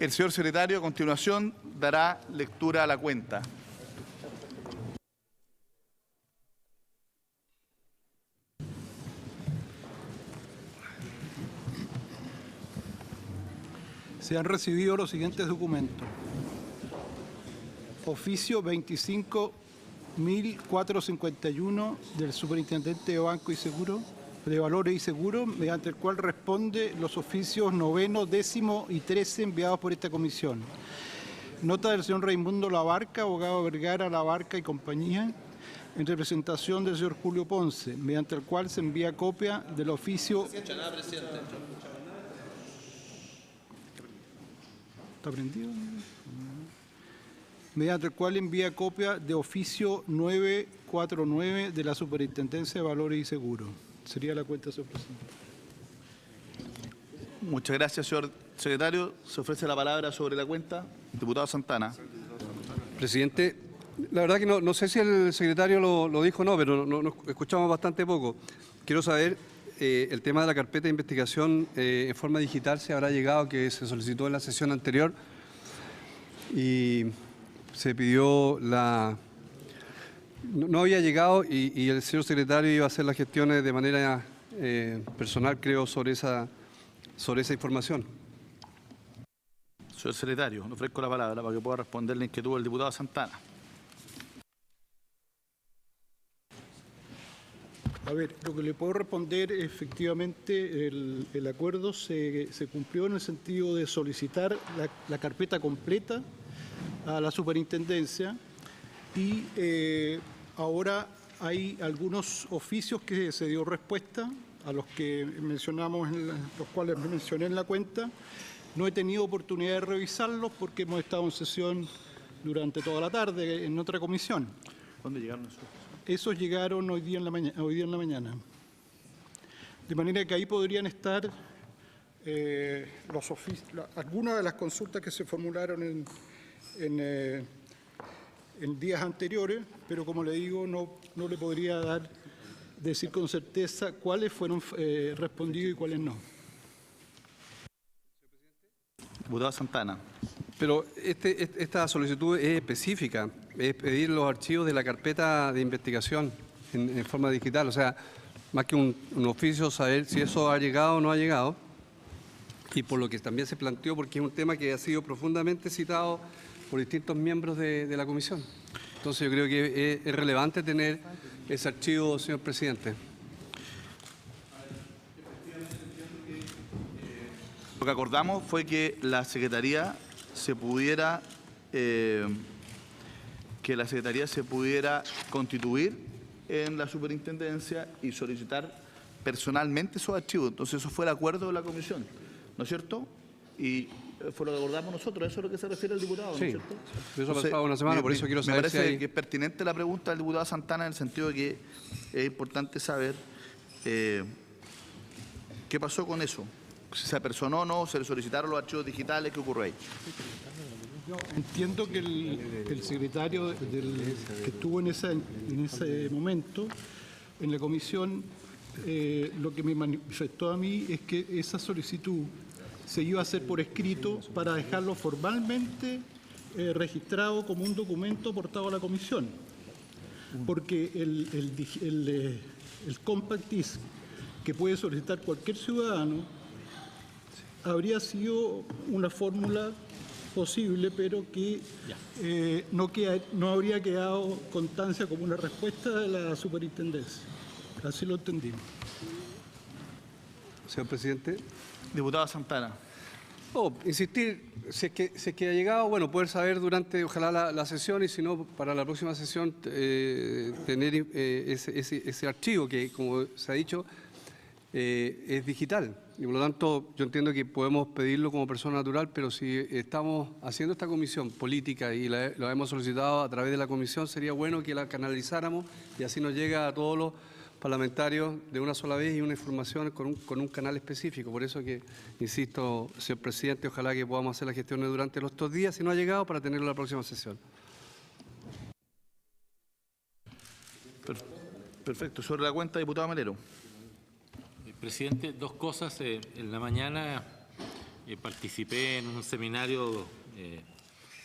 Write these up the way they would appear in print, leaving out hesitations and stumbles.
El señor secretario a continuación dará lectura a la cuenta. Se han recibido los siguientes documentos. Oficio 25.451 del Superintendente de Banco y Seguro, de Valores y Seguros, mediante el cual responde los oficios 9º, 10º y 13 enviados por esta comisión. Nota del señor Raimundo Labarca, abogado Vergara, Labarca y compañía, en representación del señor Julio Ponce, mediante el cual se envía copia del oficio... ¿Está prendido? Mediante el cual envía copia de oficio 949 de la Superintendencia de Valores y Seguros. Sería la cuenta, señor presidente. Muchas gracias, señor secretario. Se ofrece la palabra sobre la cuenta. Diputado Santana. Presidente, la verdad que no sé si el secretario lo dijo o no, pero nos escuchamos bastante poco. Quiero saber, el tema de la carpeta de investigación en forma digital se habrá llegado, que se solicitó en la sesión anterior y se pidió la... No había llegado y el señor secretario iba a hacer las gestiones de manera personal, creo, sobre esa información. Señor secretario, le ofrezco la palabra para que pueda responder la inquietud del diputado Santana. A ver, lo que le puedo responder, efectivamente, el acuerdo se cumplió en el sentido de solicitar la carpeta completa a la superintendencia y ahora hay algunos oficios que se dio respuesta a los que mencionamos, los cuales mencioné en la cuenta. No he tenido oportunidad de revisarlos porque hemos estado en sesión durante toda la tarde en otra comisión. ¿Cuándo llegaron esos? Esos llegaron hoy día en la mañana. De manera que ahí podrían estar algunas de las consultas que se formularon en días anteriores, pero como le digo, no le podría decir con certeza cuáles fueron respondidos y cuáles no. Diputado Santana. Pero esta solicitud es específica, es pedir los archivos de la carpeta de investigación en forma digital, o sea, más que un oficio, saber si eso ha llegado o no ha llegado, y por lo que también se planteó, porque es un tema que ha sido profundamente citado por distintos miembros de la comisión. Entonces yo creo que es relevante tener ese archivo, señor presidente. Lo que acordamos fue que la Secretaría se pudiera constituir en la superintendencia y solicitar personalmente esos archivos. Entonces eso fue el acuerdo de la comisión, ¿no es cierto? Y fue lo que acordamos nosotros, eso es lo que se refiere al diputado, ¿no es cierto? Eso ha pasado una semana, por eso quiero saber me parece si hay... que es pertinente la pregunta del diputado Santana en el sentido de que es importante saber qué pasó con eso. Si se apersonó o no, se le solicitaron los archivos digitales, ¿qué ocurrió ahí? Yo entiendo que el secretario que estuvo en ese momento en la comisión, lo que me manifestó a mí es que esa solicitud se iba a hacer por escrito para dejarlo formalmente registrado como un documento aportado a la comisión. Porque el compact disc que puede solicitar cualquier ciudadano habría sido una fórmula posible, pero que no habría quedado constancia como una respuesta de la superintendencia. Así lo entendimos. Señor presidente. Diputado Santana. Insistir, si es que ha llegado, bueno, poder saber durante, ojalá, la sesión, y si no, para la próxima sesión, tener ese archivo que, como se ha dicho, es digital. Y por lo tanto, yo entiendo que podemos pedirlo como persona natural, pero si estamos haciendo esta comisión política y lo hemos solicitado a través de la comisión, sería bueno que la canalizáramos y así nos llega a todos los parlamentarios de una sola vez y una información con un canal específico. Por eso que, insisto, señor presidente, ojalá que podamos hacer las gestiones durante estos días, si no ha llegado, para tenerlo en la próxima sesión. Perfecto. Sobre la cuenta, diputado Melero. Presidente, dos cosas. En la mañana participé en un seminario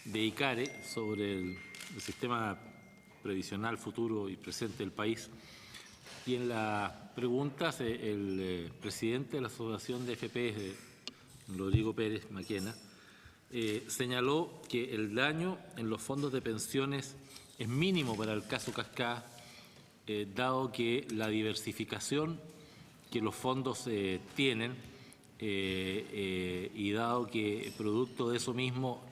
de ICARE sobre el sistema previsional futuro y presente del país. Y en las preguntas, el presidente de la Asociación de FP, Rodrigo Pérez Maquena, señaló que el daño en los fondos de pensiones es mínimo para el caso Cascada, dado que la diversificación que los fondos tienen y dado que producto de eso mismo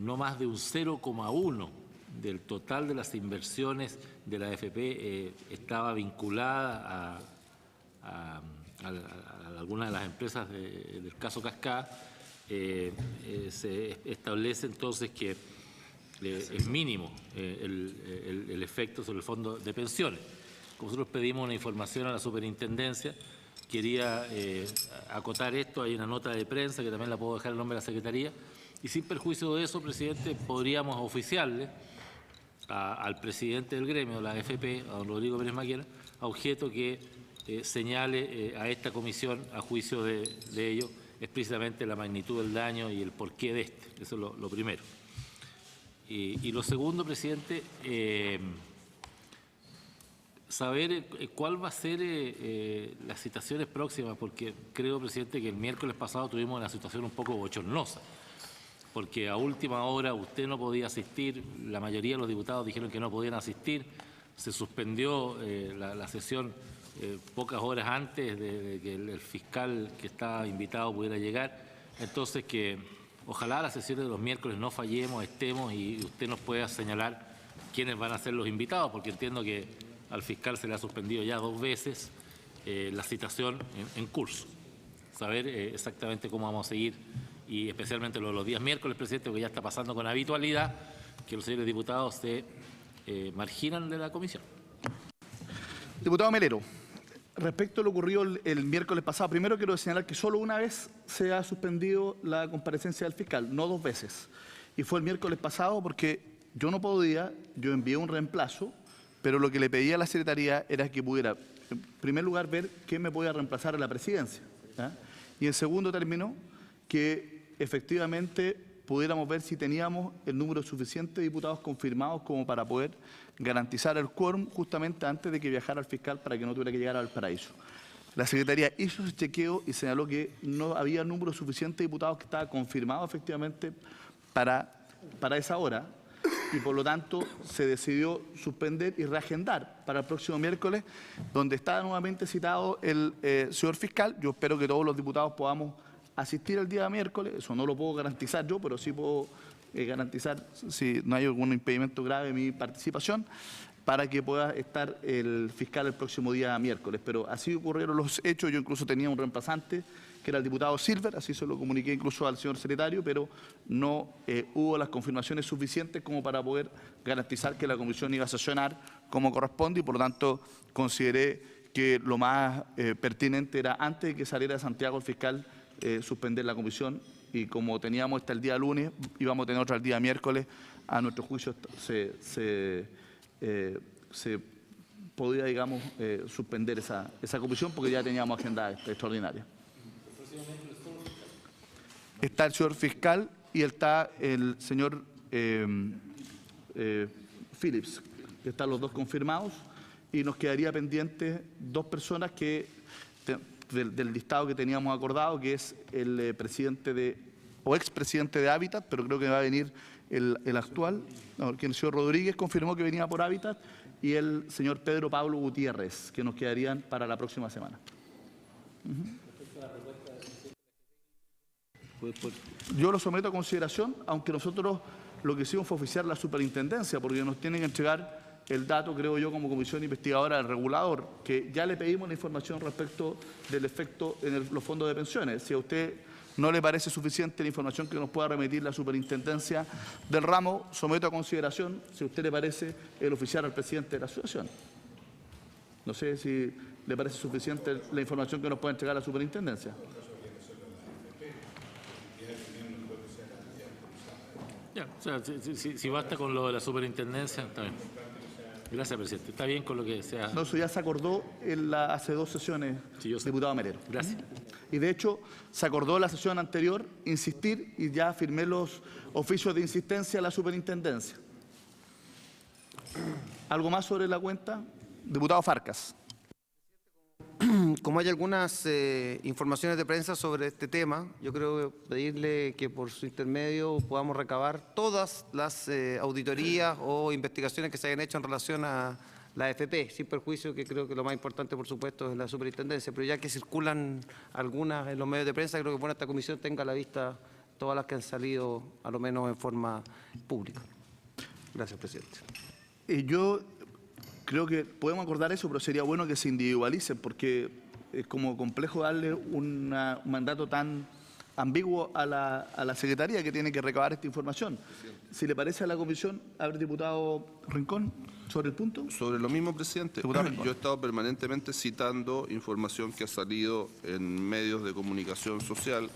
no más de un 0,1 del total de las inversiones de la AFP estaba vinculada a algunas de las empresas del caso Cascada, se establece entonces que es mínimo el efecto sobre el fondo de pensiones. Como nosotros pedimos una información a la superintendencia, quería acotar esto. Hay una nota de prensa que también la puedo dejar en nombre de la Secretaría, y sin perjuicio de eso, presidente, podríamos oficiarle al presidente del gremio, la AFP, a don Rodrigo Pérez Maquena, a objeto que señale a esta comisión, a juicio de ello, es precisamente la magnitud del daño y el porqué de este. Eso es lo primero. Y lo segundo, presidente, saber cuál va a ser las citaciones próximas, porque creo, presidente, que el miércoles pasado tuvimos una situación un poco bochornosa, porque a última hora usted no podía asistir, la mayoría de los diputados dijeron que no podían asistir, se suspendió la sesión pocas horas antes de que el fiscal que estaba invitado pudiera llegar. Entonces, que ojalá las sesiones de los miércoles no fallemos, estemos, y usted nos pueda señalar quiénes van a ser los invitados, porque entiendo que al fiscal se le ha suspendido ya 2 veces la citación en curso. Saber exactamente cómo vamos a seguir, y especialmente los días miércoles, presidente, porque ya está pasando con habitualidad que los señores diputados se marginan de la comisión. Diputado Melero, respecto a lo ocurrido el miércoles pasado, primero quiero señalar que solo una vez se ha suspendido la comparecencia del fiscal, no 2 veces. Y fue el miércoles pasado porque yo no podía, yo envié un reemplazo, pero lo que le pedía a la Secretaría era que pudiera, en primer lugar, ver quién me podía reemplazar en la presidencia, ¿ya? Y en segundo término, que efectivamente pudiéramos ver si teníamos el número suficiente de diputados confirmados como para poder garantizar el quórum justamente antes de que viajara el fiscal para que no tuviera que llegar a Valparaíso. La Secretaría hizo ese chequeo y señaló que no había número suficiente de diputados que estaba confirmado efectivamente para esa hora, y por lo tanto se decidió suspender y reagendar para el próximo miércoles, donde está nuevamente citado el señor fiscal. Yo espero que todos los diputados podamos asistir el día miércoles. Eso no lo puedo garantizar yo, pero sí puedo garantizar, si no hay algún impedimento grave, mi participación, para que pueda estar el fiscal el próximo día miércoles. Pero así ocurrieron los hechos. Yo incluso tenía un reemplazante, que era el diputado Silver, así se lo comuniqué incluso al señor secretario, pero no hubo las confirmaciones suficientes como para poder garantizar que la comisión iba a sesionar como corresponde, y por lo tanto consideré que lo más pertinente era, antes de que saliera de Santiago el fiscal, suspender la comisión, y como teníamos hasta el día lunes, íbamos a tener otra el día miércoles, a nuestro juicio se podía, digamos, suspender esa comisión, porque ya teníamos agenda extraordinaria. Está el señor fiscal y está el señor Phillips, que están los dos confirmados, y nos quedaría pendiente 2 personas que del listado que teníamos acordado, que es el presidente o expresidente de Hábitat, pero creo que va a venir el actual, no, que el señor Rodríguez confirmó que venía por Hábitat, y el señor Pedro Pablo Gutiérrez, que nos quedarían para la próxima semana. Yo lo someto a consideración, aunque nosotros lo que hicimos fue oficiar la superintendencia, porque nos tienen que entregar el dato, creo yo, como comisión investigadora del regulador, que ya le pedimos la información respecto del efecto en los fondos de pensiones. Si a usted no le parece suficiente la información que nos pueda remitir la superintendencia del ramo, someto a consideración, si a usted le parece, el oficiar al presidente de la asociación. No sé si le parece suficiente la información que nos puede entregar la superintendencia. Ya, o sea, si basta con lo de la superintendencia, está bien. Gracias, presidente. Está bien con lo que sea. No, eso ya se acordó hace 2 sesiones, sí, yo sé. Diputado Melero. Gracias. y de hecho se acordó en la sesión anterior insistir y ya firmé los oficios de insistencia a la superintendencia. ¿Algo más sobre la cuenta? Diputado Farcas. Como hay algunas informaciones de prensa sobre este tema, yo creo que pedirle que por su intermedio podamos recabar todas las auditorías o investigaciones que se hayan hecho en relación a la AFP, sin perjuicio que creo que lo más importante, por supuesto, es la superintendencia, pero ya que circulan algunas en los medios de prensa, creo que bueno, esta comisión tenga a la vista todas las que han salido, a lo menos en forma pública. Gracias, presidente. Yo creo que podemos acordar eso, pero sería bueno que se individualicen, porque es como complejo darle un mandato tan ambiguo a la Secretaría que tiene que recabar esta información. Si le parece a la comisión, a ver, diputado Rincón, sobre el punto. Sobre lo mismo, presidente, yo he estado permanentemente citando información que ha salido en medios de comunicación social,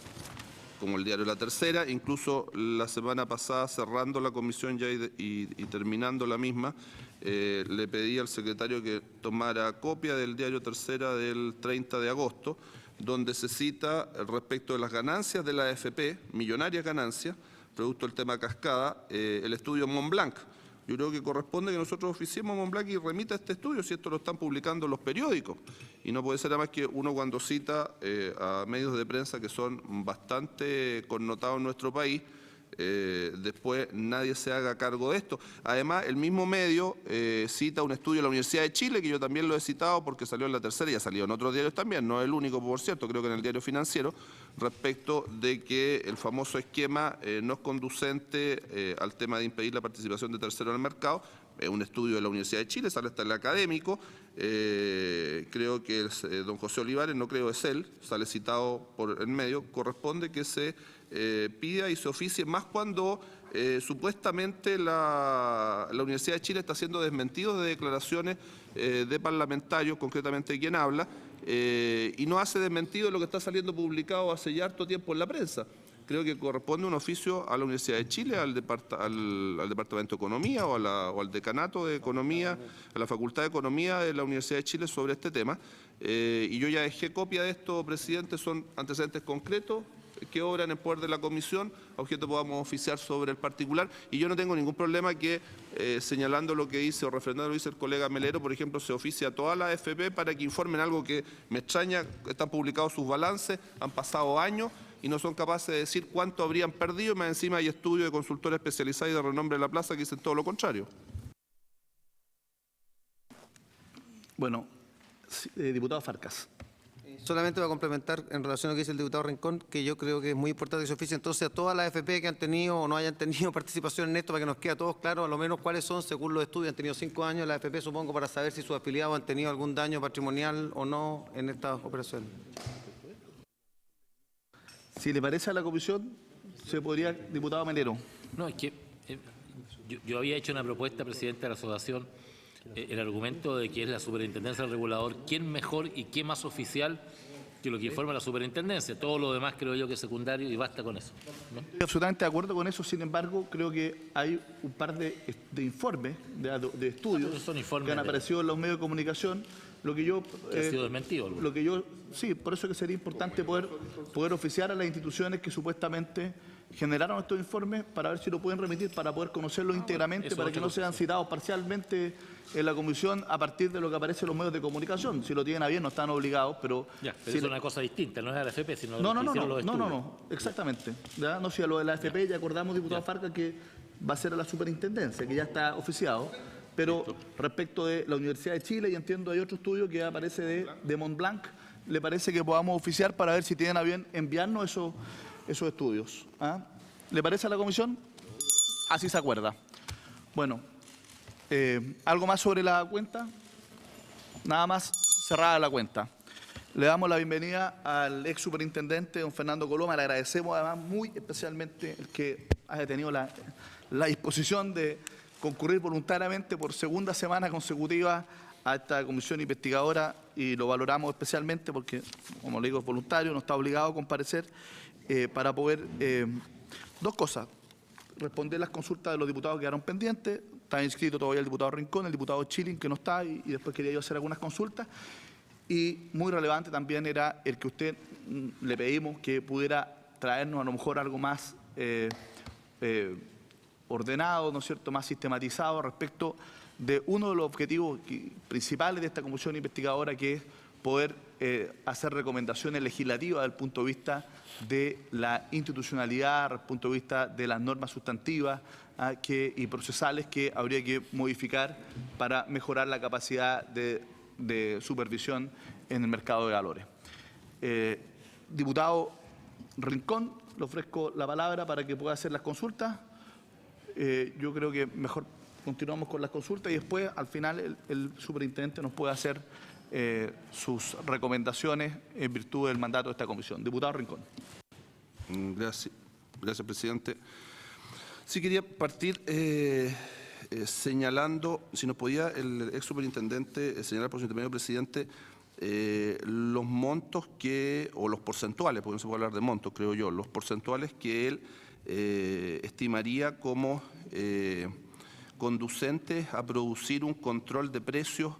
como el diario La Tercera, incluso la semana pasada, cerrando la comisión ya y terminando la misma, le pedí al secretario que tomara copia del diario Tercera del 30 de agosto, donde se cita respecto de las ganancias de la AFP, millonarias ganancias, producto del tema cascada, el estudio Montblanc. Yo creo que corresponde que nosotros oficiemos a Montblanc y remita este estudio, si esto lo están publicando los periódicos. Y no puede ser además que uno cuando cita a medios de prensa que son bastante connotados en nuestro país, después nadie se haga cargo de esto. Además, el mismo medio cita un estudio de la Universidad de Chile, que yo también lo he citado porque salió en La Tercera y ha salido en otros diarios también, no es el único, por cierto, creo que en el Diario Financiero, respecto de que el famoso esquema no es conducente al tema de impedir la participación de terceros en el mercado. Es un estudio de la Universidad de Chile, sale hasta el académico, creo que es don José Olivares, no creo es él, sale citado por el medio, corresponde que se pida y se oficie, más cuando supuestamente la Universidad de Chile está haciendo desmentidos de declaraciones de parlamentarios, concretamente quien habla, y no hace desmentido de lo que está saliendo publicado hace ya harto tiempo en la prensa. Creo que corresponde un oficio a la Universidad de Chile, al Departamento de Economía o al Decanato de Economía, a la Facultad de Economía de la Universidad de Chile sobre este tema. Y yo ya dejé copia de esto, presidente, son antecedentes concretos que obran en poder de la comisión, a objeto podamos oficiar sobre el particular. Y yo no tengo ningún problema que, señalando lo que dice o refrendando lo que dice el colega Melero, por ejemplo, se oficie a toda la AFP para que informen algo que me extraña, están publicados sus balances, han pasado años, y no son capaces de decir cuánto habrían perdido, y más encima hay estudios de consultores especializados y de renombre de la plaza que dicen todo lo contrario. Bueno, diputado Farcas. Solamente voy a complementar en relación a lo que dice el diputado Rincón, que yo creo que es muy importante que se oficie entonces a todas las AFP que han tenido o no hayan tenido participación en esto, para que nos quede a todos claro a lo menos cuáles son, según los estudios. Han tenido 5 años la AFP, supongo, para saber si sus afiliados han tenido algún daño patrimonial o no en estas operaciones. Si le parece a la comisión, se podría, diputado Melero. No, es que yo había hecho una propuesta, presidente de la asociación, el argumento de que es la superintendencia del regulador, ¿quién mejor y qué más oficial que lo que informa la superintendencia? Todo lo demás creo yo que es secundario y basta con eso, ¿no? Estoy absolutamente de acuerdo con eso, sin embargo, creo que hay un par de informes, de estudios son informes que han aparecido en los medios de comunicación. Lo que yo, que ha sido desmentido. lo que yo, sí, por eso que sería importante poder oficiar a las instituciones que supuestamente generaron estos informes para ver si lo pueden remitir, para poder conocerlo íntegramente, para que no sean citados parcialmente en la comisión a partir de lo que aparece en los medios de comunicación. Si lo tienen a bien, no están obligados, pero... Ya, pero si es una cosa distinta, no es la AFP, sino no, lo que hicieron los estudios. no, exactamente. ¿Ya? No, si a lo de la AFP ya acordamos, diputado Farcas, que va a ser a la superintendencia, que ya está oficiado. Pero respecto de la Universidad de Chile, y entiendo hay otro estudio que aparece de Montblanc, ¿le parece que podamos oficiar para ver si tienen a bien enviarnos esos estudios? ¿Ah? ¿Le parece a la comisión? Así se acuerda. Bueno, ¿algo más sobre la cuenta? Nada más, cerrada la cuenta. Le damos la bienvenida al ex superintendente, don Fernando Coloma. Le agradecemos además muy especialmente el que haya tenido la disposición de concurrir voluntariamente por segunda semana consecutiva a esta comisión investigadora, y lo valoramos especialmente porque, como le digo, es voluntario, no está obligado a comparecer, para poder, dos cosas: responder las consultas de los diputados que quedaron pendientes. Está inscrito todavía el diputado Rincón, el diputado Chilin, que no está, y después quería yo hacer algunas consultas. Y muy relevante también era el que usted le pedimos que pudiera traernos a lo mejor algo más ordenado, ¿no es cierto?, más sistematizado respecto de uno de los objetivos principales de esta comisión investigadora, que es poder hacer recomendaciones legislativas desde el punto de vista de la institucionalidad, desde el punto de vista de las normas sustantivas y procesales que habría que modificar para mejorar la capacidad de supervisión en el mercado de valores. Diputado Rincón, le ofrezco la palabra para que pueda hacer las consultas. Yo creo que mejor continuamos con las consultas y después, al final, el superintendente nos puede hacer sus recomendaciones en virtud del mandato de esta comisión. Diputado Rincón. Gracias, presidente. Sí, quería partir señalando, si nos podía el ex superintendente señalar por su intermedio, presidente, los montos o los porcentuales, porque no se puede hablar de montos, creo yo, los porcentuales que él estimaría como conducentes a producir un control de precios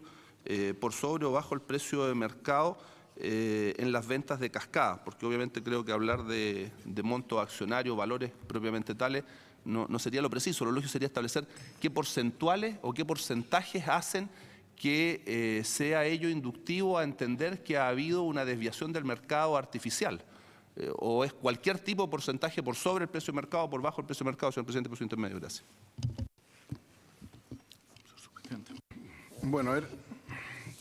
por sobre o bajo el precio de mercado en las ventas de cascada, porque obviamente creo que hablar de montos accionarios, valores propiamente tales, no sería lo preciso. Lo lógico sería establecer qué porcentuales o qué porcentajes hacen que sea ello inductivo a entender que ha habido una desviación del mercado artificial. ¿O es cualquier tipo de porcentaje por sobre el precio de mercado o por bajo el precio de mercado, señor presidente, por su intermedio? Gracias. Bueno, a ver,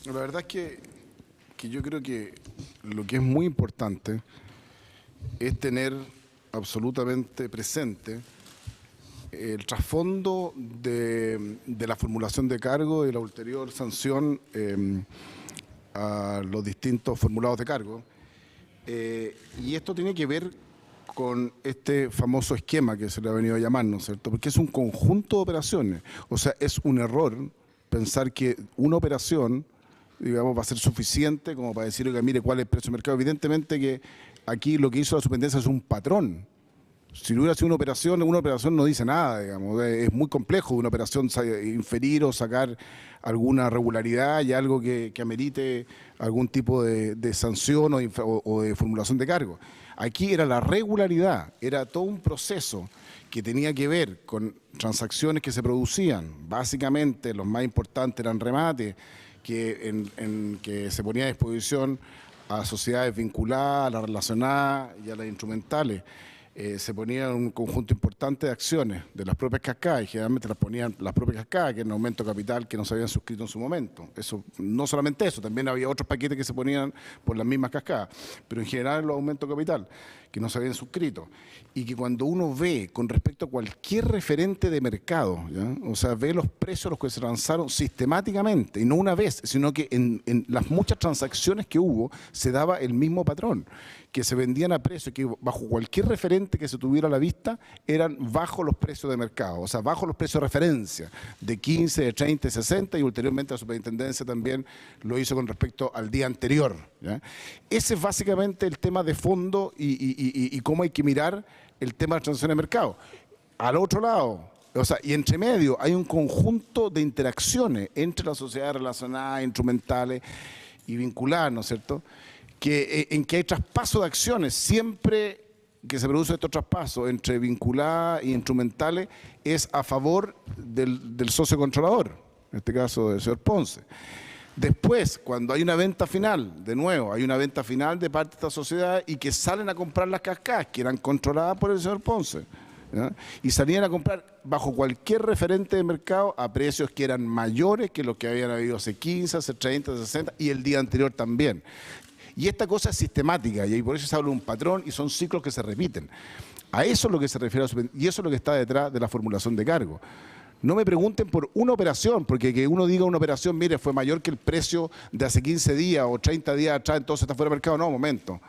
la verdad es que yo creo que lo que es muy importante es tener absolutamente presente el trasfondo de la formulación de cargo y la ulterior sanción a los distintos formulados de cargo. Y esto tiene que ver con este famoso esquema que se le ha venido a llamar, ¿no es cierto? Porque es un conjunto de operaciones. O sea, es un error pensar que una operación, digamos, va a ser suficiente como para decir, oiga, mire cuál es el precio de mercado. Evidentemente que aquí lo que hizo la superintendencia es un patrón. Si no hubiera sido una operación no dice nada, digamos. Es muy complejo una operación inferir o sacar alguna regularidad y algo que amerite algún tipo de sanción o de formulación de cargo. Aquí era la regularidad, era todo un proceso que tenía que ver con transacciones que se producían. Básicamente, los más importantes eran remates que se ponía a disposición a sociedades vinculadas, a las relacionadas y a las instrumentales. Se ponían un conjunto importante de acciones de las propias cascadas, y generalmente las ponían las propias cascadas, que era un aumento de capital que no se habían suscrito en su momento. Eso, no solamente eso, también había otros paquetes que se ponían por las mismas cascadas, pero en general los aumentos de capital que no se habían suscrito. Y que cuando uno ve con respecto a cualquier referente de mercado, ¿ya? O sea, ve los precios a los que se lanzaron sistemáticamente, y no una vez, sino que en las muchas transacciones que hubo se daba el mismo patrón, que se vendían a precios que bajo cualquier referente que se tuviera a la vista eran bajo los precios de mercado, o sea, bajo los precios de referencia, de 15, de 30, de 60, y ulteriormente la superintendencia también lo hizo con respecto al día anterior, ¿ya? Ese es básicamente el tema de fondo y cómo hay que mirar el tema de las transacciones de mercado. Al otro lado, o sea, y entre medio hay un conjunto de interacciones entre las sociedades relacionadas, instrumentales y vinculadas, ¿no es cierto?, en que hay traspaso de acciones. Siempre que se produce estos traspasos entre vinculadas e instrumentales es a favor del socio controlador, en este caso del señor Ponce. Después, cuando hay una venta final, de nuevo, hay una venta final de parte de esta sociedad y que salen a comprar las cascadas que eran controladas por el señor Ponce, ¿ya? Y salían a comprar bajo cualquier referente de mercado a precios que eran mayores que los que habían habido hace 15, hace 30, hace 60 y el día anterior también. Y esta cosa es sistemática y por eso se habla de un patrón y son ciclos que se repiten. A eso es lo que se refiere y eso es lo que está detrás de la formulación de cargo. No me pregunten por una operación, porque que uno diga una operación, mire, fue mayor que el precio de hace 15 días o 30 días atrás, entonces está fuera de mercado. No, momento.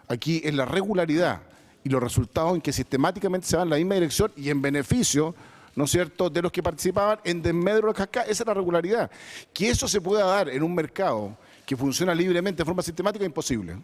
Aquí es la regularidad y los resultados en que sistemáticamente se van en la misma dirección y en beneficio, ¿no es cierto?, de los que participaban en desmedro de las cascadas. Esa es la regularidad. Que eso se pueda dar en un mercado que funciona libremente de forma sistemática es imposible.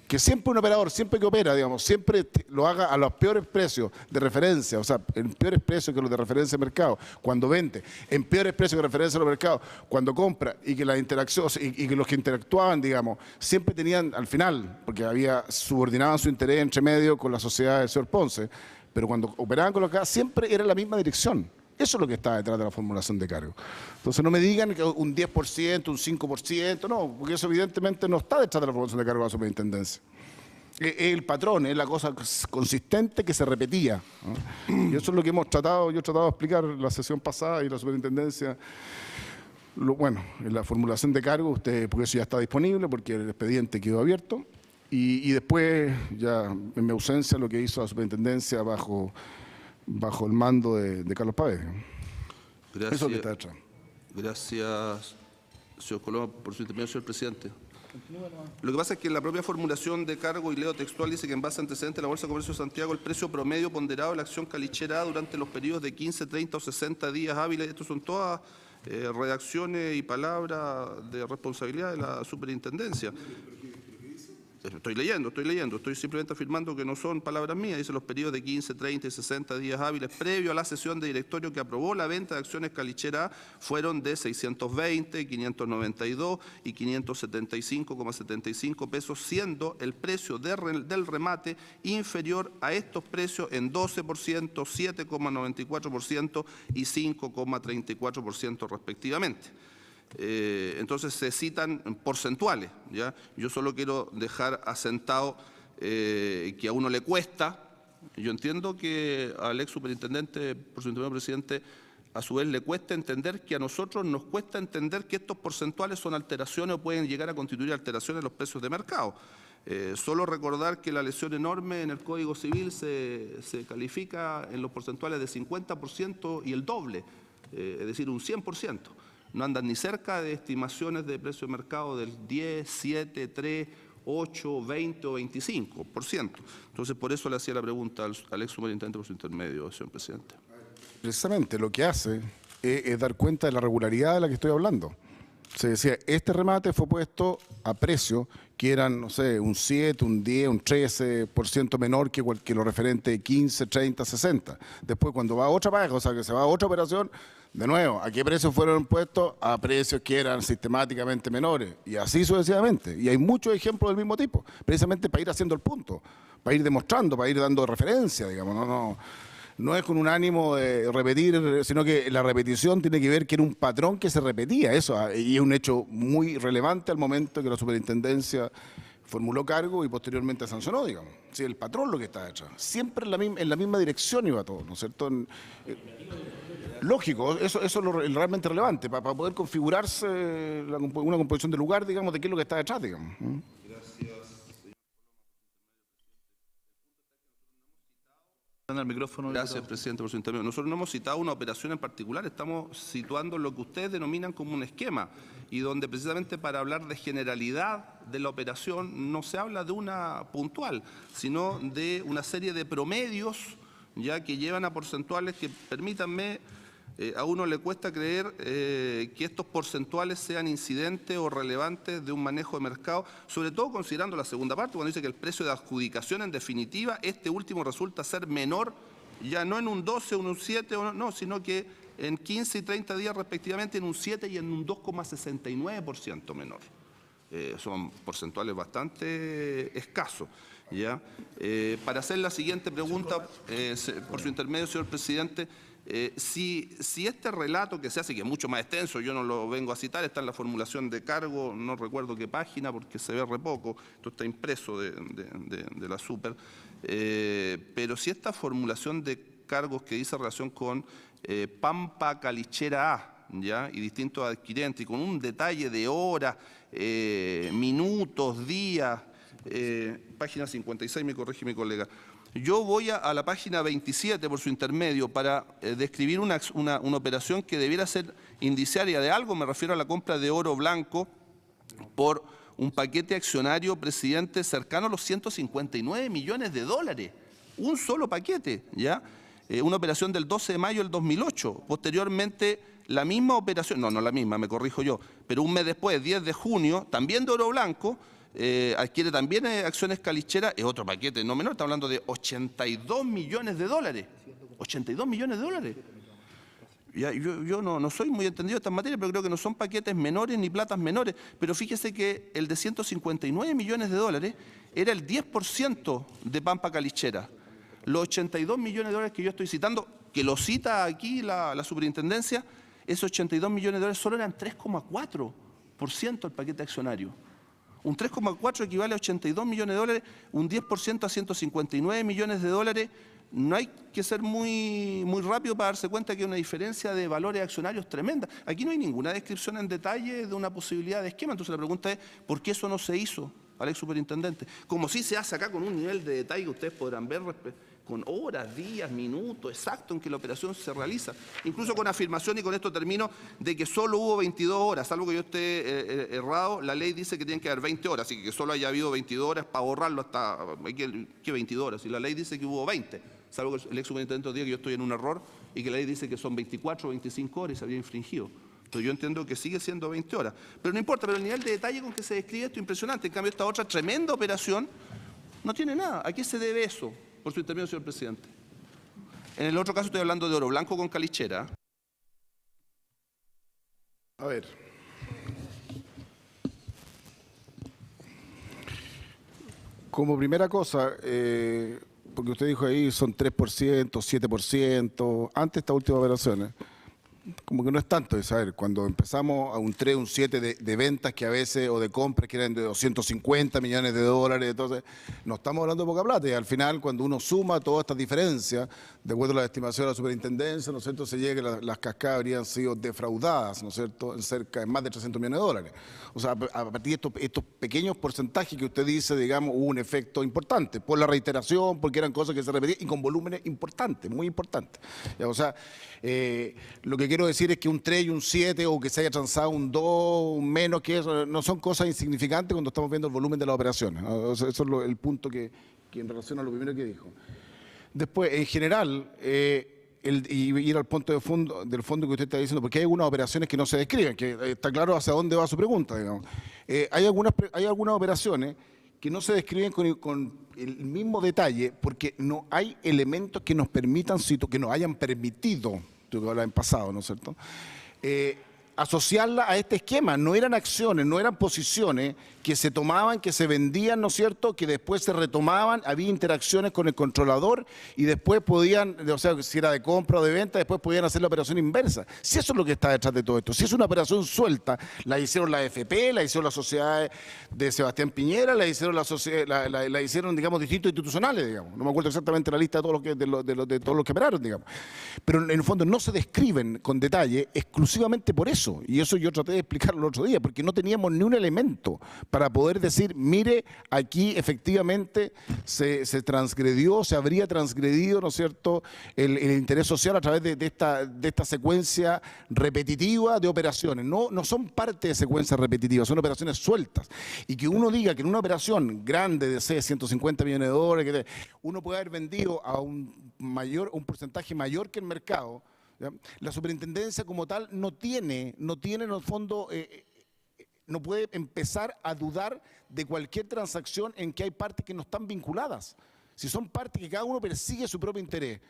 que siempre un operador, siempre que opera, digamos, siempre lo haga a los peores precios de referencia, o sea, en peores precios que los de referencia de mercado, cuando vende, en peores precios que referencia a los mercados, cuando compra, y que las interacciones, y que los que interactuaban, digamos, siempre tenían al final, porque subordinaban su interés entre medio con la sociedad del señor Ponce, pero cuando operaban con los CAS siempre era la misma dirección. Eso es lo que está detrás de la formulación de cargo. Entonces no me digan que un 10%, un 5%, no, porque eso evidentemente no está detrás de la formulación de cargo de la superintendencia. Es el patrón, es la cosa consistente que se repetía, ¿no? Y eso es lo que yo he tratado de explicar en la sesión pasada y la superintendencia. Bueno, en la formulación de cargo, porque eso ya está disponible, porque el expediente quedó abierto. Y después, ya en mi ausencia, lo que hizo la superintendencia bajo el mando de Carlos Pávez. Gracias. Eso es lo que está detrás. Gracias, señor Coloma, por su intervención, señor presidente. Lo que pasa es que en la propia formulación de cargo, y leo textual, dice que en base a antecedentes de la Bolsa de Comercio de Santiago, el precio promedio ponderado de la acción calichera A durante los periodos de 15, 30 o 60 días hábiles, estos son todas redacciones y palabras de responsabilidad de la superintendencia. Estoy leyendo, estoy simplemente afirmando que no son palabras mías, dice los periodos de 15, 30 y 60 días hábiles previo a la sesión de directorio que aprobó la venta de acciones calichera A fueron de 620, 592 y 575,75 pesos, siendo el precio del remate inferior a estos precios en 12%, 7,94% y 5,34% respectivamente. Entonces se citan porcentuales, ¿ya? Yo solo quiero dejar asentado que a uno le cuesta. Yo entiendo que al ex superintendente, por su intervención, presidente, a su vez le cuesta entender que a nosotros nos cuesta entender que estos porcentuales son alteraciones o pueden llegar a constituir alteraciones en los precios de mercado. Solo recordar que la lesión enorme en el Código Civil se califica en los porcentuales de 50% y el doble, es decir, un 100%. No andan ni cerca de estimaciones de precio de mercado del 10, 7, 3, 8, 20 o 25%. Entonces, por eso le hacía la pregunta al ex superintendente por su intermedio, señor presidente. Precisamente lo que hace es dar cuenta de la regularidad de la que estoy hablando. Se decía, este remate fue puesto a precio que eran, no sé, un 7, un 10, un 13% menor que lo referente 15, 30, 60. Después, cuando va a otra paga, o sea, que se va a otra operación, de nuevo, ¿a qué precios fueron puestos? A precios que eran sistemáticamente menores. Y así sucesivamente. Y hay muchos ejemplos del mismo tipo, precisamente para ir haciendo el punto, para ir demostrando, para ir dando referencia, digamos, no es con un ánimo de repetir, sino que la repetición tiene que ver que era un patrón que se repetía, eso, y es un hecho muy relevante al momento que la superintendencia formuló cargo y posteriormente sancionó, digamos. Sí, el patrón lo que está detrás. Siempre en la misma dirección iba todo, ¿no es cierto? Lógico, eso es lo realmente relevante, para poder configurarse una composición de lugar, digamos, de qué es lo que está detrás, digamos. Gracias, presidente, por su intervención. Nosotros no hemos citado una operación en particular, estamos situando lo que ustedes denominan como un esquema y donde precisamente para hablar de generalidad de la operación no se habla de una puntual, sino de una serie de promedios ya que llevan a porcentuales que, permítanme, a uno le cuesta creer que estos porcentuales sean incidentes o relevantes de un manejo de mercado, sobre todo considerando la segunda parte, cuando dice que el precio de adjudicación en definitiva, este último resulta ser menor, ya no en un 12 o un 7, no, sino que en 15 y 30 días respectivamente en un 7 y en un 2,69% menor. Son porcentuales bastante escasos. ¿Ya? Para hacer la siguiente pregunta, por su intermedio, señor presidente, si este relato que se hace, que es mucho más extenso, yo no lo vengo a citar, está en la formulación de cargo, no recuerdo qué página porque se ve re poco, esto está impreso de la Super, pero si esta formulación de cargos que dice relación con Pampa Calichera A, ¿ya? Y distintos adquirentes, y con un detalle de horas, minutos, días, página 56, me corrige mi colega. Yo voy a la página 27 por su intermedio para describir una operación que debiera ser indiciaria de algo. Me refiero a la compra de oro blanco por un paquete accionario, presidente, cercano a los 159 millones de dólares. Un solo paquete, ¿ya? Una operación del 12 de mayo del 2008. Posteriormente, la misma operación, no la misma, me corrijo yo, pero un mes después, 10 de junio, también de oro blanco, adquiere también acciones Calichera, es otro paquete no menor, está hablando de 82 millones de dólares. 82 millones de dólares. Ya, yo no soy muy entendido de estas materias, pero creo que no son paquetes menores ni platas menores. Pero fíjese que el de 159 millones de dólares era el 10% de Pampa Calichera. Los 82 millones de dólares que yo estoy citando, que lo cita aquí la superintendencia, esos 82 millones de dólares solo eran 3,4% del paquete accionario. Un 3,4 equivale a 82 millones de dólares, un 10% a 159 millones de dólares. No hay que ser muy rápido para darse cuenta que hay una diferencia de valores accionarios tremenda. Aquí no hay ninguna descripción en detalle de una posibilidad de esquema. Entonces la pregunta es, ¿por qué eso no se hizo, Alex Superintendente? Como sí se hace acá con un nivel de detalle que ustedes podrán ver con horas, días, minutos, exacto en que la operación se realiza. Incluso con afirmación, y con esto termino, de que solo hubo 22 horas. Salvo que yo esté errado, la ley dice que tienen que haber 20 horas, así que solo haya habido 22 horas para borrarlo hasta... ¿Qué 22 horas? Y la ley dice que hubo 20. Salvo que el ex superintendente diga que yo estoy en un error y que la ley dice que son 24 o 25 horas y se había infringido. Entonces yo entiendo que sigue siendo 20 horas. Pero no importa, pero el nivel de detalle con que se describe esto es impresionante. En cambio, esta otra tremenda operación no tiene nada. ¿A qué se debe eso? Por su intermedio, señor presidente. En el otro caso estoy hablando de Oro Blanco con Calichera. A ver. Como primera cosa, porque usted dijo ahí son 3%, 7%, antes de estas últimas operaciones, como que no es tanto, ¿sabes? Cuando empezamos a un 3, un 7 de ventas que a veces, o de compras que eran de 250 millones de dólares, entonces no estamos hablando de poca plata, y al final cuando uno suma todas estas diferencias, de acuerdo a la estimación de la superintendencia, ¿no es cierto?, se llega que las cascadas habrían sido defraudadas, ¿no es cierto?, en más de 300 millones de dólares. O sea, a partir de estos pequeños porcentajes que usted dice, digamos, hubo un efecto importante, por la reiteración, porque eran cosas que se repetían, y con volúmenes importantes, muy importantes. O sea, lo que quiero decir es que un 3 y un 7, o que se haya transado un 2, un menos que eso, no son cosas insignificantes cuando estamos viendo el volumen de las operaciones. O sea, eso es el punto que en relación a lo primero que dijo. Después, en general, y ir al punto del fondo que usted está diciendo, porque hay algunas operaciones que no se describen, que está claro hacia dónde va su pregunta, digamos. Hay algunas operaciones que no se describen con el mismo detalle, porque no hay elementos que nos permitan, que nos hayan permitido, tú que hablabas en pasado, ¿no es cierto?, asociarla a este esquema. No eran acciones, no eran posiciones que se tomaban, que se vendían, ¿no es cierto?, que después se retomaban, había interacciones con el controlador y después podían, o sea, si era de compra o de venta, después podían hacer la operación inversa. Si eso es lo que está detrás de todo esto, si es una operación suelta, la hicieron la AFP, la hicieron las sociedades de Sebastián Piñera, la hicieron, digamos, distintos institucionales, digamos. No me acuerdo exactamente la lista de todos los que operaron, digamos. Pero en el fondo no se describen con detalle exclusivamente por eso. Y eso yo traté de explicarlo el otro día, porque no teníamos ni un elemento para poder decir, mire, aquí efectivamente se transgredió, se habría transgredido, ¿no es cierto?, el interés social a través de esta secuencia repetitiva de operaciones. No son parte de secuencias repetitivas, son operaciones sueltas. Y que uno diga que en una operación grande de 150 millones de dólares, uno puede haber vendido a un porcentaje mayor que el mercado. ¿Ya? La superintendencia como tal no tiene en el fondo, no puede empezar a dudar de cualquier transacción en que hay partes que no están vinculadas. Si son partes que cada uno persigue su propio interés,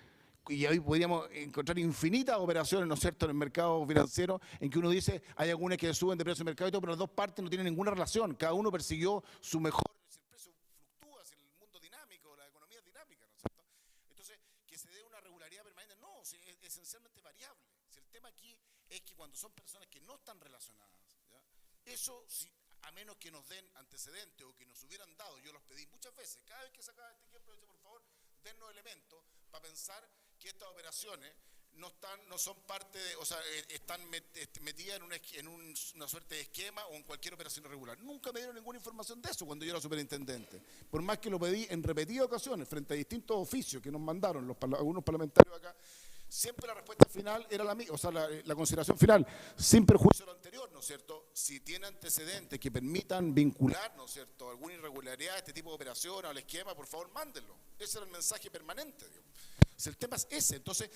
y ahí podríamos encontrar infinitas operaciones, ¿no es cierto?, en el mercado financiero, en que uno dice, hay algunas que suben de precio de mercado y todo, pero las dos partes no tienen ninguna relación, cada uno persiguió su mejor. Si el precio fluctúa, si el mundo es dinámico, la economía es dinámica, ¿no es cierto? Entonces, que se dé una regularidad permanente, no, si es esencialmente variable. Si el tema aquí es que cuando son personas que no están relacionadas, ¿ya?, eso, a menos que nos den antecedentes o que nos hubieran dado, yo los pedí muchas veces, cada vez que sacaba este ejemplo, yo decía, por favor, dennos elementos para pensar que estas operaciones no son parte de, o sea, están metidas en una suerte de esquema o en cualquier operación irregular. Nunca me dieron ninguna información de eso cuando yo era superintendente, por más que lo pedí en repetidas ocasiones frente a distintos oficios que nos mandaron algunos parlamentarios acá. Siempre la respuesta final era la misma, o sea, la consideración final, sin perjuicio de lo anterior, ¿no es cierto? Si tiene antecedentes que permitan vincular, ¿no es cierto?, alguna irregularidad a este tipo de operación o al esquema, por favor, mándenlo. Ese era el mensaje permanente, digamos. Si el tema es ese, entonces,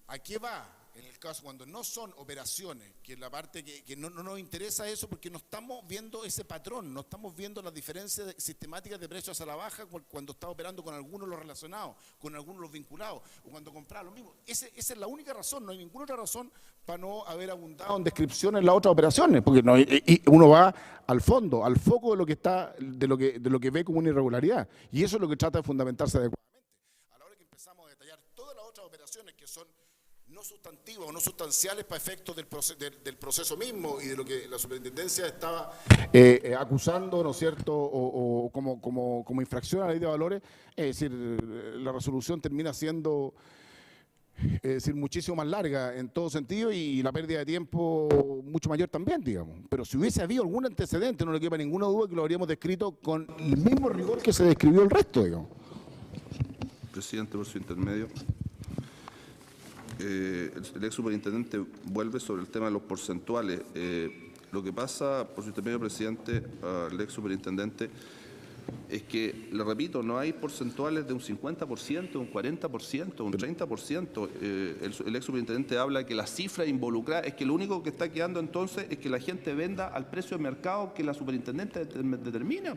¿a qué va? en el caso cuando no son operaciones, que es la parte que no nos interesa eso porque no estamos viendo ese patrón, no estamos viendo las diferencias sistemáticas de precios a la baja cuando está operando con algunos los relacionados, con algunos los vinculados, o cuando compraba lo mismo. Esa es la única razón, no hay ninguna otra razón para no haber abundado en descripciones en las otras operaciones, porque no, y uno va al fondo, al foco de lo que está, de lo que ve como una irregularidad, y eso es lo que trata de fundamentarse adecuadamente. A la hora que empezamos a detallar todas las otras operaciones que son no sustantivas o no sustanciales para efectos del proceso mismo y de lo que la superintendencia estaba acusando, ¿no es cierto?, o como infracción a la ley de valores, es decir, la resolución termina siendo muchísimo más larga en todo sentido y la pérdida de tiempo mucho mayor también, digamos. Pero si hubiese habido algún antecedente, no le quepa ninguna duda que lo habríamos descrito con el mismo rigor que se describió el resto, digamos. Presidente, por su intermedio. El ex superintendente vuelve sobre el tema de los porcentuales. Lo que pasa, por su intermedio, presidente, al ex superintendente, es que, le repito, no hay porcentuales de un 50%, un 40%, un 30%. El ex superintendente habla que la cifra involucrada es que lo único que está quedando entonces es que la gente venda al precio de mercado que la superintendente determina.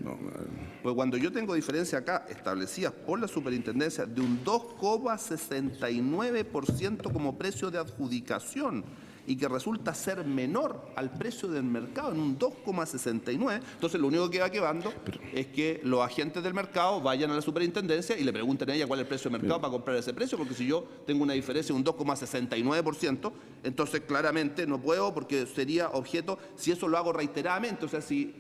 Pues cuando yo tengo diferencias acá establecidas por la superintendencia de un 2,69% como precio de adjudicación, y que resulta ser menor al precio del mercado en un 2,69, entonces lo único que va quedando es que los agentes del mercado vayan a la superintendencia y le pregunten a ella cuál es el precio del mercado para comprar ese precio, porque si yo tengo una diferencia de un 2,69%, entonces claramente no puedo, porque sería objeto, si eso lo hago reiteradamente, o sea, si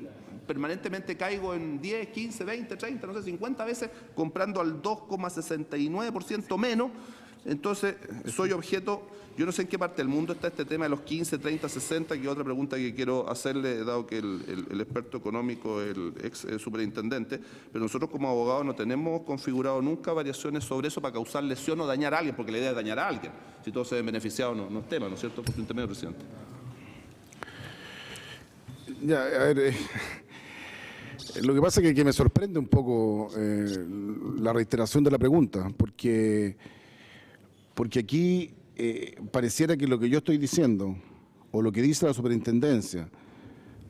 permanentemente caigo en 10, 15, 20, 30, no sé, 50 veces comprando al 2,69% menos, entonces soy objeto. Yo no sé en qué parte del mundo está este tema de los 15, 30, 60, que es otra pregunta que quiero hacerle, dado que el experto económico es el ex superintendente, pero nosotros como abogados no tenemos configurado nunca variaciones sobre eso para causar lesión o dañar a alguien, porque la idea es dañar a alguien. Si todos se ven beneficiados no es tema, ¿no es cierto?, por su intermedio, presidente. Ya, a ver, lo que pasa es que me sorprende un poco la reiteración de la pregunta, porque aquí pareciera que lo que yo estoy diciendo, o lo que dice la superintendencia,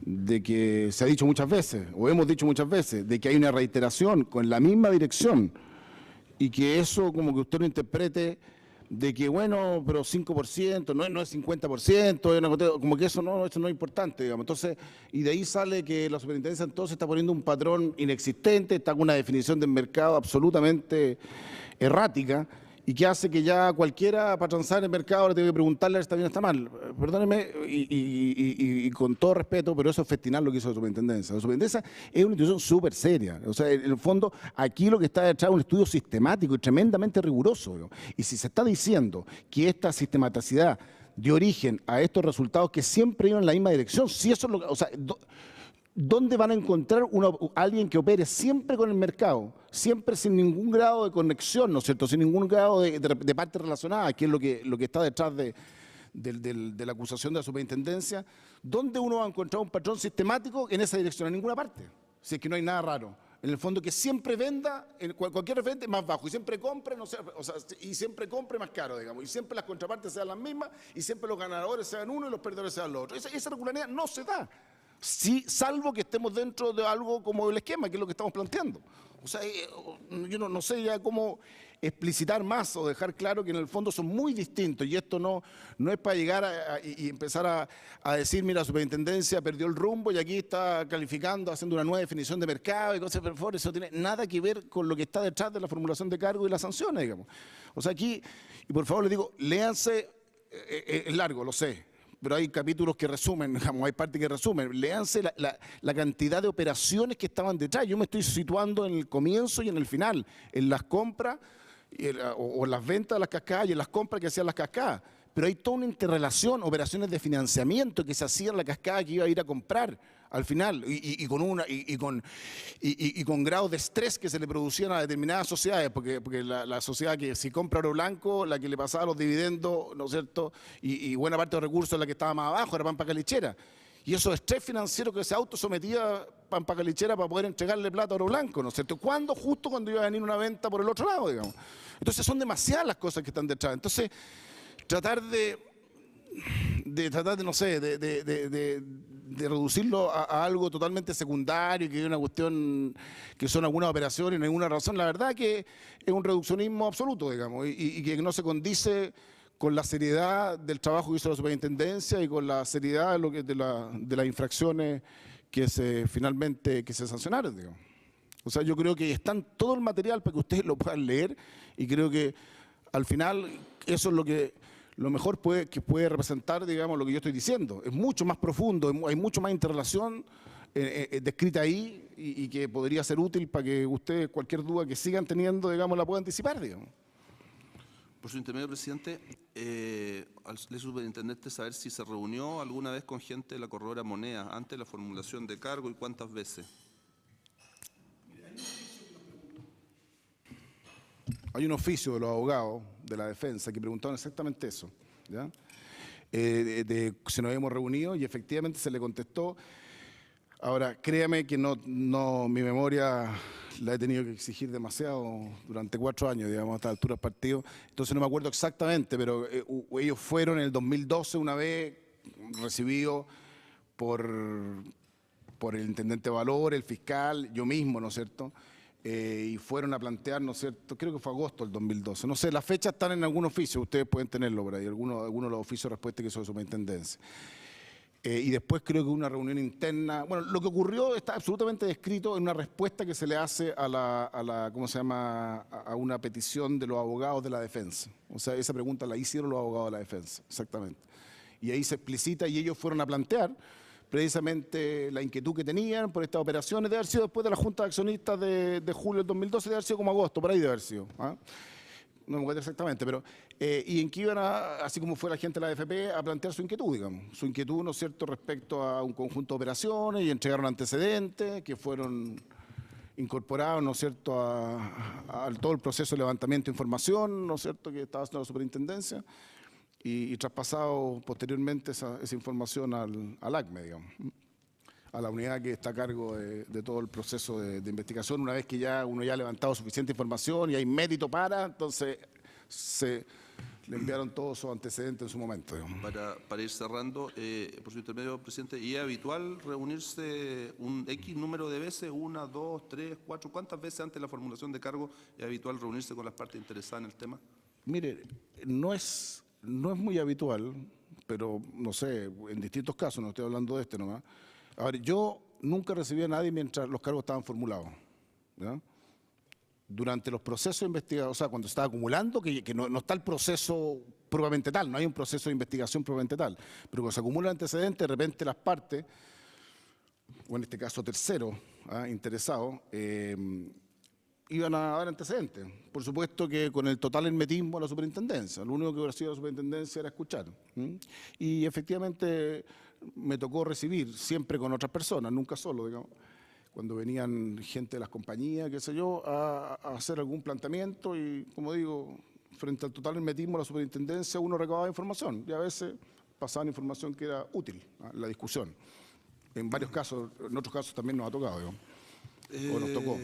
de que se ha dicho muchas veces, o hemos dicho muchas veces, de que hay una reiteración con la misma dirección, y que eso como que usted lo interprete de que, bueno, pero 5%, no es 50%, como que eso no es importante, digamos. Entonces, y de ahí sale que la superintendencia entonces está poniendo un patrón inexistente, está con una definición del mercado absolutamente errática, y que hace que ya cualquiera para transar en el mercado le tenga que preguntarle si está bien o está mal. Perdóneme, y con todo respeto, pero eso es festinar lo que hizo la superintendencia. La superintendencia es una institución súper seria. O sea, en el fondo, aquí lo que está detrás es un estudio sistemático y tremendamente riguroso, ¿no? Y si se está diciendo que esta sistematicidad dio origen a estos resultados que siempre iban en la misma dirección, si eso es lo que... O sea, ¿dónde van a encontrar alguien que opere siempre con el mercado, siempre sin ningún grado de conexión, ¿no es cierto?, sin ningún grado de parte relacionada, que es lo que está detrás de la acusación de la superintendencia? ¿Dónde uno va a encontrar un patrón sistemático en esa dirección? En ninguna parte, si es que no hay nada raro. En el fondo, que siempre venda, cualquier referente más bajo, y siempre compre, no sé, o sea, y siempre compre más caro, digamos, y siempre las contrapartes sean las mismas, y siempre los ganadores sean uno y los perdedores sean los otros. Esa regularidad no se da. Sí, salvo que estemos dentro de algo como el esquema, que es lo que estamos planteando. O sea, yo no sé ya cómo explicitar más o dejar claro que en el fondo son muy distintos, y esto no es para llegar y empezar a decir, mira, la superintendencia perdió el rumbo y aquí está calificando, haciendo una nueva definición de mercado y cosas, por favor, eso no tiene nada que ver con lo que está detrás de la formulación de cargo y las sanciones, digamos. O sea, aquí, y por favor les digo, léanse, es largo, lo sé, pero hay capítulos que resumen, digamos, hay partes que resumen. Léanse la cantidad de operaciones que estaban detrás. Yo me estoy situando en el comienzo y en el final, en las compras o en las ventas de las cascadas y en las compras que hacían las cascadas. Pero hay toda una interrelación, operaciones de financiamiento que se hacían en la cascada que iba a ir a comprar al final, y con grados de estrés que se le producían a determinadas sociedades, porque la sociedad que si compra oro blanco, la que le pasaba los dividendos, ¿no es cierto?, y buena parte de los recursos, la que estaba más abajo, era Pampa Calichera. Y esos estrés financieros que se autosometía Pampa Calichera para poder entregarle plata a oro blanco, ¿no es cierto? ¿Cuándo? Justo cuando iba a venir una venta por el otro lado, digamos. Entonces son demasiadas las cosas que están detrás. Entonces, tratar de tratar de, no sé, de reducirlo a algo totalmente secundario, que es una cuestión, que son algunas operaciones y no hay ninguna razón. La verdad que es un reduccionismo absoluto, digamos, y que no se condice con la seriedad del trabajo que hizo la superintendencia y con la seriedad de las infracciones que finalmente se sancionaron, digamos. O sea, yo creo que está todo el material para que ustedes lo puedan leer y creo que al final eso es lo mejor que puede representar, digamos, lo que yo estoy diciendo. Es mucho más profundo, hay mucho más interrelación descrita ahí y que podría ser útil para que ustedes, cualquier duda que sigan teniendo, digamos, la puedan disipar, digamos. Por su intermedio, presidente, al superintendente saber si se reunió alguna vez con gente de la corredora Moneda antes de la formulación de cargo y cuántas veces. Hay un oficio de los abogados de la defensa que preguntaron exactamente eso, ¿ya? De si nos habíamos reunido y efectivamente se le contestó. Ahora, créame que mi memoria la he tenido que exigir demasiado durante 4 años, digamos, a esta altura del partido. Entonces no me acuerdo exactamente, pero ellos fueron en el 2012 una vez recibidos por el intendente Valor, el fiscal, yo mismo, ¿no es cierto? Y fueron a plantear, ¿no es cierto? Creo que fue agosto del 2012. No sé, las fechas están en algún oficio, ustedes pueden tenerlo por ahí, algunos de los oficios de respuesta que son de superintendencia. Y después creo que una reunión interna. Bueno, lo que ocurrió está absolutamente descrito en una respuesta que se le hace a ¿cómo se llama? A una petición de los abogados de la defensa. O sea, esa pregunta la hicieron los abogados de la defensa, exactamente. Y ahí se explicita y ellos fueron a plantear precisamente la inquietud que tenían por estas operaciones, de haber sido después de la Junta de Accionistas de julio del 2012, de haber sido como agosto, por ahí de haber sido. ¿Ah? No me acuerdo exactamente, pero y en que iban, así como fue la gente de la AFP, a plantear su inquietud, digamos. Su inquietud, ¿no es cierto?, respecto a un conjunto de operaciones y entregaron antecedentes que fueron incorporados, ¿no es cierto?, a todo el proceso de levantamiento de información, ¿no es cierto?, que estaba haciendo la superintendencia. Y traspasado posteriormente esa información al ACME, digamos, a la unidad que está a cargo de todo el proceso de investigación. Una vez que uno ya ha levantado suficiente información y hay mérito entonces se le enviaron todos sus antecedentes en su momento, digamos. Para ir cerrando, por su intermedio, presidente, ¿y es habitual reunirse un X número de veces, 1, 2, 3, 4? ¿Cuántas veces antes de la formulación de cargo es habitual reunirse con las partes interesadas en el tema? Mire, no es muy habitual, pero no sé, en distintos casos, no estoy hablando de este nomás. A ver, yo nunca recibí a nadie mientras los cargos estaban formulados, ¿ya? Durante los procesos de investigación, o sea, cuando estaba acumulando, que no está el proceso propiamente tal, no hay un proceso de investigación propiamente tal, pero cuando se acumulan antecedentes, de repente las partes, o en este caso terceros interesados, iban a dar antecedentes. Por supuesto que con el total hermetismo de la superintendencia. Lo único que hubiera sido la superintendencia era escuchar. Y efectivamente me tocó recibir, siempre con otras personas, nunca solo, digamos, cuando venían gente de las compañías, qué sé yo, a hacer algún planteamiento y, como digo, frente al total hermetismo de la superintendencia uno recababa información y a veces pasaban información que era útil en la discusión. En varios casos, en otros casos también nos ha tocado, digamos, o nos tocó.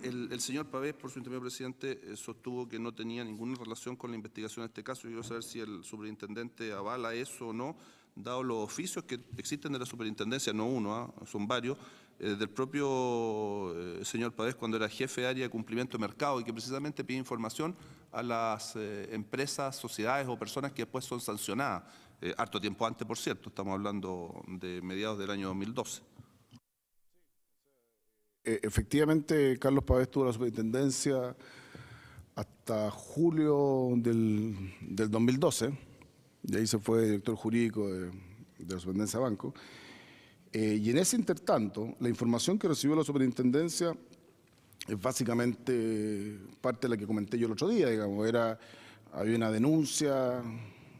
El señor Pavés, por su intermedio, presidente, sostuvo que no tenía ninguna relación con la investigación de este caso. Yo quiero saber si el superintendente avala eso o no, dado los oficios que existen de la superintendencia, no uno, son varios, del propio señor Pavés cuando era jefe de área de cumplimiento de mercado y que precisamente pide información a las empresas, sociedades o personas que después son sancionadas. Harto tiempo antes, por cierto, estamos hablando de mediados del año 2012. Efectivamente, Carlos Pavés tuvo la superintendencia hasta julio del 2012, y ahí se fue director jurídico de la superintendencia de banco. Y en ese intertanto, la información que recibió la superintendencia es básicamente parte de la que comenté yo el otro día, digamos. Había una denuncia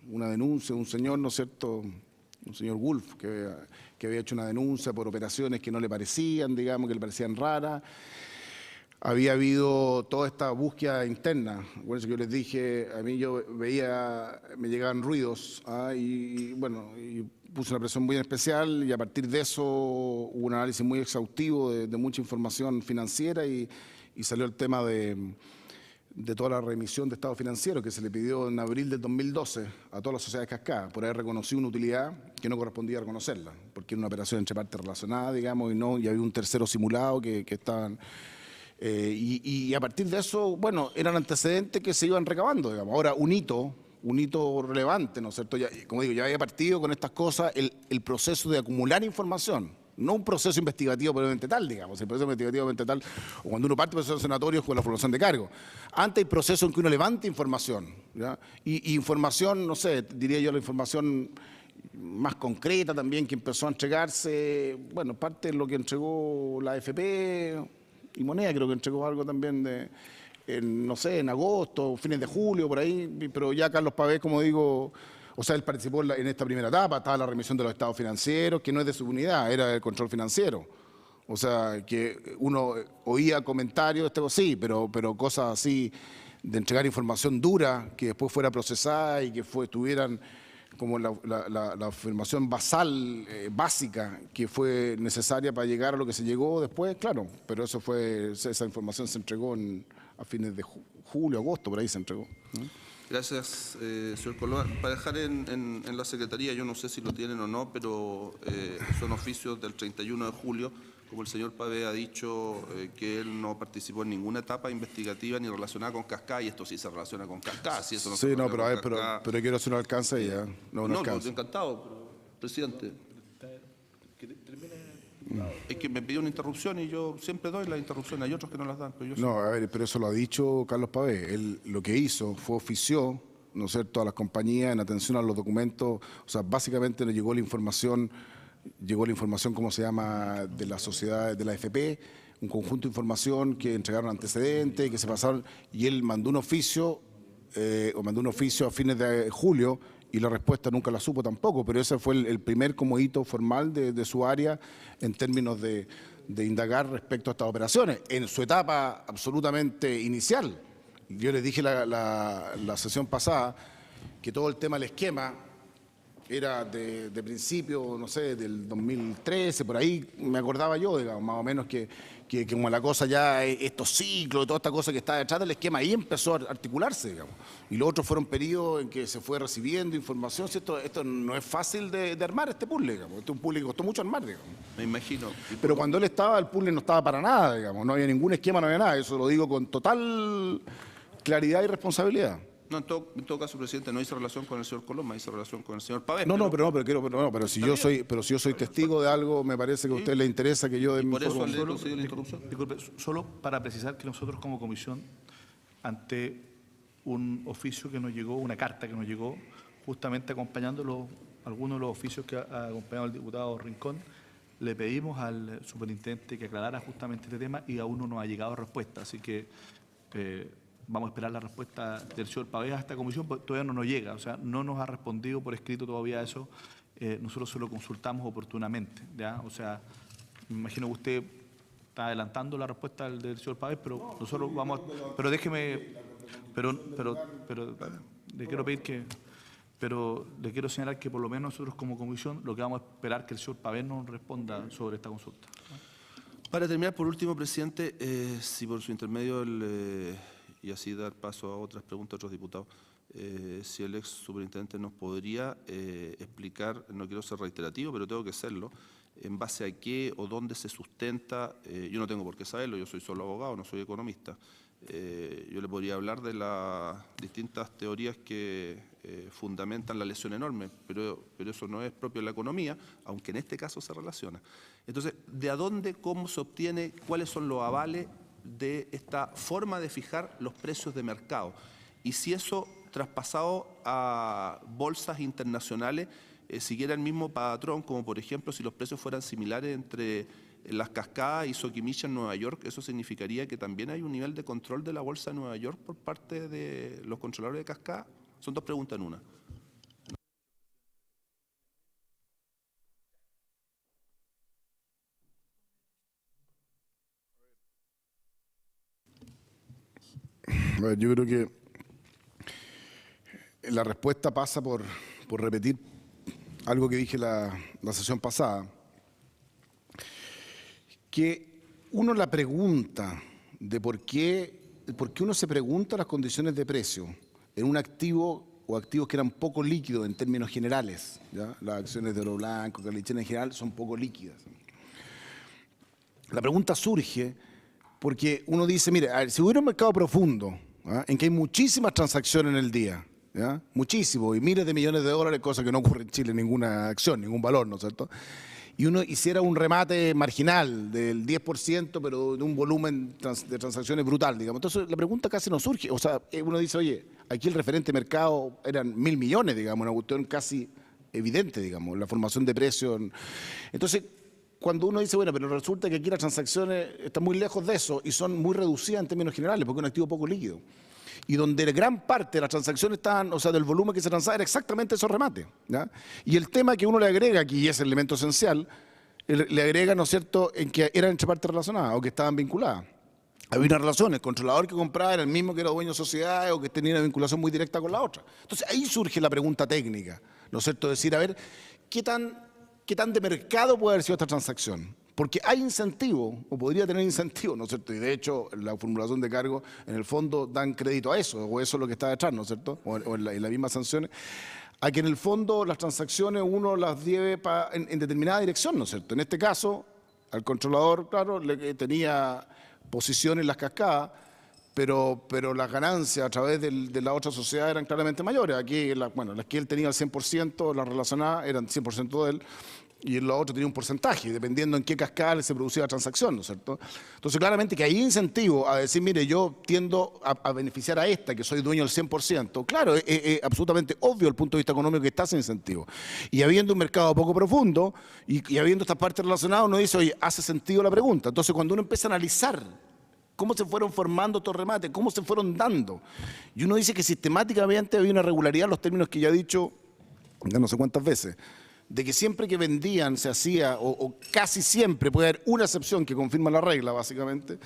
de un señor, ¿no es cierto?, un señor Wolf, que había hecho una denuncia por operaciones que no le parecían, digamos, que le parecían raras. Había habido toda esta búsqueda interna. Acuérdense que yo les dije, a mí yo veía, me llegaban ruidos, y puse una presión muy especial y a partir de eso hubo un análisis muy exhaustivo de mucha información financiera y salió el tema de de toda la remisión de estado financiero que se le pidió en abril del 2012 a todas las sociedades cascadas por haber reconocido una utilidad que no correspondía reconocerla, porque era una operación entre partes relacionadas, digamos, y había un tercero simulado que estaban... y a partir de eso, bueno, eran antecedentes que se iban recabando, digamos. Ahora, un hito relevante, ¿no es cierto? Ya, como digo, ya había partido con estas cosas el proceso de acumular información. No un proceso investigativo probablemente tal, digamos, el proceso investigativo probablemente tal, o cuando uno parte de procesos senatorios con la formulación de cargo. Antes hay procesos en que uno levanta información, ¿ya? Y información, no sé, diría yo la información más concreta también que empezó a entregarse, bueno, parte de lo que entregó la AFP y Moneda, creo que entregó algo también no sé, en agosto, fines de julio, por ahí, pero ya Carlos Pavés, como digo... O sea, él participó en esta primera etapa, estaba la remisión de los estados financieros, que no es de su unidad, era del control financiero. O sea, que uno oía comentarios, sí, pero cosas así de entregar información dura, que después fuera procesada y que tuvieran como la afirmación basal, básica, que fue necesaria para llegar a lo que se llegó después, claro, pero esa información se entregó a fines de julio, agosto, por ahí se entregó. Gracias, señor Coloma. Para dejar en la Secretaría, yo no sé si lo tienen o no, pero son oficios del 31 de julio. Como el señor Pavés ha dicho que él no participó en ninguna etapa investigativa ni relacionada con Cascada, y esto sí se relaciona con Cascada. Si eso no sí, no, pero a ver, pero quiero hacer un alcance y ya. No alcanza. Encantado, presidente. Es que me pidió una interrupción y yo siempre doy la interrupción. Hay otros que no las dan. Pero yo a ver, pero eso lo ha dicho Carlos Pavés. Él lo que hizo fue ofició, ¿no es cierto?, a las compañías en atención a los documentos. O sea, básicamente le llegó la información, ¿cómo se llama?, de las sociedades de la AFP, un conjunto de información que entregaron antecedentes, que se pasaron, y él mandó un oficio a fines de julio, y la respuesta nunca la supo tampoco, pero ese fue el primer como hito formal de su área en términos de indagar respecto a estas operaciones, en su etapa absolutamente inicial. Yo les dije la sesión pasada que todo el tema del esquema era de principio, no sé, del 2013, por ahí me acordaba yo, digamos, más o menos que como la cosa ya, estos ciclos, toda esta cosa que está detrás del esquema, ahí empezó a articularse, digamos. Y los otros fueron periodos en que se fue recibiendo información. Si esto no es fácil de armar, este puzzle, digamos. Este es un puzzle que costó mucho armar, digamos. me imagino. Pero cuando él estaba, el puzzle no estaba para nada, digamos. No había ningún esquema, no había nada. Eso lo digo con total claridad y responsabilidad. No, en todo caso, presidente, no hice relación con el señor Coloma, hice relación con el señor Pavés. Pero si yo soy testigo de algo, me parece que a usted le interesa que yo dé mi por eso información. le concedí la interrupción. Disculpe, solo para precisar que nosotros como comisión, ante un oficio que nos llegó, una carta que nos llegó, justamente acompañando algunos de los oficios que ha acompañado el diputado Rincón, le pedimos al superintendente que aclarara justamente este tema y aún no nos ha llegado respuesta. Así que vamos a esperar la respuesta del señor Pavés a esta comisión, porque todavía no nos llega. O sea, no nos ha respondido por escrito todavía eso. Nosotros se lo consultamos oportunamente, ¿ya? O sea, me imagino que usted está adelantando la respuesta del señor Pavés, pero nosotros vamos a... Pero déjeme... Pero le quiero pedir que... Pero le quiero señalar que por lo menos nosotros como comisión lo que vamos a esperar que el señor Pavés nos responda sobre esta consulta. Para terminar, por último, presidente, si por su intermedio, y así dar paso a otras preguntas a otros diputados, si el ex superintendente nos podría explicar, no quiero ser reiterativo, pero tengo que serlo, en base a qué o dónde se sustenta, yo no tengo por qué saberlo, yo soy solo abogado, no soy economista. Yo le podría hablar de las distintas teorías que fundamentan la lesión enorme, pero eso no es propio de la economía, aunque en este caso se relaciona. Entonces, ¿de a dónde, cómo se obtiene, cuáles son los avales de esta forma de fijar los precios de mercado? Y si eso traspasado a bolsas internacionales siguiera el mismo patrón, como por ejemplo si los precios fueran similares entre las Cascadas y Soquimich en Nueva York, eso significaría que también hay un nivel de control de la bolsa de Nueva York por parte de los controladores de Cascada. Son dos preguntas en una. A ver, yo creo que la respuesta pasa por repetir algo que dije la sesión pasada, que uno la pregunta de por qué porque uno se pregunta las condiciones de precio en un activo o activos que eran poco líquidos en términos generales, ¿ya? Las acciones de Oro Blanco, Carlichena en general, son poco líquidas. La pregunta surge porque uno dice, mire, a ver, si hubiera un mercado profundo, ¿ah? En que hay muchísimas transacciones en el día, ¿ya? Muchísimo, y miles de millones de dólares, cosa que no ocurre en Chile, ninguna acción, ningún valor, ¿no es cierto? Y uno hiciera un remate marginal del 10%, pero de un volumen de transacciones brutal, digamos. Entonces, la pregunta casi no surge. O sea, uno dice, oye, aquí el referente mercado eran 1.000 millones, digamos, una cuestión casi evidente, digamos, la formación de precios. Entonces, cuando uno dice, bueno, pero resulta que aquí las transacciones están muy lejos de eso y son muy reducidas en términos generales, porque es un activo poco líquido. Y donde gran parte de las transacciones estaban, o sea, del volumen que se transaba era exactamente esos remates, ¿ya? Y el tema que uno le agrega aquí, y es el elemento esencial, le agrega, ¿no es cierto?, en que eran entre partes relacionadas o que estaban vinculadas. Había una relación, el controlador que compraba era el mismo que era dueño de sociedades o que tenía una vinculación muy directa con la otra. Entonces ahí surge la pregunta técnica, ¿no es cierto?, decir, a ver, ¿qué tan de mercado puede haber sido esta transacción? Porque hay incentivo, o podría tener incentivo, ¿no es cierto? Y de hecho, la formulación de cargo, en el fondo, dan crédito a eso, o eso es lo que está detrás, ¿no es cierto? O en las mismas sanciones, a que en el fondo las transacciones uno las lleve en determinada dirección, ¿no es cierto? En este caso, al controlador, claro, tenía posición en las cascadas, pero las ganancias a través de la otra sociedad eran claramente mayores. Aquí, las que él tenía el 100%, las relacionadas eran 100% de él, y en lo otro tenía un porcentaje, dependiendo en qué cascada se producía la transacción, ¿no es cierto? Entonces, claramente que hay incentivo a decir, mire, yo tiendo a beneficiar a esta, que soy dueño del 100%. Claro, es absolutamente obvio desde el punto de vista económico que está ese incentivo. Y habiendo un mercado poco profundo, y habiendo estas partes relacionadas, uno dice, oye, hace sentido la pregunta. Entonces, cuando uno empieza a analizar cómo se fueron formando estos remates, cómo se fueron dando, y uno dice que sistemáticamente había una regularidad en los términos que ya he dicho, ya no sé cuántas veces, de que siempre que vendían se hacía, o casi siempre, puede haber una excepción que confirma la regla básicamente,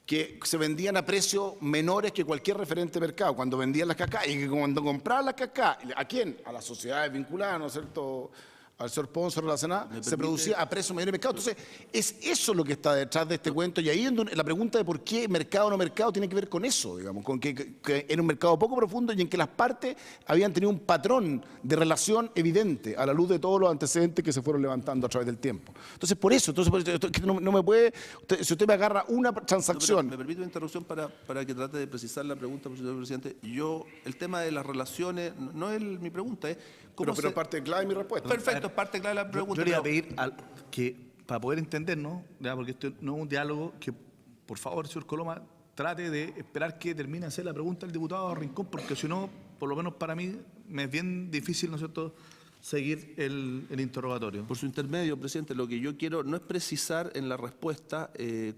que se vendían a precios menores que cualquier referente de mercado, cuando vendían las cascadas, y que cuando compraban las cascadas, ¿a quién? A las sociedades vinculadas, ¿no es cierto?, al señor Ponce relacionada, se producía a precio mayor de mercado. Entonces, es eso lo que está detrás de este cuento, y ahí la pregunta de por qué mercado o no mercado tiene que ver con eso, digamos, con que era un mercado poco profundo y en que las partes habían tenido un patrón de relación evidente a la luz de todos los antecedentes que se fueron levantando a través del tiempo. Entonces, por eso no me puede, si usted me agarra una transacción... Me permite una interrupción para que trate de precisar la pregunta, señor presidente. El tema de las relaciones, no es mi pregunta, es... Pero es parte clave de mi respuesta. Perfecto, es parte clave de la pregunta. Yo le iba a pedir que, para poder entendernos, ¿ya? Porque esto no es un diálogo, que por favor, señor Coloma, trate de esperar que termine de hacer la pregunta el diputado Rincón, porque si no, por lo menos para mí, me es bien difícil, ¿no es cierto?, seguir el interrogatorio. Por su intermedio, presidente, lo que yo quiero no es precisar en la respuesta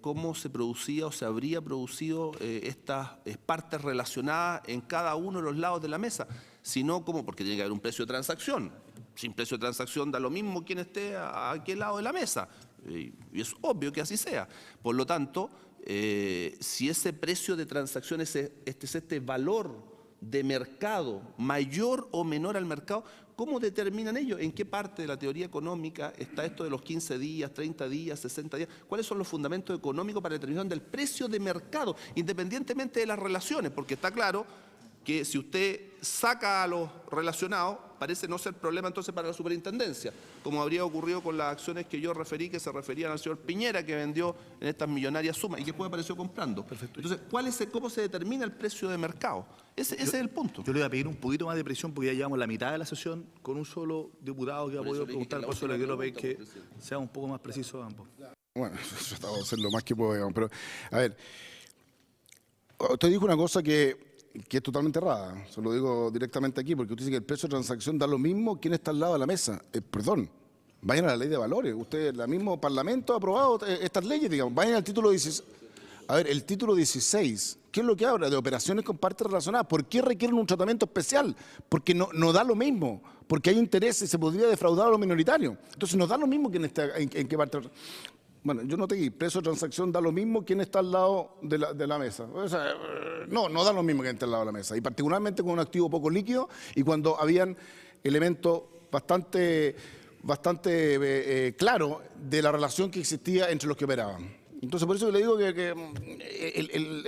cómo se producía o se habría producido estas partes relacionadas en cada uno de los lados de la mesa, sino como, porque tiene que haber un precio de transacción. Sin precio de transacción da lo mismo quien esté a aquel lado de la mesa. Y es obvio que así sea. Por lo tanto, si ese precio de transacción es este valor de mercado mayor o menor al mercado, ¿cómo determinan ellos? ¿En qué parte de la teoría económica está esto de los 15 días, 30 días, 60 días? ¿Cuáles son los fundamentos económicos para la determinación del precio de mercado, independientemente de las relaciones? Porque está claro que si usted saca a los relacionados, parece no ser problema entonces para la superintendencia, como habría ocurrido con las acciones que yo referí, que se referían al señor Piñera, que vendió en estas millonarias sumas y que después apareció comprando. Perfecto. Entonces, ¿cómo se determina el precio de mercado? Ese es el punto. Yo le voy a pedir un poquito más de presión porque ya llevamos la mitad de la sesión con un solo diputado que ha podido preguntar, por eso le quiero pedir que sea un poco más preciso ambos. Bueno, yo trataba de hacer lo más que puedo, digamos, pero, a ver, usted dijo una cosa que es totalmente errada, se lo digo directamente aquí, porque usted dice que el precio de transacción da lo mismo quién está al lado de la mesa. Perdón, vayan a la ley de valores. Usted, el mismo Parlamento ha aprobado estas leyes, digamos. Vayan al título 16. A ver, el título 16, ¿qué es lo que habla? De operaciones con partes relacionadas. ¿Por qué requieren un tratamiento especial? Porque no da lo mismo, porque hay intereses y se podría defraudar a los minoritarios. Entonces, nos da lo mismo quién está, en qué parte... Bueno, yo no te digo, precio de transacción da lo mismo quién está al lado de la mesa. O sea, no da lo mismo quién está al lado de la mesa. Y particularmente con un activo poco líquido y cuando habían elementos bastante claros de la relación que existía entre los que operaban. Entonces, por eso le digo que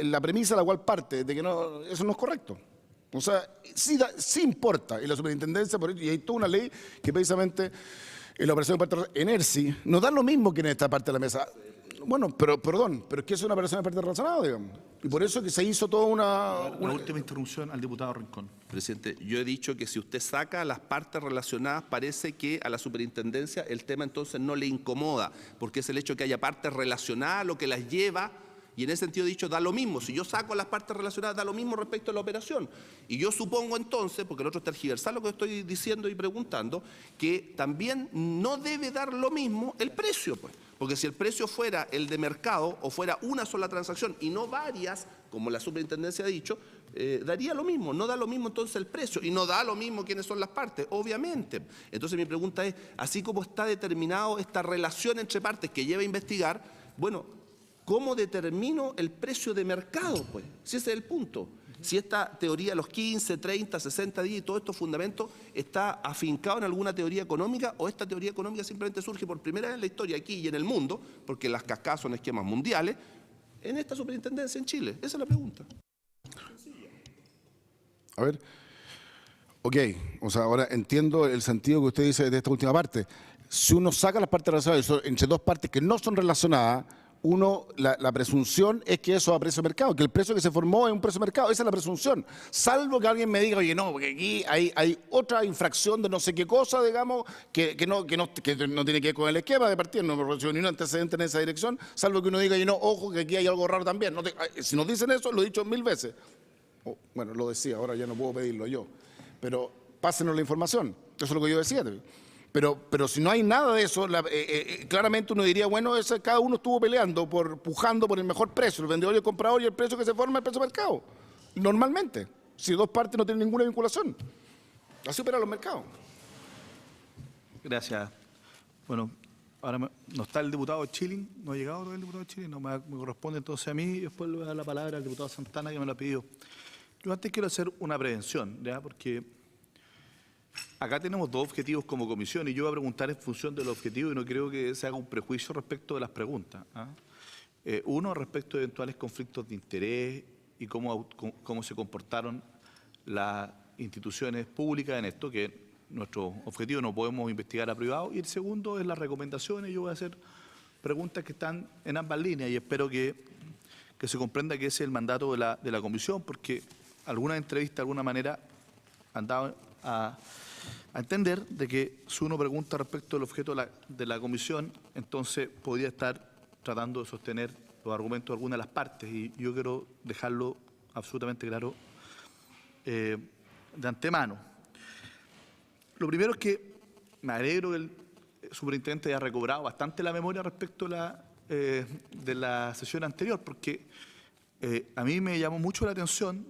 la premisa a la cual parte, de que no, eso no es correcto. O sea, sí importa, y la superintendencia, y hay toda una ley que precisamente en la operación de parte en ERSI nos da lo mismo que en esta parte de la mesa. Bueno, pero es que es una operación de parte relacionada, digamos. Y por eso que se hizo toda una última interrupción al diputado Rincón. Presidente, yo he dicho que si usted saca las partes relacionadas, parece que a la superintendencia el tema entonces no le incomoda, porque es el hecho que haya partes relacionadas lo que las lleva, y en ese sentido he dicho, da lo mismo. Si yo saco las partes relacionadas, da lo mismo respecto a la operación. Y yo supongo entonces, porque el otro es tergiversar lo que estoy diciendo y preguntando, que también no debe dar lo mismo el precio, pues. Porque si el precio fuera el de mercado o fuera una sola transacción y no varias, como la superintendencia ha dicho, daría lo mismo. No da lo mismo entonces el precio y no da lo mismo quiénes son las partes, obviamente. Entonces mi pregunta es, así como está determinado esta relación entre partes que lleva a investigar, bueno, ¿cómo determino el precio de mercado? Pues, si ese es el punto. Si esta teoría, los 15, 30, 60 días y todos estos fundamentos está afincado en alguna teoría económica o esta teoría económica simplemente surge por primera vez en la historia aquí y en el mundo, porque las cascadas son esquemas mundiales, en esta superintendencia en Chile. Esa es la pregunta. A ver, ok, o sea, ahora entiendo el sentido que usted dice de esta última parte. Si uno saca las partes relacionadas entre dos partes que no son relacionadas, la presunción es que eso va a precio de mercado, que el precio que se formó es un precio de mercado, esa es la presunción. Salvo que alguien me diga, oye, no, porque aquí hay otra infracción de no sé qué cosa, digamos, que no tiene que ver con el esquema de partida, no me recibo ni un antecedente en esa dirección, salvo que uno diga, oye, no, ojo, que aquí hay algo raro también. Si nos dicen eso, lo he dicho 1000 veces. Bueno, lo decía, ahora ya no puedo pedirlo yo, pero pásenos la información, eso es lo que yo decía. Pero si no hay nada de eso, claramente uno diría, bueno, cada uno estuvo peleando, pujando por el mejor precio, el vendedor y el comprador, y el precio que se forma es el precio de mercado. Normalmente, si dos partes no tienen ninguna vinculación. Así operan los mercados. Gracias. Bueno, ahora no está el diputado Chilling, no ha llegado todavía el diputado Chilling, no me corresponde entonces a mí, y después le voy a dar la palabra al diputado Santana que me la pidió. Yo antes quiero hacer una prevención, ¿ya? Porque acá tenemos dos objetivos como comisión y yo voy a preguntar en función de los objetivos y no creo que se haga un prejuicio respecto de las preguntas. Uno, respecto de eventuales conflictos de interés y cómo se comportaron las instituciones públicas en esto, que nuestro objetivo no podemos investigar a privado. Y el segundo es las recomendaciones. Yo voy a hacer preguntas que están en ambas líneas y espero que se comprenda que ese es el mandato de la comisión, porque algunas entrevistas de alguna manera han dado a entender de que si uno pregunta respecto al objeto de la comisión, entonces podría estar tratando de sostener los argumentos de alguna de las partes, y yo quiero dejarlo absolutamente claro de antemano. Lo primero es que me alegro que el superintendente haya recobrado bastante la memoria respecto de la sesión anterior, porque a mí me llamó mucho la atención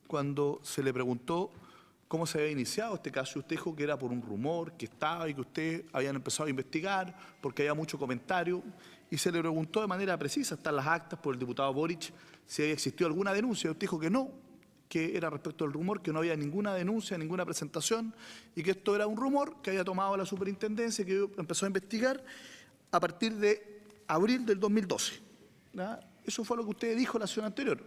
cuando se le preguntó cómo se había iniciado este caso. Usted dijo que era por un rumor que estaba y que usted habían empezado a investigar porque había mucho comentario, y se le preguntó de manera precisa, están las actas por el diputado Boric, si había existido alguna denuncia. Usted dijo que no, que era respecto al rumor, que no había ninguna denuncia, ninguna presentación, y que esto era un rumor que había tomado la superintendencia, que empezó a investigar a partir de abril del 2012. ¿Ya? Eso fue lo que usted dijo en la sesión anterior.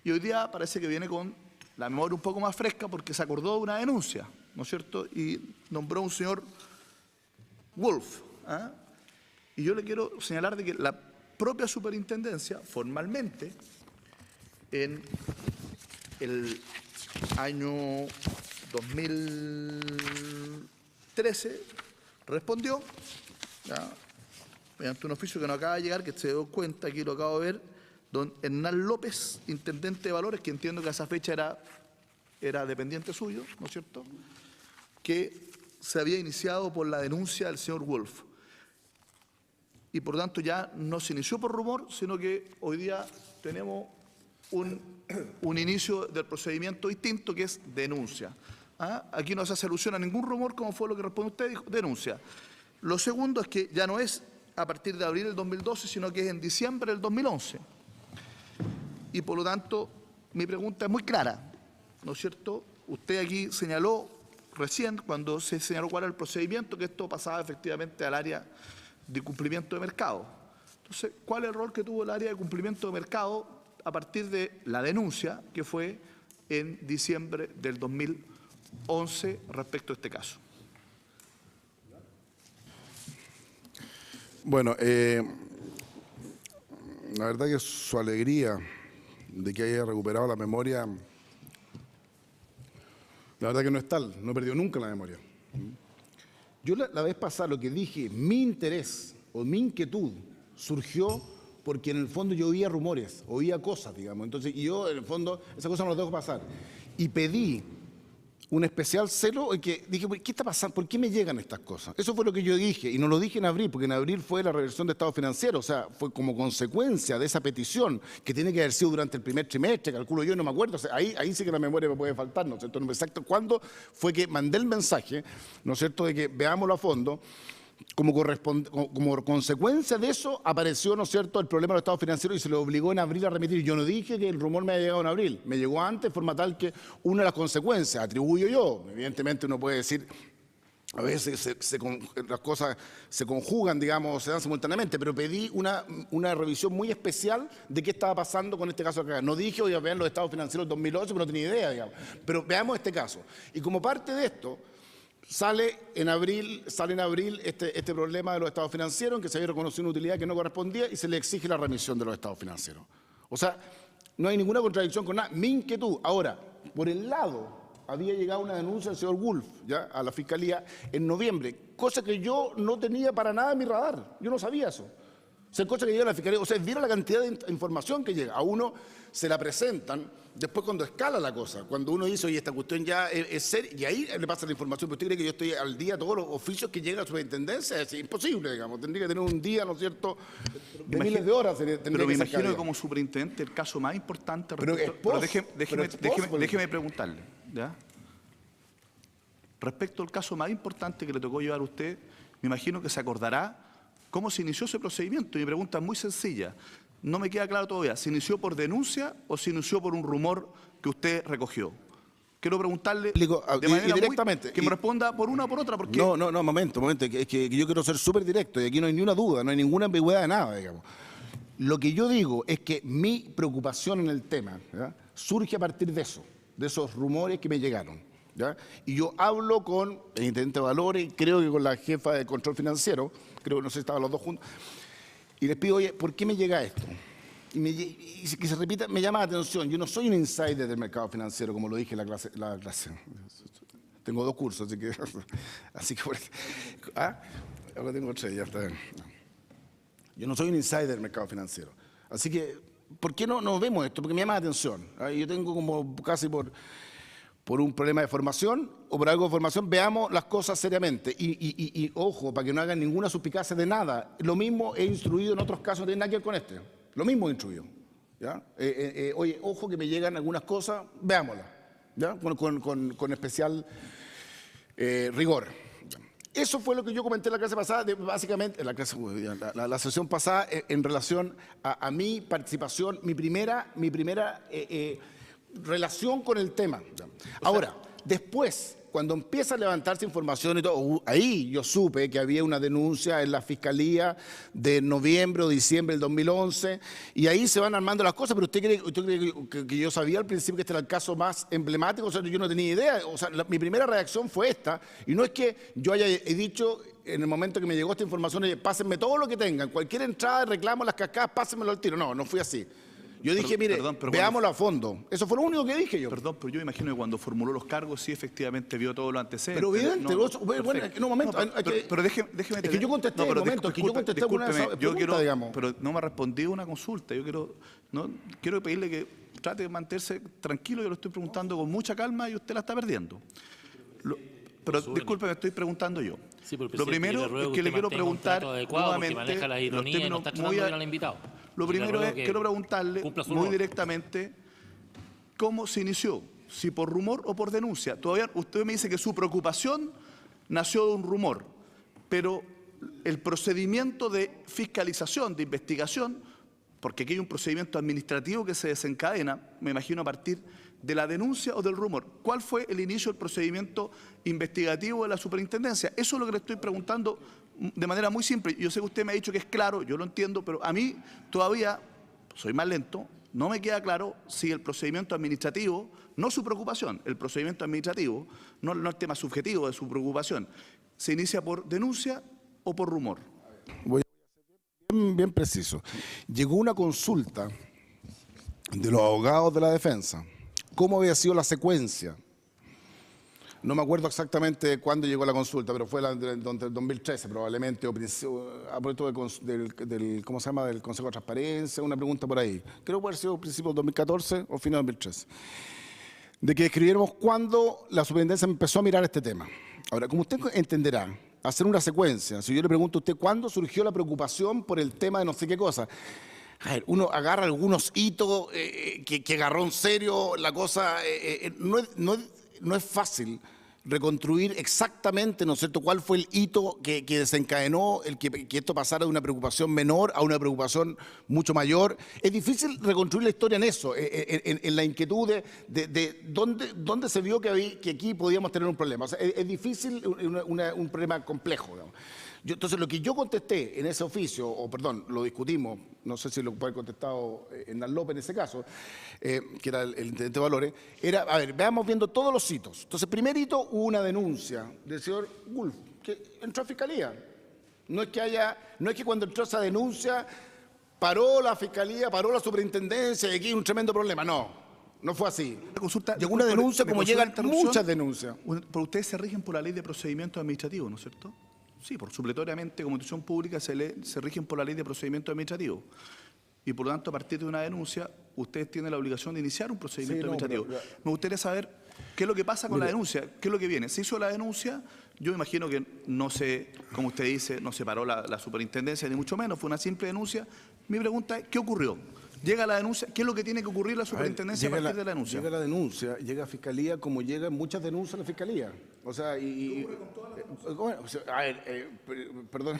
Y hoy día parece que viene con la memoria un poco más fresca porque se acordó de una denuncia, ¿no es cierto? Y nombró a un señor Wolf. Y yo le quiero señalar de que la propia superintendencia, formalmente, en el año 2013, respondió, ¿ya?, mediante un oficio que nos acaba de llegar, que se dio cuenta, aquí lo acabo de ver, don Hernán López, intendente de Valores, que entiendo que a esa fecha era dependiente suyo, ¿no es cierto?, que se había iniciado por la denuncia del señor Wolf. Y por tanto ya no se inició por rumor, sino que hoy día tenemos un inicio del procedimiento distinto, que es denuncia. Aquí no se hace alusión a ningún rumor, como fue lo que responde usted, dijo denuncia. Lo segundo es que ya no es a partir de abril del 2012, sino que es en diciembre del 2011. Y por lo tanto, mi pregunta es muy clara, ¿no es cierto? Usted aquí señaló recién, cuando se señaló cuál era el procedimiento, que esto pasaba efectivamente al área de cumplimiento de mercado. Entonces, ¿cuál es el rol que tuvo el área de cumplimiento de mercado a partir de la denuncia que fue en diciembre del 2011 respecto a este caso? Bueno, la verdad que su alegría de que haya recuperado la memoria, la verdad que no es tal, no he perdido nunca la memoria. Yo la vez pasada lo que dije, mi interés o mi inquietud surgió porque en el fondo yo oía rumores, oía cosas, digamos. Entonces, y yo en el fondo esas cosas no las dejo pasar. Y pedí un especial celo en que dije, ¿qué está pasando? ¿Por qué me llegan estas cosas? Eso fue lo que yo dije, y no lo dije en abril, porque en abril fue la reversión de estado financiero, o sea, fue como consecuencia de esa petición, que tiene que haber sido durante el primer trimestre, calculo yo, no me acuerdo, o sea, ahí sí que la memoria me puede faltar, ¿no es cierto? No me exacto cuándo fue que mandé el mensaje, ¿no es cierto?, de que veámoslo a fondo. Como consecuencia de eso apareció, ¿no es cierto?, el problema del estado financiero y se le obligó en abril a remitir. Yo no dije que el rumor me haya llegado en abril, me llegó antes de forma tal que una de las consecuencias, atribuyo yo, evidentemente uno puede decir, a veces las cosas se conjugan, digamos, se dan simultáneamente, pero pedí una revisión muy especial de qué estaba pasando con este caso acá. No dije, oiga, vean los estados financieros del 2008, pero no tenía idea, digamos. Pero veamos este caso. Y como parte de esto, sale en abril este problema de los estados financieros, en que se había reconocido una utilidad que no correspondía y se le exige la remisión de los estados financieros. O sea, no hay ninguna contradicción con nada. Mi inquietud, ahora, por el lado, había llegado una denuncia del señor Wolf, ¿ya?, a la Fiscalía en noviembre, cosa que yo no tenía para nada en mi radar. Yo no sabía eso. O sea, cosa que llega a la Fiscalía, o sea, vieron la cantidad de información que llega. A uno se la presentan, después cuando escala la cosa, cuando uno dice, oye, esta cuestión ya es seria, y ahí le pasa la información. Pero usted cree que yo estoy al día de todos los oficios que llegan a la superintendencia, es imposible, digamos. Tendría que tener un día, ¿no es cierto?, de miles de horas. Pero me imagino que como superintendente el caso más importante... Pero déjeme preguntarle, ¿ya? Respecto al caso más importante que le tocó llevar a usted, me imagino que se acordará cómo se inició ese procedimiento. Y mi pregunta es muy sencilla. No me queda claro todavía. ¿Se inició por denuncia o se inició por un rumor que usted recogió? Quiero preguntarle de manera directamente. que me responda por una o por otra. Porque... No, momento. Es que yo quiero ser súper directo y aquí no hay ni una duda, no hay ninguna ambigüedad de nada, digamos. Lo que yo digo es que mi preocupación en el tema, ¿ya?, surge a partir de eso, de esos rumores que me llegaron, ¿ya? Y yo hablo con el intendente de Valores, creo que con la jefa de control financiero, creo que no sé si estaban los dos juntos, y les pido, oye, ¿por qué me llega esto? Y que se repita, me llama la atención. Yo no soy un insider del mercado financiero, como lo dije en la clase. Tengo 2 cursos, así que ahora tengo 3, ya está bien. Yo no soy un insider del mercado financiero. Así que, ¿por qué no vemos esto? Porque me llama la atención. Yo tengo como casi por un problema de formación o por algo de formación, veamos las cosas seriamente. Y ojo, para que no hagan ninguna suspicacia de nada. Lo mismo he instruido en otros casos, no tiene nada que ver con este. Lo mismo he instruido, ¿ya? Oye, ojo que me llegan algunas cosas, veámoslas, ¿ya? Con especial rigor. Eso fue lo que yo comenté en la clase pasada, básicamente, en la sesión pasada, en relación a mi participación, mi primera relación con el tema. Ahora, después, cuando empieza a levantarse información y todo, ahí yo supe que había una denuncia en la Fiscalía de noviembre o diciembre del 2011, y ahí se van armando las cosas, pero ¿usted cree que yo sabía al principio que este era el caso más emblemático? O sea, yo no tenía idea. O sea, mi primera reacción fue esta, y no es que yo he dicho en el momento que me llegó esta información, oye, pásenme todo lo que tengan, cualquier entrada de reclamo, las cascadas, pásenmelo al tiro. No fui así. Yo dije, mire, veámoslo a fondo. Eso fue lo único que dije yo. Perdón, pero yo me imagino que cuando formuló los cargos sí efectivamente vio todo lo antecedente. Pero evidente, un momento. Pero déjeme... Es que yo contesté, un momento, es que yo contesté una pregunta, digamos. Pero no me ha respondido una consulta. Yo quiero pedirle que trate de mantenerse tranquilo. Yo lo estoy preguntando con mucha calma y usted la está perdiendo. Pero disculpe, me estoy preguntando yo. Sí, lo primero es que le quiero preguntar nuevamente... maneja la ironía y no está tratando bien al invitado. Lo primero es, quiero preguntarle muy directamente, ¿cómo se inició? ¿Si por rumor o por denuncia? Todavía usted me dice que su preocupación nació de un rumor, pero el procedimiento de fiscalización, de investigación, porque aquí hay un procedimiento administrativo que se desencadena, me imagino a partir de la denuncia o del rumor. ¿Cuál fue el inicio del procedimiento investigativo de la superintendencia? Eso es lo que le estoy preguntando de manera muy simple. Yo sé que usted me ha dicho que es claro, yo lo entiendo, pero a mí todavía, soy más lento, no me queda claro si el procedimiento administrativo, no su preocupación, el procedimiento administrativo, no el tema subjetivo de su preocupación, se inicia por denuncia o por rumor. Voy a ser bien preciso. Llegó una consulta de los abogados de la defensa. ¿Cómo había sido la secuencia? No me acuerdo exactamente cuándo llegó la consulta, pero fue del 2013 probablemente, o a propósito del ¿cómo se llama?, del Consejo de Transparencia, una pregunta por ahí. Creo que puede haber sido principios del 2014 o final del 2013. De que escribiéramos cuándo la superintendencia empezó a mirar este tema. Ahora, como usted entenderá, hacer una secuencia, si yo le pregunto a usted cuándo surgió la preocupación por el tema de no sé qué cosa, a ver, uno agarra algunos hitos que agarró en serio la cosa, no es fácil reconstruir exactamente, ¿no es cierto?, cuál fue el hito que desencadenó que esto pasara de una preocupación menor a una preocupación mucho mayor. Es difícil reconstruir la historia en eso, en la inquietud de dónde se vio que aquí podíamos tener un problema. O sea, es difícil, un problema complejo, digamos. Entonces, lo que yo contesté en ese oficio, o perdón, lo discutimos, no sé si lo puede haber contestado Hernán López en ese caso, que era el intendente de Valores, era, a ver, veamos viendo todos los hitos. Entonces, primer hito, hubo una denuncia del señor Wolf, que entró a Fiscalía. No es que cuando entró esa denuncia, paró la Fiscalía, paró la Superintendencia y aquí hay un tremendo problema. No fue así. Llegó una denuncia como llegan muchas denuncias. Pero ustedes se rigen por la ley de procedimiento administrativo, ¿no es cierto? Sí, por supletoriamente, como institución pública, se rigen por la ley de procedimiento administrativo. Y por lo tanto, a partir de una denuncia, ustedes tienen la obligación de iniciar un procedimiento administrativo. Me gustaría saber qué es lo que pasa con la denuncia, qué es lo que viene. Se hizo la denuncia, yo imagino que no se, como usted dice, no se paró la superintendencia, ni mucho menos, fue una simple denuncia. Mi pregunta es, ¿qué ocurrió? Llega la denuncia, ¿qué es lo que tiene que ocurrir la superintendencia a partir de la denuncia? Llega la denuncia, llega a Fiscalía como llegan muchas denuncias a la Fiscalía. O sea, perdón,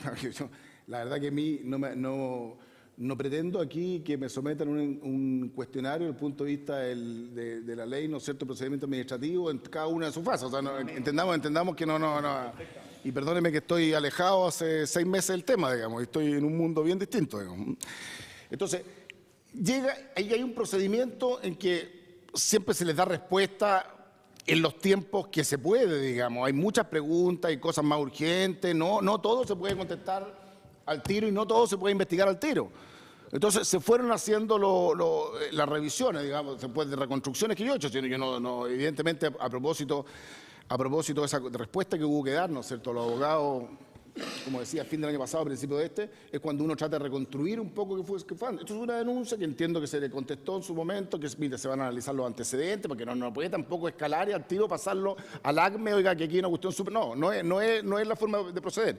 la verdad que a mí no pretendo aquí que me sometan un cuestionario desde el punto de vista de la ley, ¿no es cierto?, procedimiento administrativo en cada una de sus fases. O sea, entendamos que no. Y perdóneme que estoy alejado hace 6 meses del tema, digamos, y estoy en un mundo bien distinto, digamos. Entonces, ahí hay un procedimiento en que siempre se les da respuesta en los tiempos que se puede, digamos. Hay muchas preguntas y cosas más urgentes, no todo se puede contestar al tiro y no todo se puede investigar al tiro. Entonces se fueron haciendo las revisiones, digamos, después de reconstrucciones que yo he hecho. Yo evidentemente, a propósito de esa respuesta que hubo que dar, ¿no es cierto?, los abogados, como decía, fin del año pasado, principio de este, es cuando uno trata de reconstruir un poco qué fue. Esto es una denuncia que entiendo que se le contestó en su momento, que mire, se van a analizar los antecedentes, porque no puede tampoco escalar y al tiro pasarlo al ACME, oiga, que aquí hay una cuestión súper. No es la forma de proceder.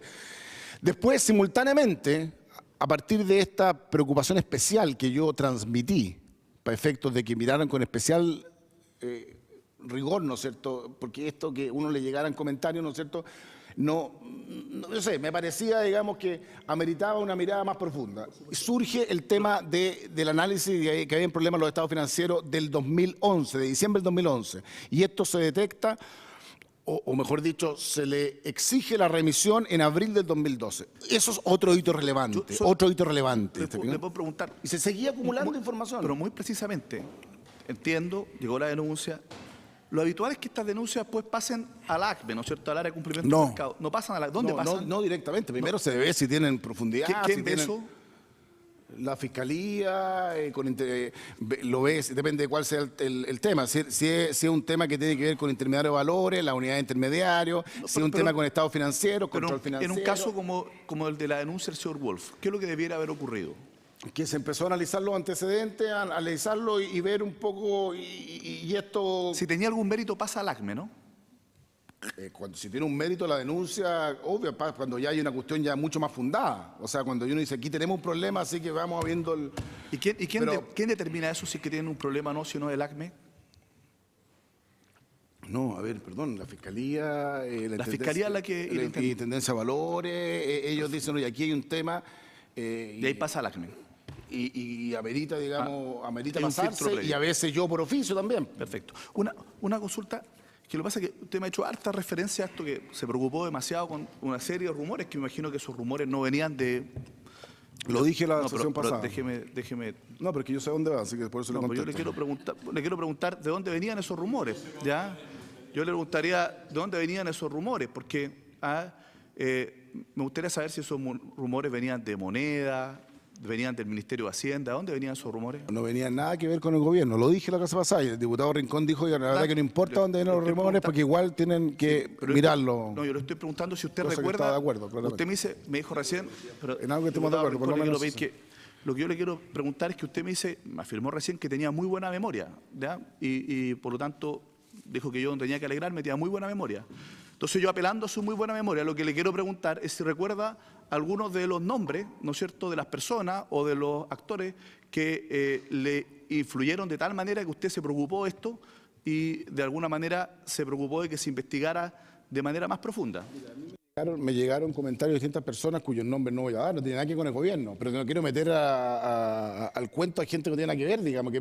Después, simultáneamente, a partir de esta preocupación especial que yo transmití, para efectos de que miraran con especial rigor, ¿no es cierto?, porque esto que uno le llegaran comentarios, ¿no es cierto?, no sé, me parecía, digamos, que ameritaba una mirada más profunda. Surge el tema del análisis de que había problemas en los estados financieros del 2011, de diciembre del 2011, y esto se detecta, o mejor dicho, se le exige la remisión en abril del 2012. Eso es otro hito relevante, Le puedo preguntar. Y se seguía acumulando información. Pero muy precisamente, entiendo, llegó la denuncia. Lo habitual es que estas denuncias pues pasen al ACME, ¿no es cierto?, al área de cumplimiento del mercado. No pasan a la... ¿Dónde pasan? No directamente. Primero se ve si tienen profundidad. ¿Quién ve eso? La Fiscalía, lo ves, depende de cuál sea el tema. Si es un tema que tiene que ver con intermediarios de valores, la unidad de intermediarios, si es un tema con estados financieros, control financiero. En un caso como el de la denuncia del señor Wolf, ¿qué es lo que debiera haber ocurrido? Que se empezó a analizar los antecedentes, a analizarlo y ver un poco, y esto... Si tenía algún mérito pasa al ACME, ¿no? Si tiene un mérito la denuncia, obvio, cuando ya hay una cuestión ya mucho más fundada. O sea, cuando uno dice, aquí tenemos un problema, así que vamos viendo el... ¿Y quién determina eso, si es que tienen un problema o no, si no el ACME? No, a ver, perdón, la Fiscalía... la Fiscalía es la que... La Intendencia de Valores, ellos dicen, oye, aquí hay un tema... y ahí pasa al ACME. Y amerita, digamos, amerita pasarse, y a veces yo por oficio también. Perfecto. Una consulta Que lo que pasa es que usted me ha hecho harta referencia a esto, que se preocupó demasiado con una serie de rumores, que me imagino que esos rumores no venían de... Lo dije la No, sesión pero pasada. déjeme... No, pero es que yo sé dónde va, así que por eso No, le pues yo contesto. le quiero preguntar de dónde venían esos rumores, ¿ya? Yo le preguntaría de dónde venían esos rumores, porque me gustaría saber si esos rumores venían de Moneda, venían del Ministerio de Hacienda, ¿de dónde venían esos rumores? No venía nada que ver con el gobierno, lo dije la casa pasada y el diputado Rincón dijo que la verdad que no importa dónde vienen los rumores porque igual tienen que mirarlo. No, yo le estoy preguntando si usted Cosa que recuerda... estaba de acuerdo, claramente. Usted me dijo recién... Pero, En algo que estemos de diputado acuerdo, por lo Rincón, le quiero menos pedir lo que yo le quiero preguntar es que usted me afirmó recién que tenía muy buena memoria, ¿ya? Y por lo tanto dijo que yo no tenía que alegrarme, tenía muy buena memoria. Entonces yo, apelando a su muy buena memoria, lo que le quiero preguntar es si recuerda algunos de los nombres, ¿no es cierto?, de las personas o de los actores que le influyeron de tal manera que usted se preocupó de esto y de alguna manera se preocupó de que se investigara de manera más profunda. Me llegaron comentarios de distintas personas cuyos nombres no voy a dar, no tiene nada que ver con el gobierno, pero no quiero meter al cuento a gente que no tiene nada que ver, digamos, que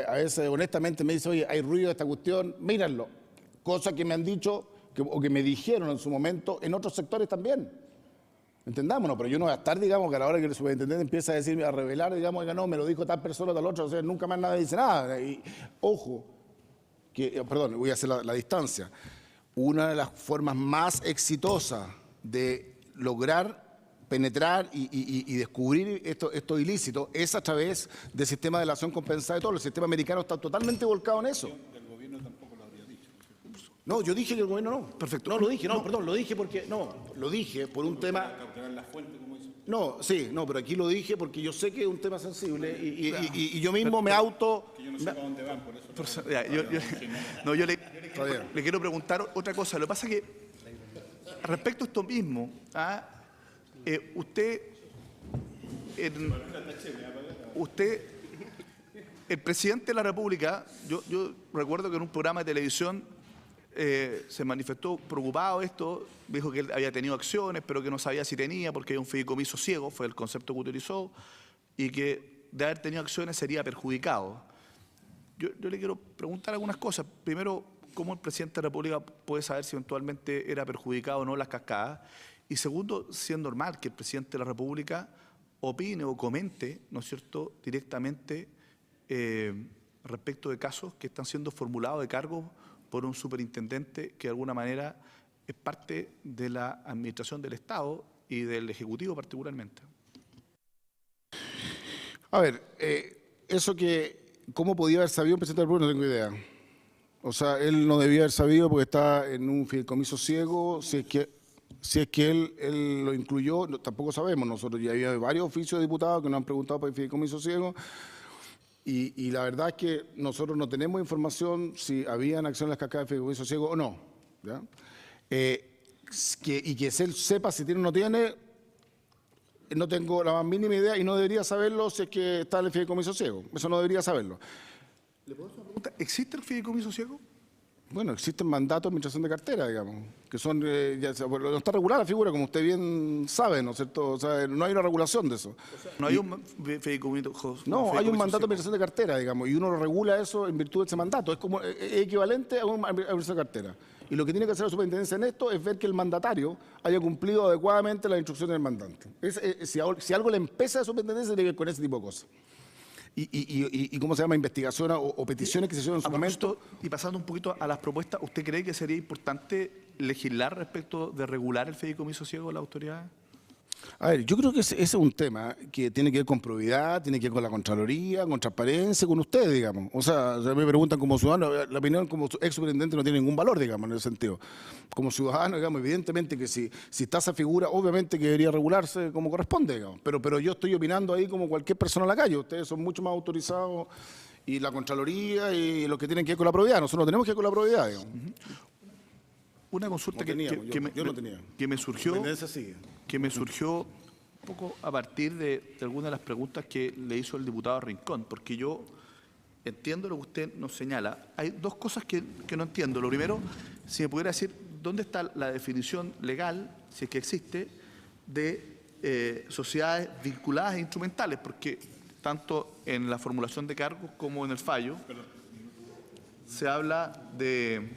a veces honestamente me dice, oye, hay ruido de esta cuestión, mírenlo. Cosas que me han dicho o que me dijeron en su momento en otros sectores también. Entendámonos, pero yo no voy a estar, digamos, que a la hora que el superintendente empieza a decirme, a revelar, digamos, que no, me lo dijo tal persona o tal otra, o sea, nunca más nadie dice nada. Y, ojo, perdón, voy a hacer la distancia. Una de las formas más exitosas de lograr penetrar y descubrir estos ilícitos es a través del sistema de delación compensada de todos. El sistema americano está totalmente volcado en eso. El gobierno tampoco lo habría dicho. No, yo dije que el gobierno no. Perfecto. No, lo dije, no, perdón, lo dije porque, no, lo dije por un tema... No, sí, no, pero aquí lo dije porque yo sé que es un tema sensible y yo mismo me auto... Que yo no sé para dónde van, por eso... Yo le quiero preguntar otra cosa. Lo que pasa es que, respecto a esto mismo, usted, el presidente de la República, yo recuerdo que en un programa de televisión se manifestó preocupado de esto, dijo que él había tenido acciones, pero que no sabía si tenía, porque hay un fideicomiso ciego, fue el concepto que utilizó, y que de haber tenido acciones sería perjudicado. Yo le quiero preguntar algunas cosas. Primero, ¿cómo el presidente de la República puede saber si eventualmente era perjudicado o no las cascadas? Y segundo, si es normal que el presidente de la República opine o comente, ¿no es cierto?, directamente respecto de casos que están siendo formulados de cargos por un superintendente que de alguna manera es parte de la administración del Estado y del Ejecutivo particularmente. A ver, eso que, ¿cómo podía haber sabido el presidente del pueblo? No tengo idea. O sea, él no debía haber sabido porque está en un fideicomiso ciego, si es que él lo incluyó, tampoco sabemos nosotros. Ya había varios oficios de diputados que nos han preguntado por el fideicomiso ciego. Y la verdad es que nosotros no tenemos información si habían acciones en las cascadas de fideicomiso ciego o no. ¿Ya? Y que él sepa si tiene o no tiene, no tengo la más mínima idea y no debería saberlo si es que está en el fideicomiso ciego. Eso no debería saberlo. ¿Le puedo hacer una pregunta? ¿Existe el fideicomiso ciego? Bueno, existen mandatos de administración de cartera, digamos, que son, no está regulada la figura, como usted bien sabe, ¿no es cierto? O sea, no hay una regulación de eso. O sea, no hay un fideicomiso. No, hay un mandato de administración de cartera, digamos, y uno lo regula eso en virtud de ese mandato. Es como es equivalente a una administración de cartera. Y lo que tiene que hacer la superintendencia en esto es ver que el mandatario haya cumplido adecuadamente las instrucciones del mandante. Si algo le empieza a la superintendencia, tiene que ver con ese tipo de cosas. Y ¿cómo se llama? Investigaciones o peticiones que se hicieron en su momento. Y pasando un poquito a las propuestas, ¿usted cree que sería importante legislar respecto de regular el fideicomiso ciego de la autoridad? A ver, yo creo que ese es un tema que tiene que ver con probidad, tiene que ver con la Contraloría, con transparencia, con ustedes, digamos. O sea, me preguntan como ciudadano, la opinión como ex superintendente no tiene ningún valor, digamos, en ese sentido. Como ciudadano, digamos, evidentemente que si está esa figura, obviamente que debería regularse como corresponde, digamos. Pero yo estoy opinando ahí como cualquier persona en la calle. Ustedes son mucho más autorizados y la Contraloría y lo que tienen que ver con la probidad. Nosotros no tenemos que ver con la probidad, digamos. Una consulta yo no tenía. que me surgió un poco a partir de algunas de las preguntas que le hizo el diputado Rincón, porque yo entiendo lo que usted nos señala. Hay dos cosas que no entiendo. Lo primero, si me pudiera decir dónde está la definición legal, si es que existe, de sociedades vinculadas e instrumentales, porque tanto en la formulación de cargos como en el fallo se habla de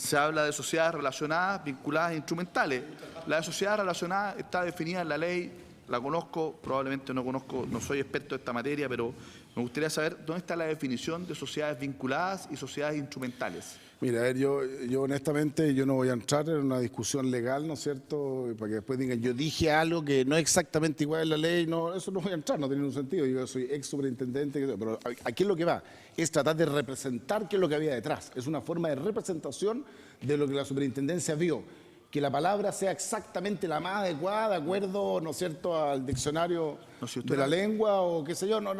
se habla de sociedades relacionadas, vinculadas e instrumentales. La de sociedades relacionadas está definida en la ley, la conozco, probablemente no conozco, no soy experto en esta materia, pero me gustaría saber dónde está la definición de sociedades vinculadas y sociedades instrumentales. Mira, a ver, yo honestamente yo no voy a entrar en una discusión legal, ¿no es cierto? Para que después digan, yo dije algo que no es exactamente igual a la ley, no, eso no voy a entrar, no tiene ningún sentido. Yo soy ex superintendente, pero aquí es lo que va, es tratar de representar qué es lo que había detrás. Es una forma de representación de lo que la superintendencia vio. Que la palabra sea exactamente la más adecuada, de acuerdo, ¿no es cierto?, al diccionario de la lengua o qué sé yo, no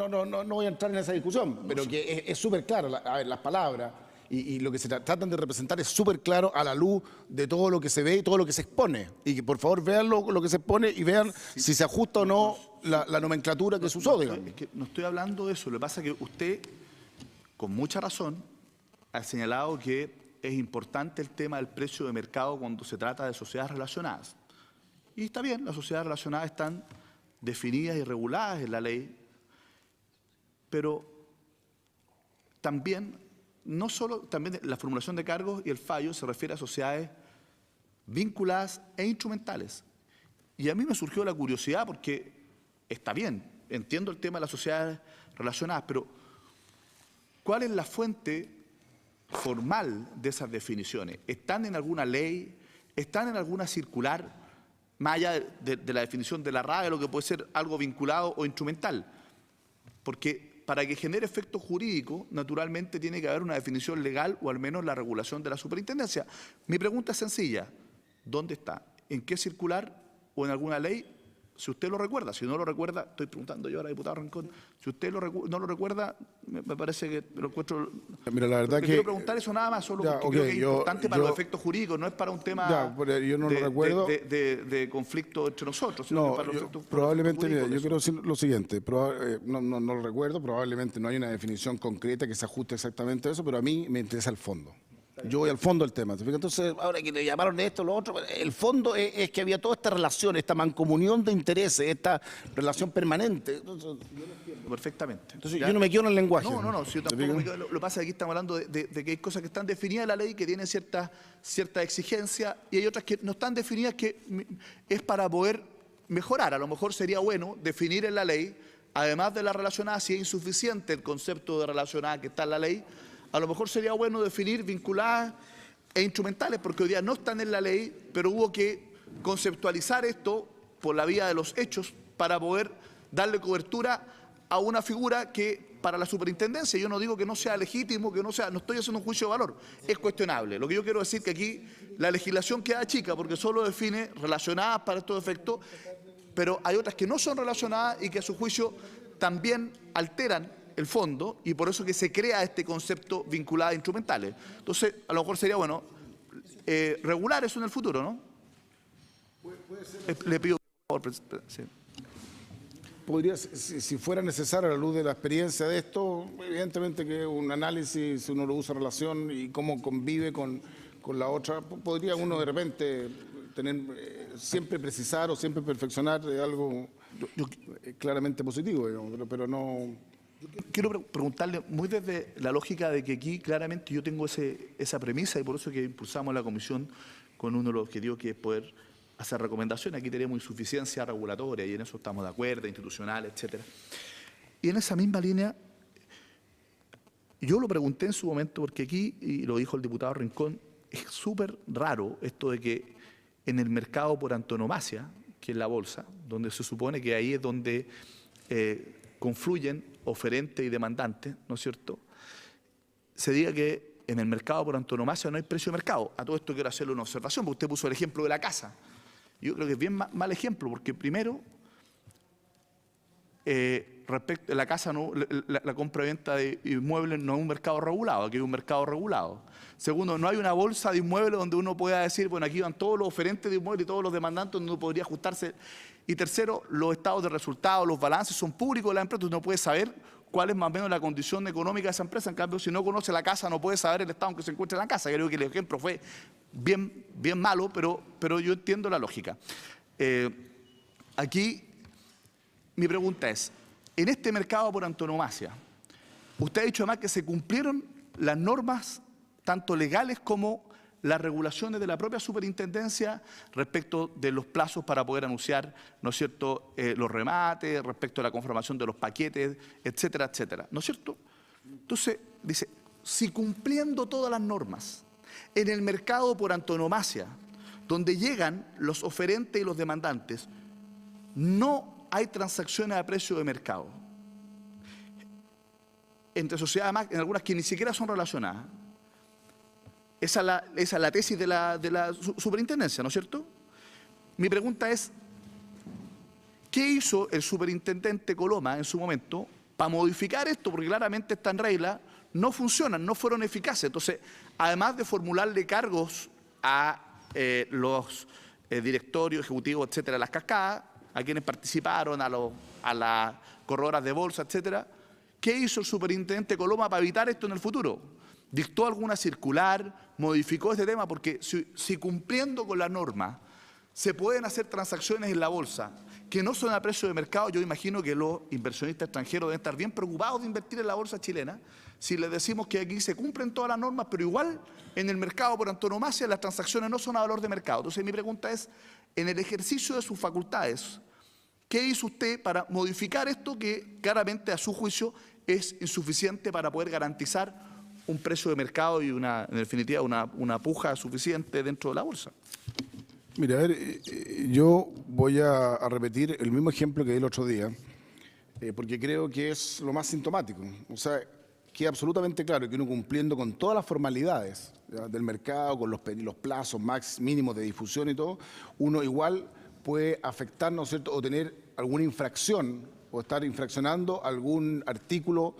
voy a entrar en esa discusión, pero que es súper claro, a ver, las palabras y lo que se tratan de representar es súper claro a la luz de todo lo que se ve y todo lo que se expone. Y que por favor vean lo que se expone y vean si se ajusta o no la nomenclatura que se usó, digamos. Es que no estoy hablando de eso, lo que pasa es que usted, con mucha razón, ha señalado que es importante el tema del precio de mercado cuando se trata de sociedades relacionadas. Y está bien, las sociedades relacionadas están definidas y reguladas en la ley, pero también, no solo, también la formulación de cargos y el fallo se refiere a sociedades vinculadas e instrumentales. Y a mí me surgió la curiosidad porque está bien, entiendo el tema de las sociedades relacionadas, pero ¿cuál es la fuente formal de esas definiciones? ¿Están en alguna ley? ¿Están en alguna circular? Más allá de la definición de la RAE, lo que puede ser algo vinculado o instrumental. Porque para que genere efecto jurídico, naturalmente tiene que haber una definición legal o al menos la regulación de la superintendencia. Mi pregunta es sencilla. ¿Dónde está? ¿En qué circular o en alguna ley? Si usted lo recuerda, si no lo recuerda, estoy preguntando yo a la diputada Rincón, si usted no lo recuerda, me parece que lo encuentro. Mira, la verdad que quiero preguntar eso nada más, solo porque creo que es importante para los efectos jurídicos, no es para un tema yo no lo recuerdo. De conflicto entre nosotros, sino No, para los efectos probablemente, mira, jurídicos. yo quiero decir lo siguiente, no lo recuerdo, probablemente no hay una definición concreta que se ajuste exactamente a eso, pero a mí me interesa el fondo. Yo voy al fondo del tema. Entonces, ahora que le llamaron esto, lo otro, el fondo es que había toda esta relación, esta mancomunión de intereses, esta relación permanente. Entonces, Yo lo entiendo perfectamente. Yo no me quedo en el lenguaje. No, si yo tampoco me quedo. Lo que pasa es que aquí estamos hablando de que hay cosas que están definidas en la ley, que tienen cierta exigencia, y hay otras que no están definidas, que es para poder mejorar. A lo mejor sería bueno definir en la ley, además de la relacionada, si es insuficiente el concepto de relacionada que está en la ley, a lo mejor sería bueno definir vinculadas e instrumentales, porque hoy día no están en la ley, pero hubo que conceptualizar esto por la vía de los hechos para poder darle cobertura a una figura que para la superintendencia, yo no digo que no sea legítimo, no estoy haciendo un juicio de valor, es cuestionable. Lo que yo quiero decir es que aquí la legislación queda chica porque solo define relacionadas para estos efectos, pero hay otras que no son relacionadas y que a su juicio también alteran el fondo, y por eso que se crea este concepto vinculado a instrumentales. Entonces, a lo mejor sería bueno regular eso en el futuro, ¿no? Le pido por favor, sí. Podría, si fuera necesario a la luz de la experiencia de esto, evidentemente que un análisis, si uno lo usa en relación y cómo convive con la otra, podría uno de repente tener, siempre precisar o siempre perfeccionar algo claramente positivo, digamos, pero no. Quiero preguntarle, muy desde la lógica de que aquí claramente yo tengo esa premisa, y por eso que impulsamos la comisión con uno de los objetivos que es poder hacer recomendaciones. Aquí tenemos insuficiencia regulatoria y en eso estamos de acuerdo, institucional, etcétera. Y en esa misma línea, yo lo pregunté en su momento porque aquí, y lo dijo el diputado Rincón, es súper raro esto de que en el mercado por antonomasia, que es la bolsa, donde se supone que ahí es donde confluyen oferente y demandante, ¿no es cierto?, se diga que en el mercado por antonomasia no hay precio de mercado. A todo esto quiero hacerle una observación, porque usted puso el ejemplo de la casa. Yo creo que es bien mal ejemplo, porque primero, respecto a la casa, la compra y venta de inmuebles no es un mercado regulado, aquí hay un mercado regulado. Segundo, no hay una bolsa de inmuebles donde uno pueda decir, bueno, aquí van todos los oferentes de inmuebles y todos los demandantes, donde uno podría ajustarse. Y tercero, los estados de resultados, los balances son públicos de la empresa, uno puede saber cuál es más o menos la condición económica de esa empresa. En cambio, si no conoce la casa, no puede saber el estado en que se encuentra la casa. Creo que el ejemplo fue bien malo, pero yo entiendo la lógica. Aquí, mi pregunta es, en este mercado por antonomasia, usted ha dicho además que se cumplieron las normas tanto legales como las regulaciones de la propia superintendencia respecto de los plazos para poder anunciar, ¿no es cierto?, los remates, respecto a la conformación de los paquetes, etcétera, etcétera, ¿no es cierto? Entonces, dice, si cumpliendo todas las normas, en el mercado por antonomasia, donde llegan los oferentes y los demandantes, no hay transacciones a precio de mercado, entre sociedades, en algunas que ni siquiera son relacionadas. Esa es la tesis de la superintendencia, ¿no es cierto? Mi pregunta es, ¿qué hizo el superintendente Coloma en su momento para modificar esto? Porque claramente estas reglas no funcionan, no fueron eficaces. Entonces, además de formularle cargos a los directorios, ejecutivos, etcétera, las cascadas, a quienes participaron, a las corredoras de bolsa, etcétera, ¿qué hizo el superintendente Coloma para evitar esto en el futuro? ¿Dictó alguna circular? ¿Modificó este tema? Porque si cumpliendo con la norma se pueden hacer transacciones en la bolsa que no son a precio de mercado, yo imagino que los inversionistas extranjeros deben estar bien preocupados de invertir en la bolsa chilena si les decimos que aquí se cumplen todas las normas, pero igual en el mercado por antonomasia las transacciones no son a valor de mercado. Entonces mi pregunta es, en el ejercicio de sus facultades, ¿qué hizo usted para modificar esto que claramente a su juicio es insuficiente para poder garantizar un precio de mercado y en definitiva una puja suficiente dentro de la bolsa? Mira, a ver, yo voy a repetir el mismo ejemplo que di el otro día, porque creo que es lo más sintomático. O sea, queda absolutamente claro que uno cumpliendo con todas las formalidades, ¿ya?, del mercado, con los plazos mínimos de difusión y todo, uno igual puede afectar, ¿no es cierto?, o tener alguna infracción o estar infraccionando algún artículo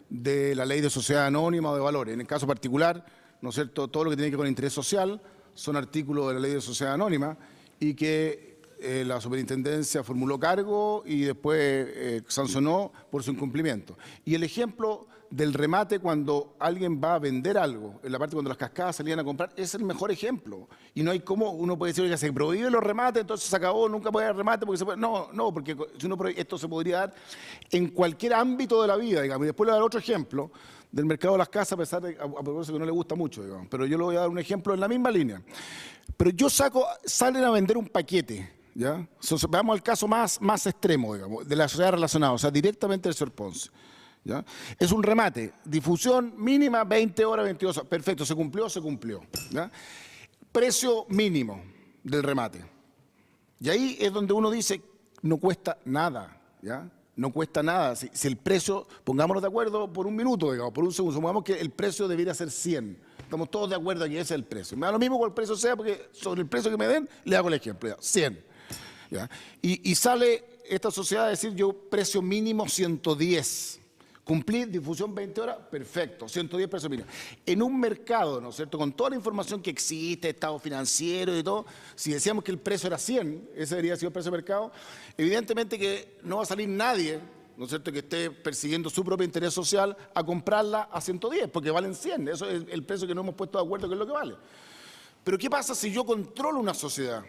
de la ley de sociedad anónima o de valores. En el caso particular, ¿no es cierto?, todo lo que tiene que ver con interés social son artículos de la ley de sociedad anónima y que la superintendencia formuló cargo y después sancionó por su incumplimiento. Y el ejemplo del remate cuando alguien va a vender algo, en la parte cuando las cascadas salían a comprar, es el mejor ejemplo. Y no hay cómo uno puede decir que se prohíben los remates, entonces se acabó, nunca puede haber remate porque se puede. No, porque si uno esto se podría dar en cualquier ámbito de la vida, digamos. Y después le voy a dar otro ejemplo del mercado de las casas, a pesar de que no le gusta mucho, digamos. Pero yo le voy a dar un ejemplo en la misma línea. Pero salen a vender un paquete, ¿ya? Entonces, veamos el caso más extremo, digamos, de la sociedad relacionada, o sea, directamente del señor Ponce, ¿ya? Es un remate, difusión mínima 20 horas, 22 horas. Perfecto, se cumplió, ¿ya? Precio mínimo del remate. Y ahí es donde uno dice, no cuesta nada, ¿ya? No cuesta nada. Si el precio, pongámonos de acuerdo por un minuto, digamos, por un segundo, supongamos que el precio debiera ser 100. Estamos todos de acuerdo que ese es el precio. Me da lo mismo cuál precio sea, porque sobre el precio que me den, le hago el ejemplo, ¿ya? 100. ¿Ya? Y sale esta sociedad a decir, yo precio mínimo 110. Cumplir difusión 20 horas, perfecto, 110 pesos mínimo. En un mercado, ¿no es cierto?, con toda la información que existe, estado financiero y todo, si decíamos que el precio era 100, ese debería ser el precio de mercado, evidentemente que no va a salir nadie, ¿no es cierto?, que esté persiguiendo su propio interés social a comprarla a 110, porque valen 100, eso es el precio que no hemos puesto de acuerdo que es lo que vale. Pero ¿qué pasa si yo controlo una sociedad,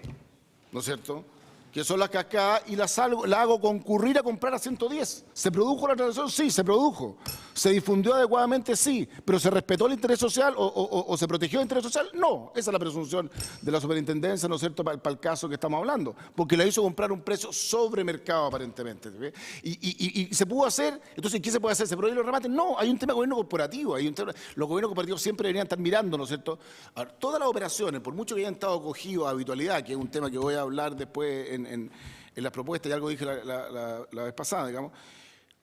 ¿no es cierto?, que son las cascadas, y la hago concurrir a comprar a 110. ¿Se produjo la transacción? Sí, se produjo. ¿Se difundió adecuadamente? Sí. ¿Pero se respetó el interés social o se protegió el interés social? No. Esa es la presunción de la superintendencia, ¿no es cierto?, para el caso que estamos hablando. Porque la hizo comprar un precio sobre mercado, aparentemente. ¿Ve? Y se pudo hacer. Entonces, ¿qué se puede hacer? ¿Se prohíben los remates? No. Hay un tema de gobierno corporativo. Los gobiernos corporativos siempre deberían estar mirando, ¿no es cierto? Ahora, todas las operaciones, por mucho que hayan estado acogidos a habitualidad, que es un tema que voy a hablar después en las propuestas, y algo dije la vez pasada, digamos,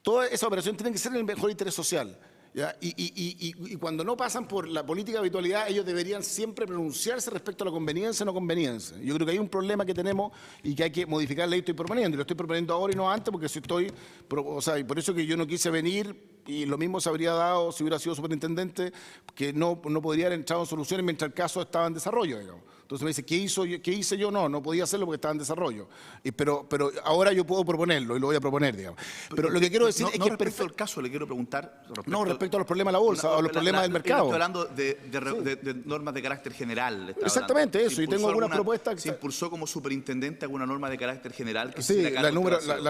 todas esas operaciones tienen que ser en el mejor interés social, ¿ya? Y cuando no pasan por la política de habitualidad, ellos deberían siempre pronunciarse respecto a la conveniencia o no conveniencia. Yo creo que hay un problema que tenemos y que hay que modificar la ley. Estoy proponiendo, y lo estoy proponiendo ahora y no antes, porque y por eso que yo no quise venir, y lo mismo se habría dado si hubiera sido superintendente, que no podría haber entrado en soluciones mientras el caso estaba en desarrollo, digamos. Entonces me dice, ¿qué hice yo? No podía hacerlo porque estaba en desarrollo. Pero ahora yo puedo proponerlo y lo voy a proponer, digamos. Pero lo que quiero decir es que... respecto al caso, le quiero preguntar... Respecto a los problemas de la bolsa o a los problemas del mercado. Estoy hablando de normas de carácter general. Exactamente, eso. Y tengo algunas propuestas... ¿Se impulsó como superintendente alguna norma de carácter general? Sí, la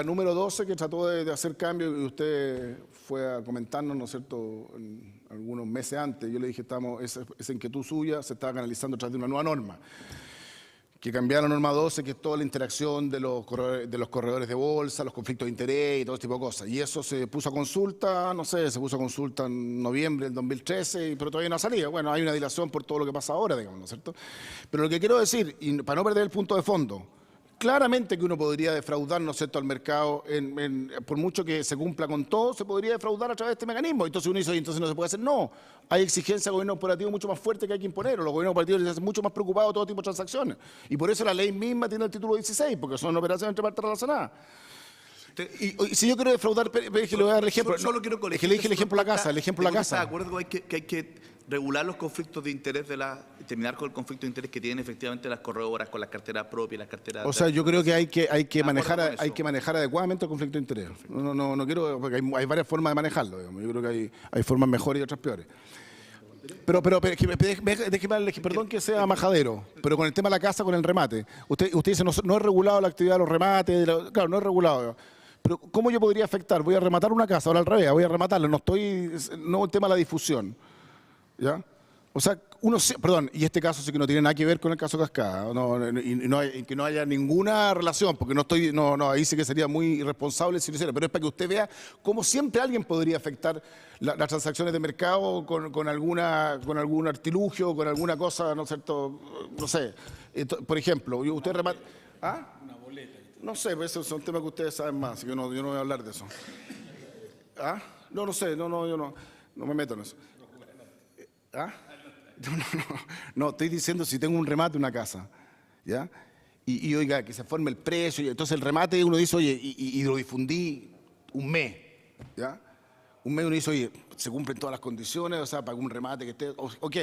número 12, que trató de hacer cambios, y usted fue a comentarnos, ¿no es cierto?, algunos meses antes, yo le dije, esa inquietud suya se estaba canalizando a través de una nueva norma, que cambiaron la norma 12, que es toda la interacción de los corredores de bolsa, los conflictos de interés y todo este tipo de cosas. Y eso se puso a consulta, no sé, se puso a consulta en noviembre del 2013, pero todavía no ha salido. Bueno, hay una dilación por todo lo que pasa ahora, digamos, ¿no es cierto? Pero lo que quiero decir, y para no perder el punto de fondo, claramente que uno podría defraudar, ¿no es cierto?, al mercado, por mucho que se cumpla con todo, se podría defraudar a través de este mecanismo. Entonces uno dice, entonces no se puede hacer. No, hay exigencia del gobierno operativo mucho más fuerte que hay que imponer. Los gobiernos operativos se hacen mucho más preocupados de todo tipo de transacciones. Y por eso la ley misma tiene el título 16, porque son operaciones entre partes relacionadas. Y si yo quiero defraudar, le voy a dar el ejemplo. Solo quiero corregir. Es que le dije el ejemplo de la casa, el ejemplo de la casa. ¿Está de acuerdo que hay que regular los conflictos de interés terminar con el conflicto de interés que tienen efectivamente las corredoras con las carteras propias, las carteras... O sea, yo creo que hay que manejar adecuadamente el conflicto de interés. No quiero, porque hay varias formas de manejarlo, digamos. Yo creo que hay formas mejores y otras peores. Pero déjeme, perdón que sea majadero, pero con el tema de la casa, con el remate. Usted dice, no es regulado la actividad de los remates, claro, no es regulado. Pero ¿cómo yo podría afectar? Voy a rematar una casa, ahora al revés, voy a rematarla, no el tema de la difusión. ¿Ya? O sea, y este caso sí que no tiene nada que ver con el caso Cascada, que no haya ninguna relación, porque ahí sí que sería muy irresponsable si lo hiciera, pero es para que usted vea cómo siempre alguien podría afectar las transacciones de mercado con algún artilugio, con alguna cosa, ¿no es cierto? No sé, por ejemplo, usted remata... ¿Ah? Una boleta. No sé, pues eso es un tema que ustedes saben más, así que yo no voy a hablar de eso. ¿Ah? No sé, yo no me meto en eso. ¿Ah? No, estoy diciendo si tengo un remate en una casa, ¿ya? Y oiga, que se forme el precio, y entonces el remate uno dice, oye, y lo difundí un mes, ¿ya? Un mes uno dice, oye, se cumplen todas las condiciones, o sea, para un remate que esté, ok.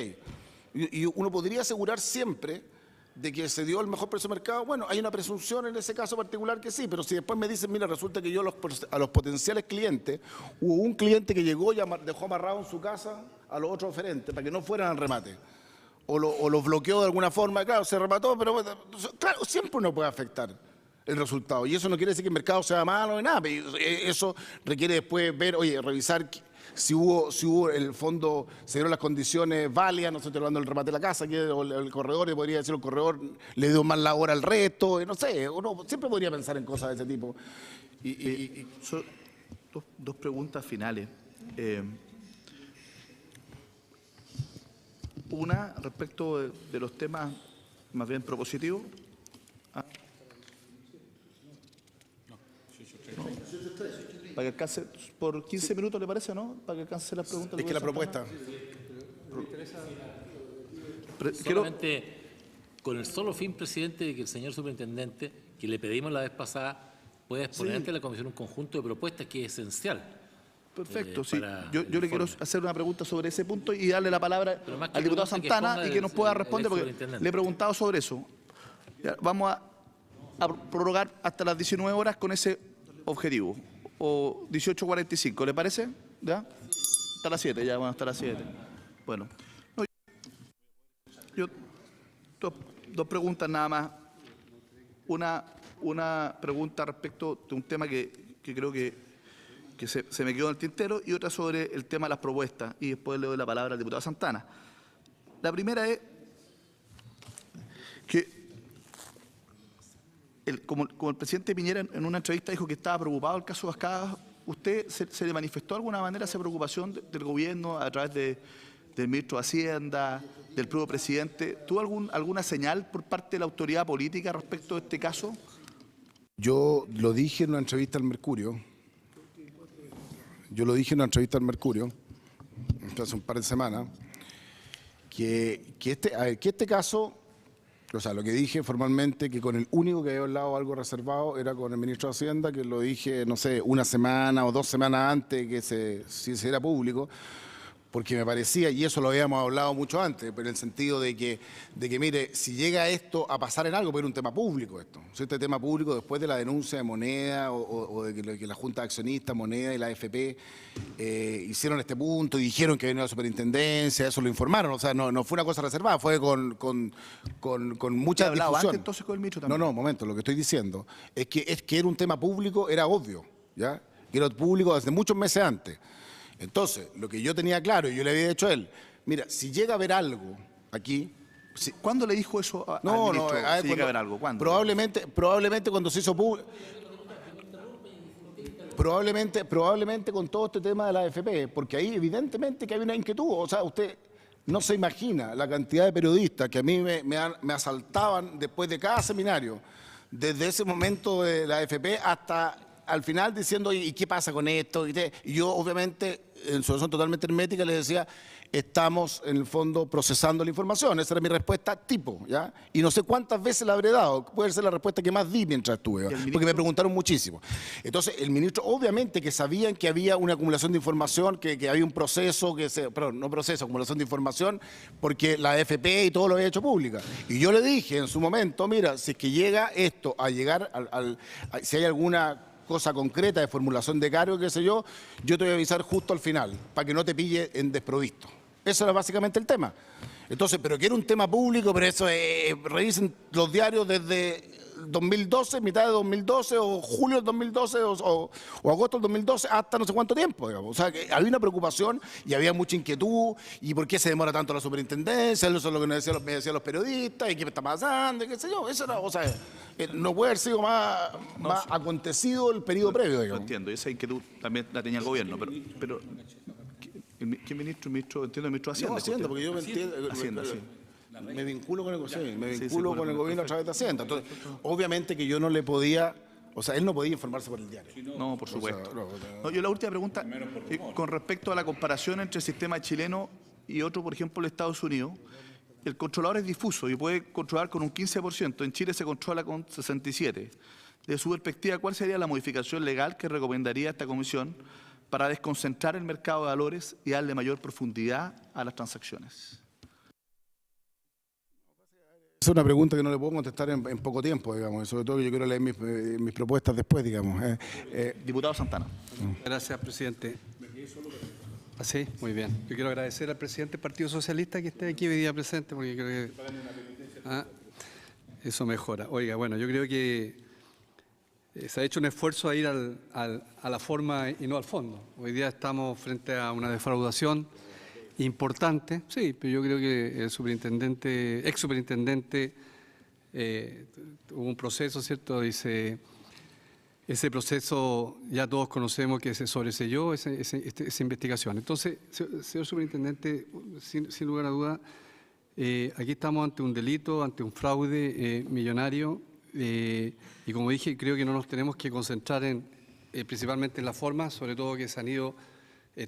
Y uno podría asegurar siempre de que se dio el mejor precio de mercado. Bueno, hay una presunción en ese caso particular que sí, pero si después me dicen, mira, resulta que yo a los potenciales clientes, hubo un cliente que llegó y dejó amarrado en su casa a los otros oferentes para que no fueran al remate, o los bloqueó de alguna forma, claro, se remató, pero claro, siempre uno puede afectar el resultado, y eso no quiere decir que el mercado sea malo ni nada, eso requiere después ver, oye, revisar si hubo en el fondo, se dieron las condiciones válidas, no estoy hablando del remate de la casa, o el corredor, podría decir el corredor le dio más la hora al resto, no sé, uno siempre podría pensar en cosas de ese tipo. Dos preguntas finales. Una, respecto de los temas más bien propositivos. Para que alcance, por 15 minutos, ¿le parece, no? Para que alcance las preguntas. Es que la propuesta... Solamente con el solo fin, presidente, de que el señor superintendente, que le pedimos la vez pasada, pueda exponer ante la comisión un conjunto de propuestas que es esencial. Perfecto, sí. Yo le quiero hacer una pregunta sobre ese punto y darle la palabra al diputado Santana y que nos pueda responder, porque le he preguntado sobre eso. Ya, vamos a prorrogar hasta las 19 horas con ese objetivo, o 18:45, ¿le parece? ¿Ya? Hasta las 7, ya, bueno, hasta las 7. Bueno, yo dos preguntas nada más. Una pregunta respecto de un tema que creo que se me quedó en el tintero, y otra sobre el tema de las propuestas, y después le doy la palabra al diputado Santana. La primera es que, como el presidente Piñera en una entrevista dijo que estaba preocupado del caso Cascada, ¿usted se le manifestó de alguna manera esa preocupación del gobierno a través del ministro de Hacienda, del propio presidente? ¿Tuvo alguna señal por parte de la autoridad política respecto de este caso? Yo lo dije en una entrevista al Mercurio. Hace un par de semanas, que este caso, o sea, lo que dije formalmente, que con el único que había hablado algo reservado era con el ministro de Hacienda, que lo dije, no sé, una semana o 2 semanas antes que se hiciera público, porque me parecía, y eso lo habíamos hablado mucho antes, pero en el sentido de que mire, si llega esto a pasar en algo, pero era un tema público esto. Si este tema público, después de la denuncia de Moneda o de que la Junta de Accionistas, Moneda y la AFP hicieron este punto y dijeron que venía la superintendencia, eso lo informaron, o sea, no fue una cosa reservada, fue con mucha difusión. Antes, entonces, con el ministro también? No, momento, lo que estoy diciendo es que era un tema público, era obvio, ¿ya? Que era público desde muchos meses antes. Entonces, lo que yo tenía claro, y yo le había dicho a él, mira, si llega a haber algo aquí... ¿Cuándo le dijo eso al ministro? Si llega a haber algo, ¿cuándo? Probablemente cuando se hizo público... Probablemente con todo este tema de la AFP, porque ahí evidentemente que hay una inquietud. O sea, usted no se imagina la cantidad de periodistas que a mí me asaltaban después de cada seminario, desde ese momento de la AFP hasta al final diciendo, ¿y qué pasa con esto? Y yo obviamente, en su versión totalmente hermética, les decía, estamos en el fondo procesando la información. Esa era mi respuesta tipo, ¿ya? Y no sé cuántas veces la habré dado. Puede ser la respuesta que más di mientras estuve, porque me preguntaron muchísimo. Entonces, el ministro, obviamente que sabían que había una acumulación de información, que había un proceso, acumulación de información, porque la AFP y todo lo había hecho pública. Y yo le dije en su momento, mira, si es que llega esto a llegar si hay alguna cosa concreta de formulación de cargo, qué sé yo te voy a avisar justo al final, para que no te pille en desprovisto. Eso era básicamente el tema. Entonces, pero que era un tema público, pero eso revisen los diarios desde 2012, mitad de 2012, o julio del 2012, o agosto del 2012, hasta no sé cuánto tiempo, digamos. O sea, que había una preocupación y había mucha inquietud, y por qué se demora tanto la superintendencia, eso es lo que me decían los periodistas, y qué está pasando, y qué sé yo. Eso era, o sea, no puede haber sido más acontecido el periodo previo, digamos. Lo entiendo, y esa inquietud también la tenía el gobierno, pero ¿qué ministro? Entiendo el ministro de Hacienda. No, Hacienda, porque yo me entiendo. Hacienda, sí. Me vinculo con el gobierno a través de Hacienda. Entonces, obviamente que yo no le podía, o sea, él no podía informarse por el diario. No, por supuesto. No, yo la última pregunta, con respecto a la comparación entre el sistema chileno y otro, por ejemplo, los Estados Unidos, el controlador es difuso y puede controlar con un 15%. En Chile se controla con 67%. De su perspectiva, ¿cuál sería la modificación legal que recomendaría esta comisión para desconcentrar el mercado de valores y darle mayor profundidad a las transacciones? Es una pregunta que no le puedo contestar en poco tiempo, digamos, sobre todo que yo quiero leer mis propuestas después, digamos. Diputado Santana. Gracias, presidente. Sí, muy bien. Yo quiero agradecer al presidente del Partido Socialista que esté aquí hoy día presente, porque creo que eso mejora. Oiga, bueno, yo creo que se ha hecho un esfuerzo a ir a la forma y no al fondo. Hoy día estamos frente a una defraudación importante, sí, pero yo creo que el ex superintendente hubo un proceso, ¿cierto? Ese proceso ya todos conocemos que se sobreselló esa investigación. Entonces, señor superintendente, sin lugar a duda, aquí estamos ante un delito, ante un fraude millonario, y como dije, creo que no nos tenemos que concentrar principalmente en la forma, sobre todo que se han ido,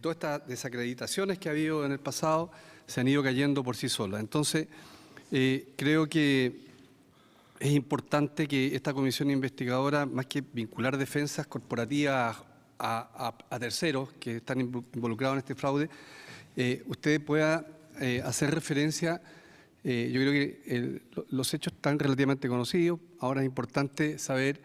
todas estas desacreditaciones que ha habido en el pasado, se han ido cayendo por sí solas. Entonces, creo que es importante que esta comisión investigadora, más que vincular defensas corporativas a terceros que están involucrados en este fraude, usted pueda hacer referencia. Yo creo que los hechos están relativamente conocidos. Ahora es importante saber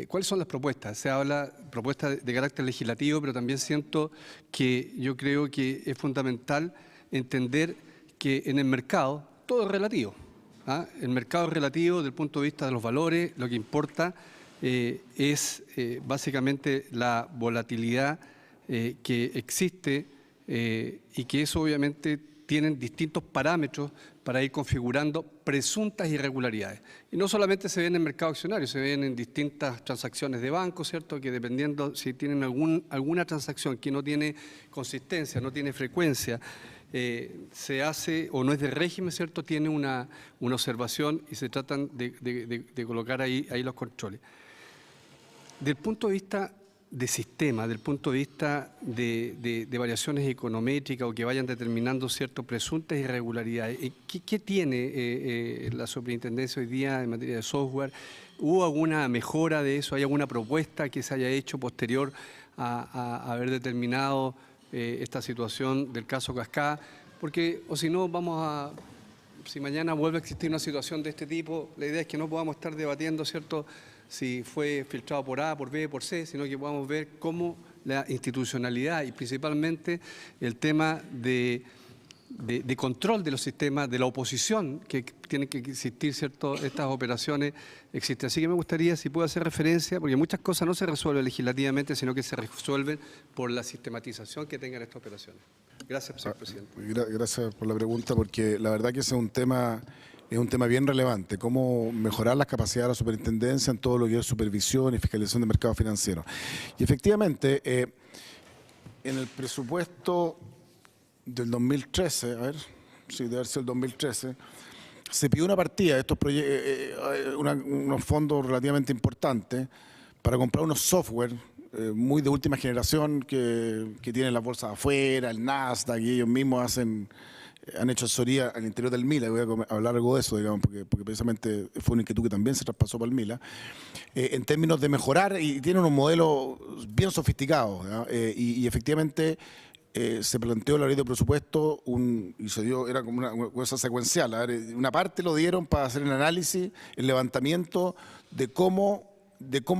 cuáles son las propuestas. Se habla de propuestas de carácter legislativo, pero también siento que yo creo que es fundamental entender que en el mercado todo es relativo. El mercado es relativo desde el punto de vista de los valores. Lo que importa es básicamente la volatilidad que existe y que eso obviamente tienen distintos parámetros para ir configurando presuntas irregularidades. Y no solamente se ven en el mercado accionario, se ven en distintas transacciones de banco, ¿cierto? Que dependiendo si tienen alguna transacción que no tiene consistencia, no tiene frecuencia, se hace o no es de régimen, ¿cierto? Tiene una observación y se tratan de colocar ahí los controles. Del punto de vista de sistema, del punto de vista de variaciones econométricas o que vayan determinando ciertas presuntas irregularidades, ¿qué tiene la superintendencia hoy día en materia de software? ¿Hubo alguna mejora de eso? ¿Hay alguna propuesta que se haya hecho posterior a haber determinado esta situación del caso Cascada? Porque, o si no, si mañana vuelve a existir una situación de este tipo, la idea es que no podamos estar debatiendo, ¿cierto?, si fue filtrado por A, por B, por C, sino que podamos ver cómo la institucionalidad y principalmente el tema de de control de los sistemas, de la oposición, que tienen que existir, ¿cierto? Estas operaciones existen. Así que me gustaría, si puedo hacer referencia, porque muchas cosas no se resuelven legislativamente, sino que se resuelven por la sistematización que tengan estas operaciones. Gracias, señor presidente. Gracias por la pregunta, porque la verdad que ese es un tema bien relevante, cómo mejorar las capacidades de la superintendencia en todo lo que es supervisión y fiscalización de mercados financieros. Y efectivamente, en el presupuesto del 2013, a ver, sí, debe haber sido el 2013, se pidió una partida de estos unos fondos relativamente importantes para comprar unos software muy de última generación que tienen las bolsas afuera, el Nasdaq, y ellos mismos han hecho asesoría al interior del MILA. Voy a hablar algo de eso, digamos, porque precisamente fue una inquietud que también se traspasó para el MILA, en términos de mejorar, y tienen unos modelos bien sofisticados, y efectivamente se planteó la ley de presupuesto y se dio, era como una cosa secuencial. A ver, una parte lo dieron para hacer el análisis, el levantamiento de cómo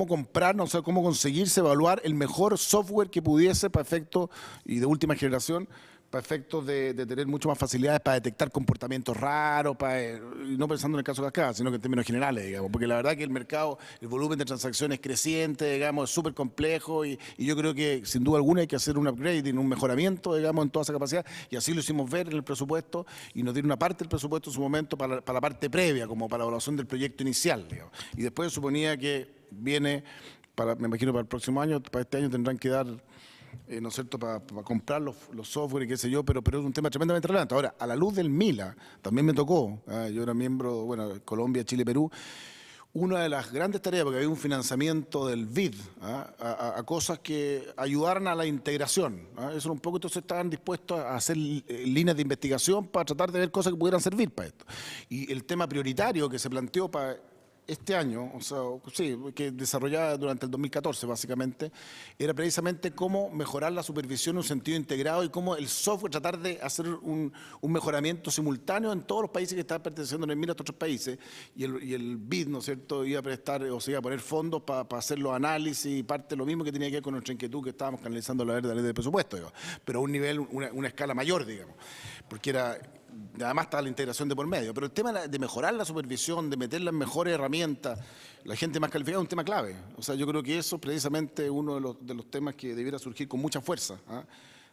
comprar, no sé, cómo conseguirse evaluar el mejor software que pudiese para efectos y de última generación, para efectos de tener mucho más facilidades para detectar comportamientos raros, y no pensando en el caso de Cascada, sino que en términos generales, digamos, porque la verdad que el mercado, el volumen de transacciones creciente, digamos, es súper complejo, y yo creo que sin duda alguna hay que hacer un upgrading, un mejoramiento, digamos, en toda esa capacidad, y así lo hicimos ver en el presupuesto, y nos dieron una parte del presupuesto en su momento para la parte previa, como para la evaluación del proyecto inicial, digamos. Y después suponía que viene, me imagino para el próximo año, para este año tendrán que dar, ¿no es cierto?, para comprar los software y qué sé yo, pero es un tema tremendamente relevante. Ahora, a la luz del MILA, también me tocó, yo era miembro, bueno, Colombia, Chile, Perú, una de las grandes tareas, porque había un financiamiento del BID a cosas que ayudaran a la integración. Eso era un poco, entonces estaban dispuestos a hacer líneas de investigación para tratar de ver cosas que pudieran servir para esto. Y el tema prioritario que se planteó para este año, o sea, sí, que desarrollaba durante el 2014 básicamente, era precisamente cómo mejorar la supervisión en un sentido integrado y cómo el software, tratar de hacer un mejoramiento simultáneo en todos los países que estaban perteneciendo en el MILA a otros países, y el BID, ¿no es cierto?, iba a prestar, o sea, iba a poner fondos para hacer los análisis, y parte de lo mismo que tenía que ver con nuestra inquietud que estábamos canalizando la ley de presupuesto, digamos, pero a un nivel, una escala mayor, digamos, porque además está la integración de por medio, pero el tema de mejorar la supervisión, de meter las mejores herramientas, la gente más calificada, es un tema clave. O sea, yo creo que eso es precisamente uno de los temas que debiera surgir con mucha fuerza,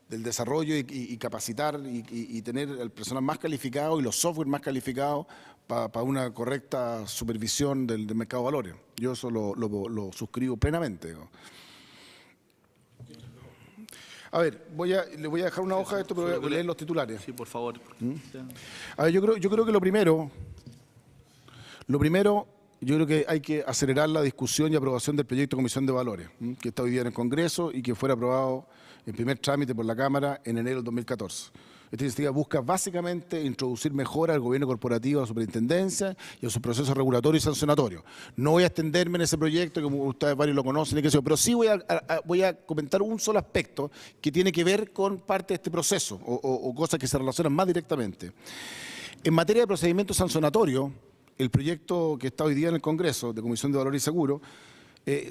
del desarrollo y capacitar y tener el personal más calificado y los software más calificados para una correcta supervisión del mercado de valores. Yo eso lo suscribo plenamente, ¿no? A ver, le voy a dejar una hoja de esto, pero voy a leer los titulares. Sí, por favor. A ver, yo creo que lo primero, yo creo que hay que acelerar la discusión y aprobación del proyecto de Comisión de Valores, que está hoy día en el Congreso y que fuera aprobado en primer trámite por la Cámara en enero del 2014. Esta iniciativa busca básicamente introducir mejora al gobierno corporativo, a la superintendencia y a sus procesos regulatorios y sancionatorios. No voy a extenderme en ese proyecto, como ustedes varios lo conocen, pero sí voy a comentar un solo aspecto que tiene que ver con parte de este proceso o cosas que se relacionan más directamente. En materia de procedimiento sancionatorio, el proyecto que está hoy día en el Congreso de Comisión de Valores y Seguros,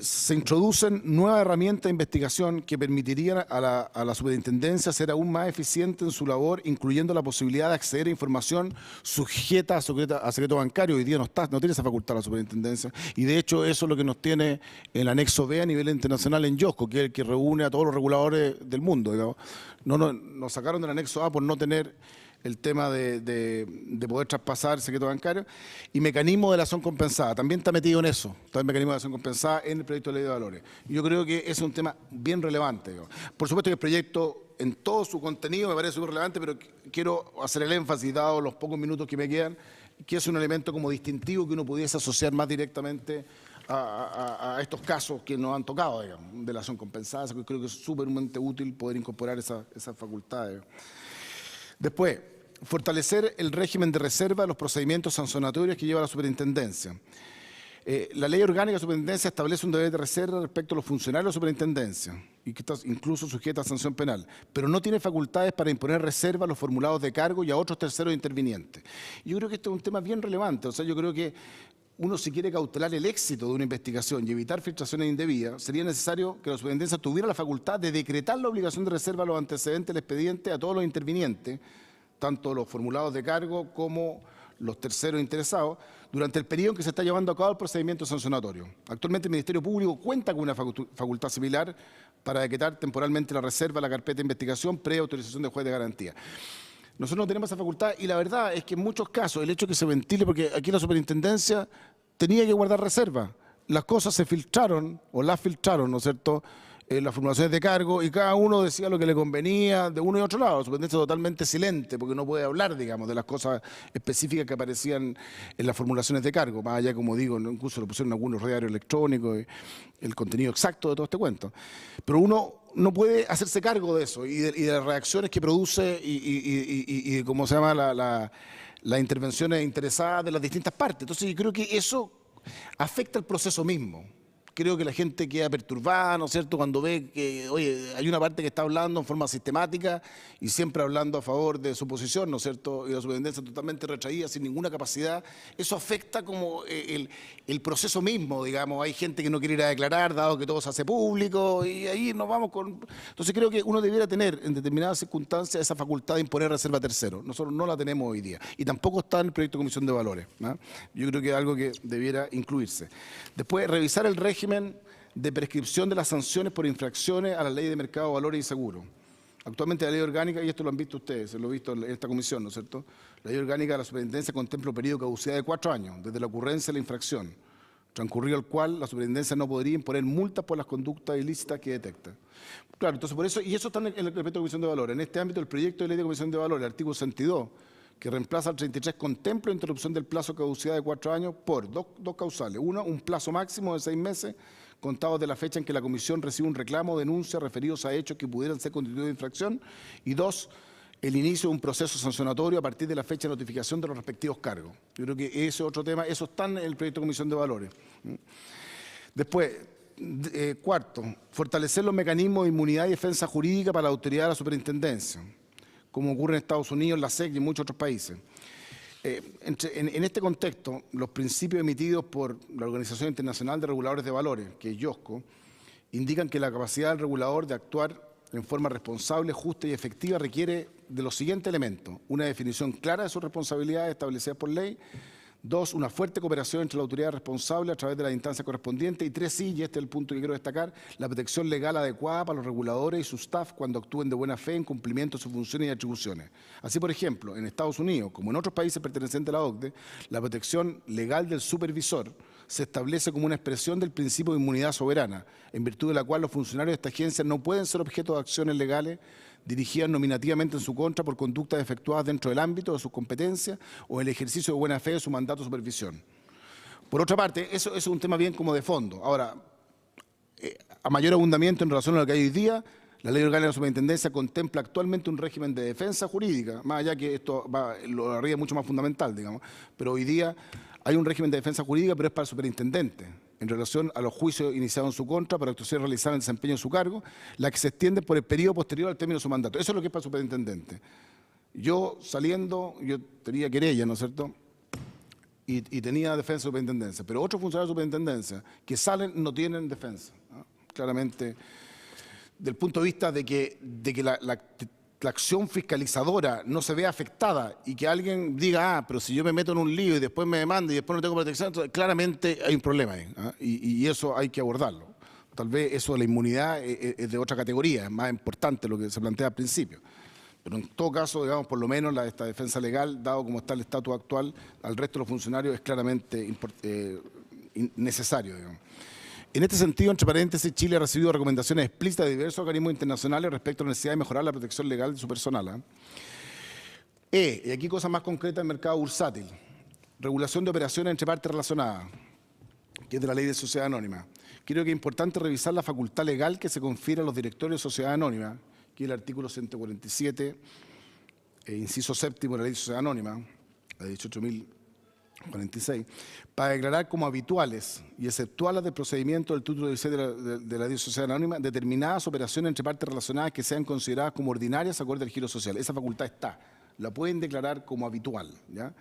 se introducen nuevas herramientas de investigación que permitirían a la superintendencia ser aún más eficiente en su labor, incluyendo la posibilidad de acceder a información sujeta a secreto bancario. Hoy día no tiene esa facultad la superintendencia, y de hecho eso es lo que nos tiene el anexo B a nivel internacional en IOSCO, que es el que reúne a todos los reguladores del mundo, digamos. Nos sacaron del anexo A por no tener el tema de poder traspasar el secreto bancario, y mecanismo de delación compensada. También está metido en eso, está el mecanismo de delación compensada en el proyecto de ley de valores. Y yo creo que ese es un tema bien relevante, digamos. Por supuesto que el proyecto en todo su contenido me parece muy relevante, pero quiero hacer el énfasis, dado los pocos minutos que me quedan, que es un elemento como distintivo que uno pudiese asociar más directamente a estos casos que nos han tocado, digamos, de delación compensada. Creo que es súpermente útil poder incorporar esas facultades. Después, fortalecer el régimen de reserva de los procedimientos sancionatorios que lleva la superintendencia. La ley orgánica de la superintendencia establece un deber de reserva respecto a los funcionarios de la superintendencia, y que está incluso sujeta a sanción penal, pero no tiene facultades para imponer reserva a los formulados de cargo y a otros terceros intervinientes. Yo creo que esto es un tema bien relevante. O sea, yo creo que uno, si quiere cautelar el éxito de una investigación y evitar filtraciones indebidas, sería necesario que la superintendencia tuviera la facultad de decretar la obligación de reserva a los antecedentes del expediente a todos los intervinientes, tanto los formulados de cargo como los terceros interesados, durante el periodo en que se está llevando a cabo el procedimiento sancionatorio. Actualmente el Ministerio Público cuenta con una facultad similar para decretar temporalmente la reserva de la carpeta de investigación previa autorización del juez de garantía. Nosotros no tenemos esa facultad y la verdad es que en muchos casos el hecho de que se ventile, porque aquí la superintendencia tenía que guardar reserva, las cosas se filtraron o las filtraron, ¿no es cierto?, las formulaciones de cargo y cada uno decía lo que le convenía de uno y otro lado. La superintendencia totalmente silente porque no puede hablar, digamos, de las cosas específicas que aparecían en las formulaciones de cargo. Más allá, como digo, incluso lo pusieron en algunos diarios electrónicos, el contenido exacto de todo este cuento. Pero uno no puede hacerse cargo de eso y de las reacciones que produce y de cómo se llama las intervenciones interesadas de las distintas partes. Entonces yo creo que eso afecta el proceso mismo. Creo que la gente queda perturbada, ¿no es cierto?, cuando ve que, oye, hay una parte que está hablando en forma sistemática y siempre hablando a favor de su posición, ¿no es cierto?, y la superintendencia totalmente retraída, sin ninguna capacidad. Eso afecta como el proceso mismo, digamos. Hay gente que no quiere ir a declarar, dado que todo se hace público, y ahí nos vamos con... Entonces creo que uno debiera tener, en determinadas circunstancias, esa facultad de imponer reserva a terceros. Nosotros no la tenemos hoy día. Y tampoco está en el proyecto de Comisión de Valores, ¿no? Yo creo que es algo que debiera incluirse. Después, revisar el régimen de prescripción de las sanciones por infracciones a la Ley de Mercado de Valores y Seguros. Actualmente la Ley Orgánica, y esto lo han visto ustedes, lo he visto en esta comisión, ¿no es cierto? La Ley Orgánica de la Superintendencia contempla un periodo de caducidad de 4 años, desde la ocurrencia de la infracción, transcurrido el cual la Superintendencia no podría imponer multas por las conductas ilícitas que detecta. Claro, entonces por eso, y eso está en el proyecto de Comisión de Valores. En este ámbito, el proyecto de Ley de Comisión de Valores, el artículo 62, que reemplaza al 33, contempla la interrupción del plazo de caducidad de 4 años por dos causales. Uno, un plazo máximo de 6 meses, contados de la fecha en que la Comisión recibe un reclamo o denuncia referidos a hechos que pudieran ser constituidos de infracción. Y 2, el inicio de un proceso sancionatorio a partir de la fecha de notificación de los respectivos cargos. Yo creo que ese es otro tema, eso está en el proyecto de Comisión de Valores. Después, cuarto, fortalecer los mecanismos de inmunidad y defensa jurídica para la autoridad de la superintendencia, como ocurre en Estados Unidos, la SEC y en muchos otros países. En este contexto, los principios emitidos por la Organización Internacional de Reguladores de Valores, que es IOSCO, indican que la capacidad del regulador de actuar en forma responsable, justa y efectiva requiere de los siguientes elementos: una definición clara de sus responsabilidades establecidas por ley; 2, una fuerte cooperación entre la autoridad responsable a través de las instancias correspondientes; y 3, y este es el punto que quiero destacar, la protección legal adecuada para los reguladores y su staff cuando actúen de buena fe en cumplimiento de sus funciones y atribuciones. Así, por ejemplo, en Estados Unidos, como en otros países pertenecientes a la OCDE, la protección legal del supervisor se establece como una expresión del principio de inmunidad soberana, en virtud de la cual los funcionarios de esta agencia no pueden ser objeto de acciones legales dirigidas nominativamente en su contra por conductas efectuadas dentro del ámbito de sus competencias o el ejercicio de buena fe de su mandato de supervisión. Por otra parte, eso es un tema bien como de fondo. Ahora, a mayor abundamiento en relación a lo que hay hoy día, la Ley Orgánica de la Superintendencia contempla actualmente un régimen de defensa jurídica, más allá que esto lo haría mucho más fundamental, digamos, pero hoy día hay un régimen de defensa jurídica, pero es para el superintendente, en relación a los juicios iniciados en su contra por actuaciones realizadas en el desempeño de su cargo, la que se extiende por el periodo posterior al término de su mandato. Eso es lo que es para el superintendente. Yo saliendo, yo tenía querella, ¿no es cierto?, y tenía defensa de superintendencia, pero otros funcionarios de superintendencia que salen no tienen defensa, ¿no? Claramente, del punto de vista de que la acción fiscalizadora no se vea afectada y que alguien diga, pero si yo me meto en un lío y después me demanda y después no tengo protección, entonces claramente hay un problema ahí, ¿eh? Y eso hay que abordarlo. Tal vez eso de la inmunidad es de otra categoría, es más importante lo que se plantea al principio. Pero en todo caso, digamos, por lo menos esta defensa legal, dado como está el estatus actual, al resto de los funcionarios es claramente necesario, digamos. En este sentido, entre paréntesis, Chile ha recibido recomendaciones explícitas de diversos organismos internacionales respecto a la necesidad de mejorar la protección legal de su personal. Y aquí cosas más concretas del mercado bursátil. Regulación de operaciones entre partes relacionadas, que es de la Ley de Sociedad Anónima. Creo que es importante revisar la facultad legal que se confiere a los directorios de Sociedad Anónima, que es el artículo 147, inciso séptimo de la Ley de Sociedad Anónima, la 18.046, para declarar como habituales y exceptuadas del procedimiento del título 16 de la Ley de Sociedad Anónima determinadas operaciones entre partes relacionadas que sean consideradas como ordinarias acorde al giro social. Esa facultad está, la pueden declarar como habitual, ¿ya?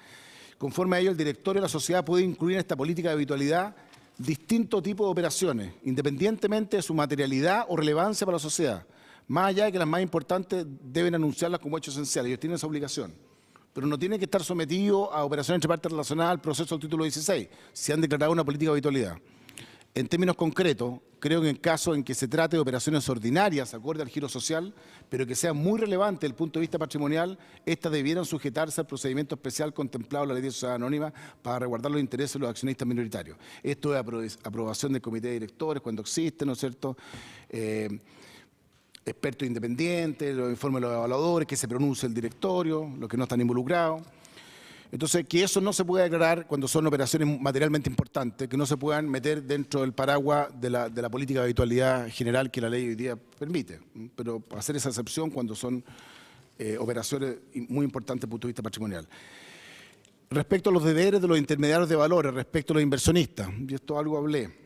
Conforme a ello, el directorio de la sociedad puede incluir en esta política de habitualidad distintos tipos de operaciones, independientemente de su materialidad o relevancia para la sociedad. Más allá de que las más importantes deben anunciarlas como hechos esenciales, ellos tienen esa obligación. pero no tiene que estar sometido a operaciones entre partes relacionadas al proceso del título 16, si han declarado una política de habitualidad. En términos concretos, creo que en caso en que se trate de operaciones ordinarias, acorde al giro social, pero que sean muy relevantes desde el punto de vista patrimonial, estas debieran sujetarse al procedimiento especial contemplado en la Ley de Sociedad Anónima para resguardar los intereses de los accionistas minoritarios. Esto es aprobación del comité de directores cuando existe, ¿no es cierto?, expertos independientes, los informes de los evaluadores, que se pronuncie el directorio, los que no están involucrados. Entonces, que eso no se pueda declarar cuando son operaciones materialmente importantes, que no se puedan meter dentro del paraguas de la política de habitualidad general que la ley hoy día permite, pero hacer esa excepción cuando son operaciones muy importantes desde el punto de vista patrimonial. Respecto a los deberes de los intermediarios de valores, respecto a los inversionistas, y esto algo hablé,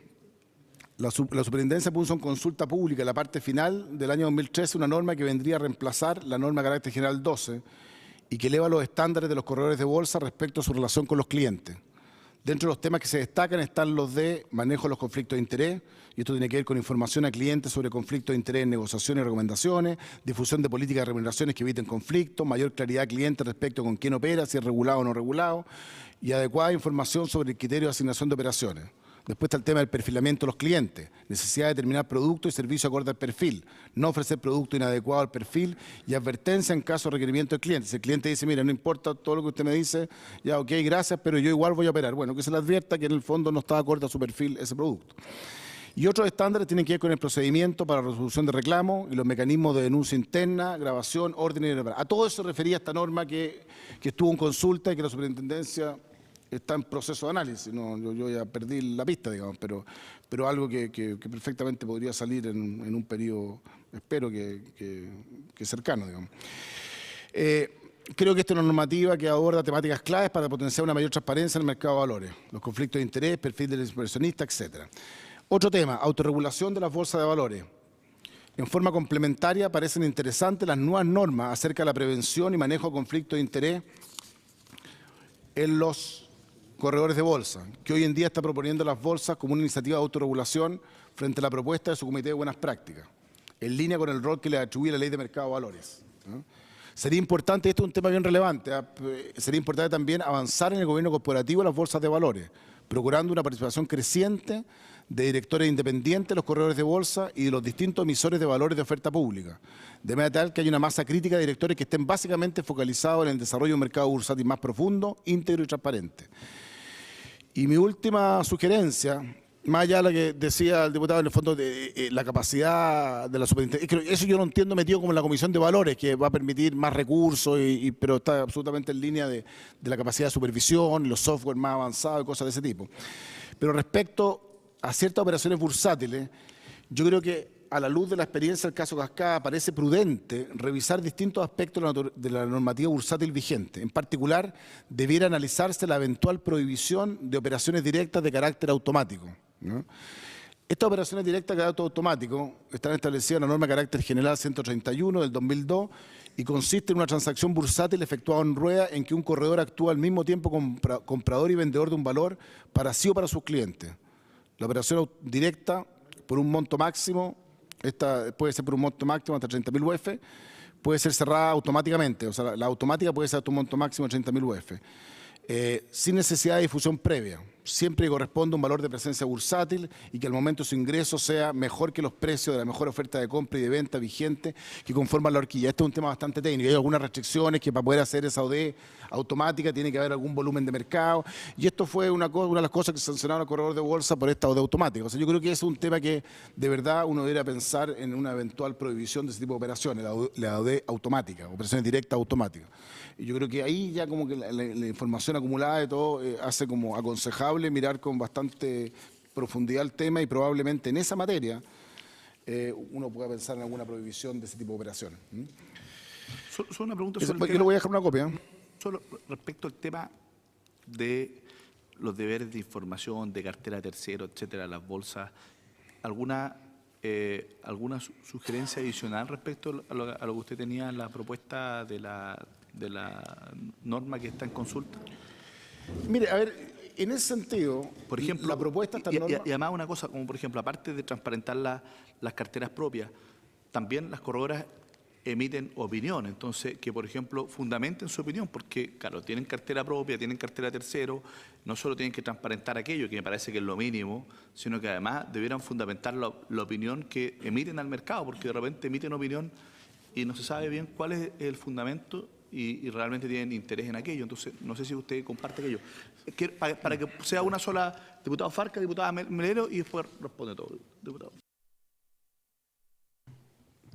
la Superintendencia puso en consulta pública en la parte final del año 2013 una norma que vendría a reemplazar la norma de carácter general 12, y que eleva los estándares de los corredores de bolsa respecto a su relación con los clientes. Dentro de los temas que se destacan están los de manejo de los conflictos de interés, y esto tiene que ver con información a clientes sobre conflictos de interés en negociaciones y recomendaciones, difusión de políticas de remuneraciones que eviten conflictos, mayor claridad a clientes respecto con quién opera, si es regulado o no regulado, y adecuada información sobre el criterio de asignación de operaciones. Después está el tema del perfilamiento de los clientes, necesidad de determinar productos y servicios acorde al perfil, no ofrecer producto inadecuado al perfil y advertencia en caso de requerimiento del cliente. Si el cliente dice, mira, no importa todo lo que usted me dice, ya ok, gracias, pero yo igual voy a operar. Bueno, que se le advierta que en el fondo no está acorde a su perfil ese producto. Y otros estándares tienen que ver con el procedimiento para la resolución de reclamos y los mecanismos de denuncia interna, grabación, orden y reparación. A todo eso se refería esta norma que estuvo en consulta y que la superintendencia está en proceso de análisis. No, yo ya perdí la pista, digamos, pero algo que perfectamente podría salir en un periodo, espero que cercano, digamos. Creo que esta es una normativa que aborda temáticas claves para potenciar una mayor transparencia en el mercado de valores, los conflictos de interés, perfil del inversionista, etc. Otro tema, autorregulación de las bolsas de valores. En forma complementaria parecen interesantes las nuevas normas acerca de la prevención y manejo de conflictos de interés en los corredores de bolsa, que hoy en día está proponiendo las bolsas como una iniciativa de autorregulación frente a la propuesta de su Comité de Buenas Prácticas, en línea con el rol que le atribuye la Ley de Mercado de Valores, ¿no? Sería importante, esto es un tema bien relevante, sería importante también avanzar en el gobierno corporativo de las bolsas de valores, procurando una participación creciente de directores independientes de los corredores de bolsa y de los distintos emisores de valores de oferta pública, de manera tal que haya una masa crítica de directores que estén básicamente focalizados en el desarrollo de un mercado bursátil más profundo, íntegro y transparente. Y mi última sugerencia, más allá de lo que decía el diputado en el fondo de la capacidad de la superintendencia, eso yo lo entiendo metido como en la Comisión de Valores, que va a permitir más recursos, pero está absolutamente en línea de la capacidad de supervisión, los software más avanzados y cosas de ese tipo. Pero respecto a ciertas operaciones bursátiles, yo creo que a la luz de la experiencia del caso Cascada parece prudente revisar distintos aspectos de la normativa bursátil vigente. En particular, debiera analizarse la eventual prohibición de operaciones directas de carácter automático, ¿no? Estas operaciones directas de carácter automático están establecidas en la norma de carácter general 131 del 2002 y consiste en una transacción bursátil efectuada en rueda en que un corredor actúa al mismo tiempo comprador y vendedor de un valor para sí o para sus clientes. La operación directa por un monto máximo, esta puede ser por un monto máximo hasta 30.000 UF, puede ser cerrada automáticamente, o sea, la automática puede ser hasta un monto máximo de 30.000 UF, sin necesidad de difusión previa, siempre que corresponda un valor de presencia bursátil y que al momento de su ingreso sea mejor que los precios de la mejor oferta de compra y de venta vigente que conforman la horquilla. Este es un tema bastante técnico, hay algunas restricciones que para poder hacer esa OD automática tiene que haber algún volumen de mercado, y esto fue una de las cosas que sancionaron al corredor de bolsa por esta OD automática. O sea, yo creo que es un tema que de verdad uno debería pensar en una eventual prohibición de ese tipo de operaciones, la OD automática, operaciones directas automáticas. Y yo creo que ahí ya como que la información acumulada de todo hace como aconsejable mirar con bastante profundidad el tema, y probablemente en esa materia uno pueda pensar en alguna prohibición de ese tipo de operaciones. Solo una pregunta sobre el Yo tema. le voy a dejar una copia. Solo respecto al tema de los deberes de información, de cartera tercero, etcétera, las bolsas, ¿alguna sugerencia adicional respecto a lo que usted tenía en la propuesta de la norma que está en consulta? Mire, a ver, en ese sentido, por ejemplo, la propuesta está y además una cosa, como por ejemplo, aparte de transparentar las carteras propias, también las corredoras emiten opinión. Entonces, que por ejemplo fundamenten su opinión, porque claro, tienen cartera propia, tienen cartera tercero, no solo tienen que transparentar aquello, que me parece que es lo mínimo, sino que además debieran fundamentar la opinión que emiten al mercado, porque de repente emiten opinión y no se sabe bien cuál es el fundamento y realmente tienen interés en aquello. Entonces, no sé si usted comparte aquello. Para que sea una sola, diputado Farca, diputada Melero, y después responde todo, diputado.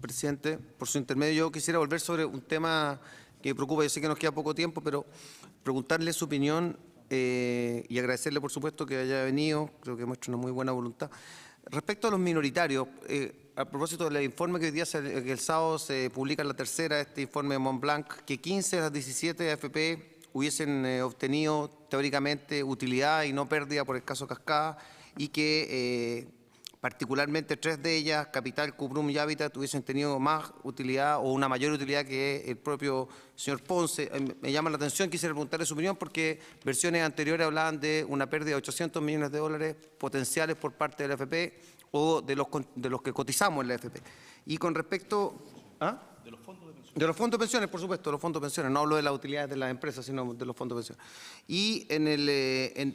Presidente, por su intermedio, yo quisiera volver sobre un tema que me preocupa. Yo sé que nos queda poco tiempo, pero preguntarle su opinión y agradecerle, por supuesto, que haya venido. Creo que muestra una muy buena voluntad. Respecto a los minoritarios, a propósito del informe que hoy día, que el sábado se publica en la tercera, este informe de Montblanc, que 15 de las 17 AFP hubiesen obtenido teóricamente utilidad y no pérdida por el caso Cascada, y que particularmente 3 de ellas, Capital, Cuprum y Hábitat, hubiesen tenido más utilidad o una mayor utilidad que el propio señor Ponce. Me llama la atención, quisiera preguntarle su opinión, porque versiones anteriores hablaban de una pérdida de $800 millones potenciales por parte de la AFP o de los que cotizamos en la AFP. Y con respecto... ¿Ah? De los fondos de pensiones, por supuesto, de los fondos de pensiones. No hablo de las utilidades de las empresas, sino de los fondos de pensiones. Y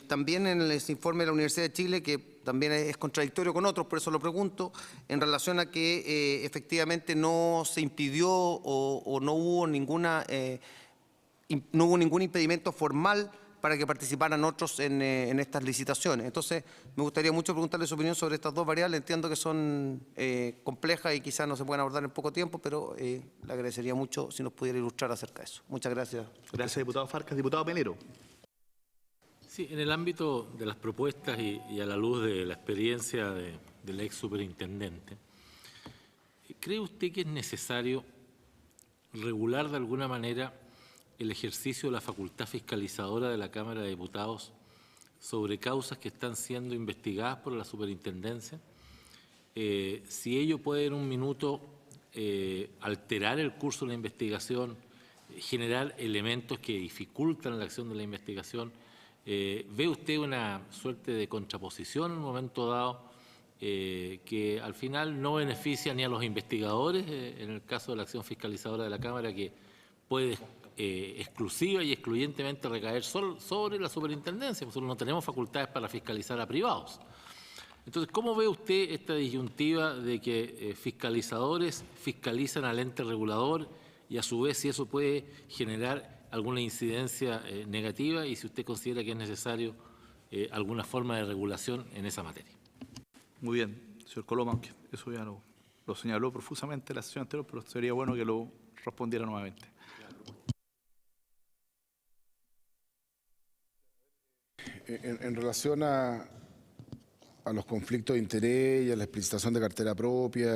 también en el informe de la Universidad de Chile, que también es contradictorio con otros, por eso lo pregunto, en relación a que efectivamente no se impidió o no hubo ningún impedimento formal para que participaran otros en estas licitaciones. Entonces, me gustaría mucho preguntarle su opinión sobre estas dos variables. Entiendo que son complejas y quizás no se pueden abordar en poco tiempo, pero le agradecería mucho si nos pudiera ilustrar acerca de eso. Muchas gracias. Gracias, diputado Farcas. Diputado Melero. Sí, en el ámbito de las propuestas y a la luz de la experiencia del ex superintendente, ¿cree usted que es necesario regular de alguna manera el ejercicio de la facultad fiscalizadora de la Cámara de Diputados sobre causas que están siendo investigadas por la superintendencia? Si ello puede en un minuto alterar el curso de la investigación, generar elementos que dificultan la acción de la investigación, ¿ve usted una suerte de contraposición en un momento dado que al final no beneficia ni a los investigadores, en el caso de la acción fiscalizadora de la Cámara, que puede exclusiva y excluyentemente recaer sobre la superintendencia? Nosotros no tenemos facultades para fiscalizar a privados. Entonces, ¿cómo ve usted esta disyuntiva de que fiscalizadores fiscalizan al ente regulador y a su vez si eso puede generar alguna incidencia negativa y si usted considera que es necesario alguna forma de regulación en esa materia? Muy bien, señor Coloma, aunque eso ya lo señaló profusamente la sesión anterior, pero sería bueno que lo respondiera nuevamente. En relación a los conflictos de interés y a la explicitación de cartera propia,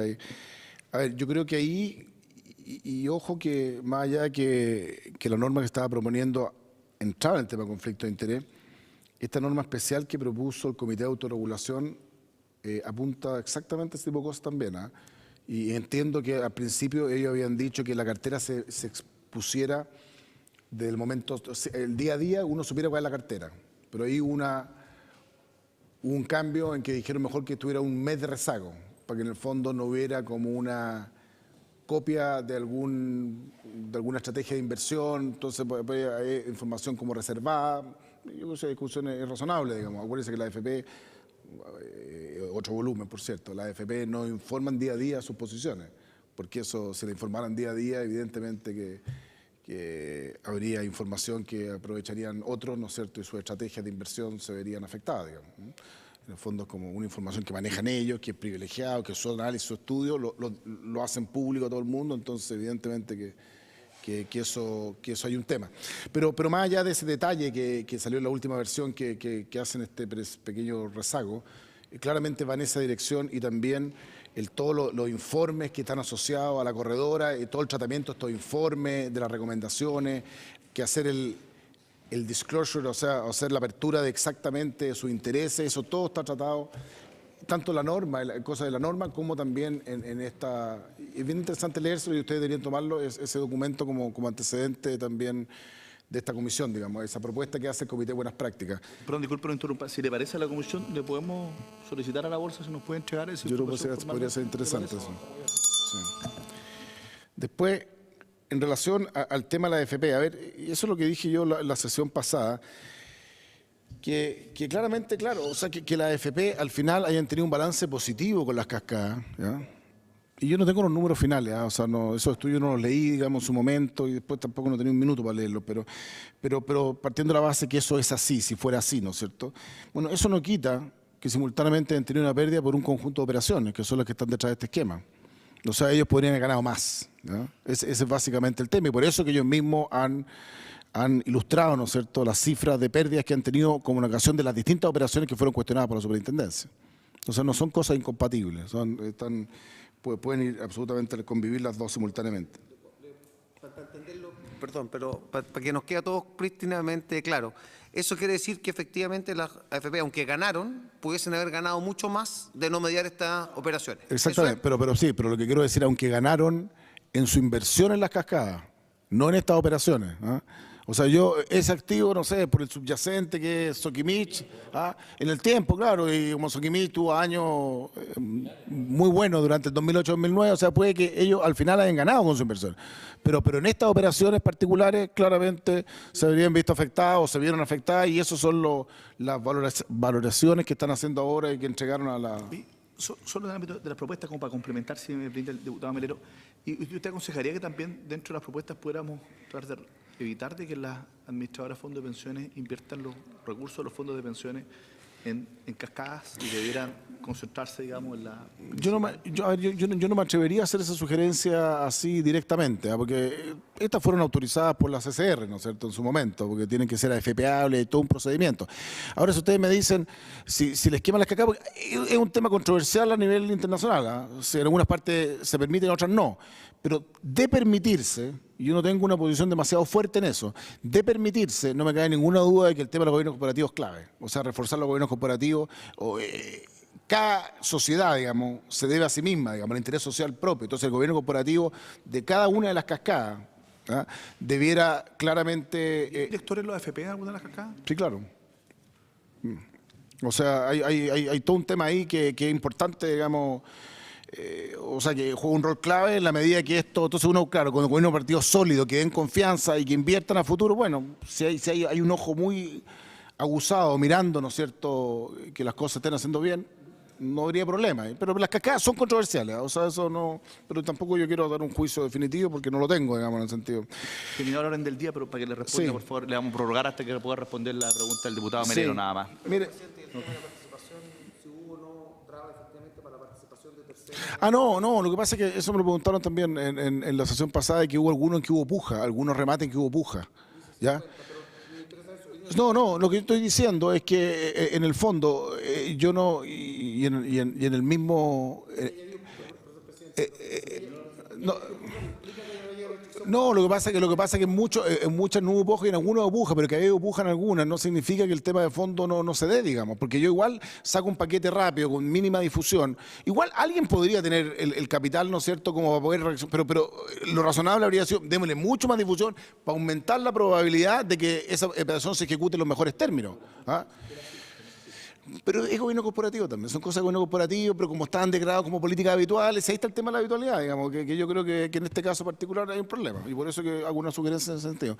a ver, yo creo que ahí, y ojo que más allá de que la norma que estaba proponiendo entraba en el tema de conflicto de interés, esta norma especial que propuso el Comité de Autorregulación apunta exactamente a este tipo de cosas también. Y entiendo que al principio ellos habían dicho que la cartera se expusiera del momento, el día a día uno supiera cuál es la cartera. Pero ahí hubo un cambio en que dijeron mejor que tuviera un mes de rezago, para que en el fondo no hubiera como una copia de alguna estrategia de inversión. Entonces hay información como reservada. Yo creo que esa discusión es razonable, digamos. Acuérdense que la AFP, otro volumen, por cierto, la AFP no informan día a día sus posiciones, porque eso, si la informaran día a día, evidentemente que habría información que aprovecharían otros, ¿no es cierto?, y sus estrategias de inversión se verían afectadas, digamos. En el fondo es como una información que manejan ellos, que es privilegiado, que su análisis, su estudio, lo hacen público a todo el mundo, entonces evidentemente que eso hay un tema. Pero más allá de ese detalle que salió en la última versión que hacen este pequeño rezago, claramente va en esa dirección, y también todos los informes que están asociados a la corredora, y todo el tratamiento de estos informes, de las recomendaciones, que hacer el disclosure, o sea, hacer la apertura de exactamente sus intereses, eso todo está tratado, tanto la norma, cosas de la norma, como también en esta. Es bien interesante leérselo, y ustedes deberían tomarlo, ese documento como antecedente también de esta comisión, digamos, esa propuesta que hace el Comité de Buenas Prácticas. Perdón, disculpe por interrumpir. Si le parece a la comisión, le podemos solicitar a la bolsa si nos puede entregar ese. Yo creo que podría ser interesante eso. Sí. Después, en relación al tema de la AFP, a ver, y eso es lo que dije yo en la sesión pasada, que claramente, claro, o sea, que la AFP al final hayan tenido un balance positivo con las cascadas, ¿ya? Y yo no tengo los números finales, o sea, no, esos estudios no los leí, digamos, en su momento, y después tampoco no tenía un minuto para leerlos, pero partiendo de la base que eso es así, si fuera así, ¿no es cierto? Bueno, eso no quita que simultáneamente han tenido una pérdida por un conjunto de operaciones, que son las que están detrás de este esquema. O sea, ellos podrían haber ganado más, ¿ya? Ese es básicamente el tema, y por eso que ellos mismos han ilustrado, ¿no es cierto?, las cifras de pérdidas que han tenido como una ocasión de las distintas operaciones que fueron cuestionadas por la superintendencia. O sea, no son cosas incompatibles, pueden ir absolutamente a convivir las dos simultáneamente. Para entenderlo, perdón, pero para que nos quede todo prístinamente claro, eso quiere decir que efectivamente las AFP, aunque ganaron, pudiesen haber ganado mucho más de no mediar estas operaciones. Exactamente, pero lo que quiero decir, aunque ganaron en su inversión en las cascadas, no en estas operaciones, ¿ah? O sea, ese activo, no sé, por el subyacente que es Soquimich, ¿ah? En el tiempo, claro, y como Soquimich tuvo años muy buenos durante el 2008-2009, o sea, puede que ellos al final hayan ganado con su inversión. Pero en estas operaciones particulares, claramente se habrían visto afectadas o se vieron afectadas, y esos son las valoraciones que están haciendo ahora y que entregaron a la... Solo en el ámbito de las propuestas, como para complementar, si me brinda el diputado Melero, ¿y usted aconsejaría que también dentro de las propuestas pudiéramos tratar de evitar de que las administradoras de fondos de pensiones inviertan los recursos de los fondos de pensiones en cascadas y debieran concentrarse, digamos, en la... Yo no me atrevería a hacer esa sugerencia así directamente, ¿ah? Porque estas fueron autorizadas por la CCR, ¿no es cierto?, en su momento, porque tienen que ser AFPables y todo un procedimiento. Ahora, si ustedes me dicen, si les queman las cascadas, es un tema controversial a nivel internacional, ¿ah? Si en algunas partes se permite, en otras no. Pero de permitirse, y yo no tengo una posición demasiado fuerte en eso, de permitirse, no me cabe ninguna duda de que el tema de los gobiernos corporativos es clave. O sea, reforzar los gobiernos corporativos, cada sociedad, digamos, se debe a sí misma, digamos, al interés social propio. Entonces, el gobierno corporativo de cada una de las cascadas, ¿ah?, debiera claramente... ¿Directores los AFP en alguna de las cascadas? Sí, claro. O sea, hay todo un tema ahí que es importante, digamos... o sea, que juega un rol clave en la medida que esto, entonces uno, claro, con un partido sólido, que den confianza y que inviertan a futuro, bueno, si hay un ojo muy aguzado mirando, ¿no es cierto?, que las cosas estén haciendo bien, no habría problema. Pero las cascadas son controversiales, o sea, eso no, pero tampoco yo quiero dar un juicio definitivo porque no lo tengo, digamos, en el sentido. Terminado la orden del día, pero para que le responda, Sí. por favor, le vamos a prorrogar hasta que pueda responder la pregunta del diputado Melero, Sí. nada más. Mire, no, lo que pasa es que eso me lo preguntaron también en la sesión pasada, de que hubo algunos en que hubo puja, algunos remates en que hubo puja, ¿ya? No, lo que yo estoy diciendo es que en el fondo yo no, y en el mismo... No, lo que pasa es que en muchas no hubo puja y en algunas hubo puja, pero que haya puja en algunas no significa que el tema de fondo no se dé, digamos, porque yo igual saco un paquete rápido, con mínima difusión. Igual alguien podría tener el capital, ¿no es cierto?, como para poder reaccionar, pero lo razonable habría sido, démosle mucho más difusión para aumentar la probabilidad de que esa operación se ejecute en los mejores términos, ¿ah? Pero es gobierno corporativo también, son cosas de gobierno corporativo, pero como están degradados como políticas habituales, ahí está el tema de la habitualidad, digamos, que yo creo que en este caso particular hay un problema, y por eso que hago una sugerencia en ese sentido.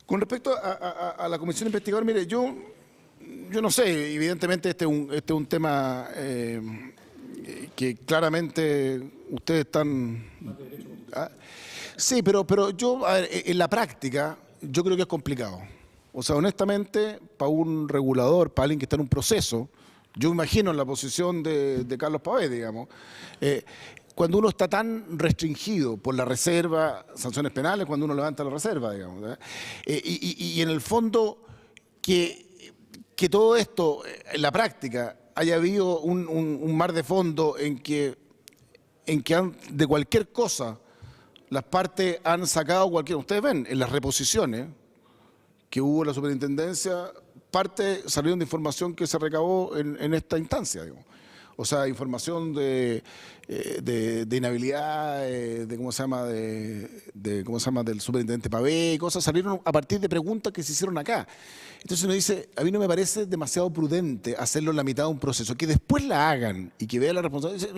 Con respecto a la comisión investigadora, mire, yo no sé, evidentemente este es un tema que claramente ustedes están... ¿ah? Sí, pero yo, a ver, en la práctica, yo creo que es complicado. O sea, honestamente, para un regulador, para alguien que está en un proceso, yo me imagino en la posición de Carlos Pavés, digamos, cuando uno está tan restringido por la reserva, sanciones penales, cuando uno levanta la reserva, digamos, y en el fondo que todo esto, en la práctica, haya habido un mar de fondo en que de cualquier cosa las partes han sacado cualquier... Ustedes ven, en las reposiciones que hubo en la superintendencia, parte salieron de información que se recabó en esta instancia, digamos. O sea, información de inhabilidad, ¿cómo se llama? ¿Cómo se llama? Del superintendente Pavé, cosas salieron a partir de preguntas que se hicieron acá. Entonces uno dice, a mí no me parece demasiado prudente hacerlo en la mitad de un proceso, que después la hagan y que vean la responsabilidad.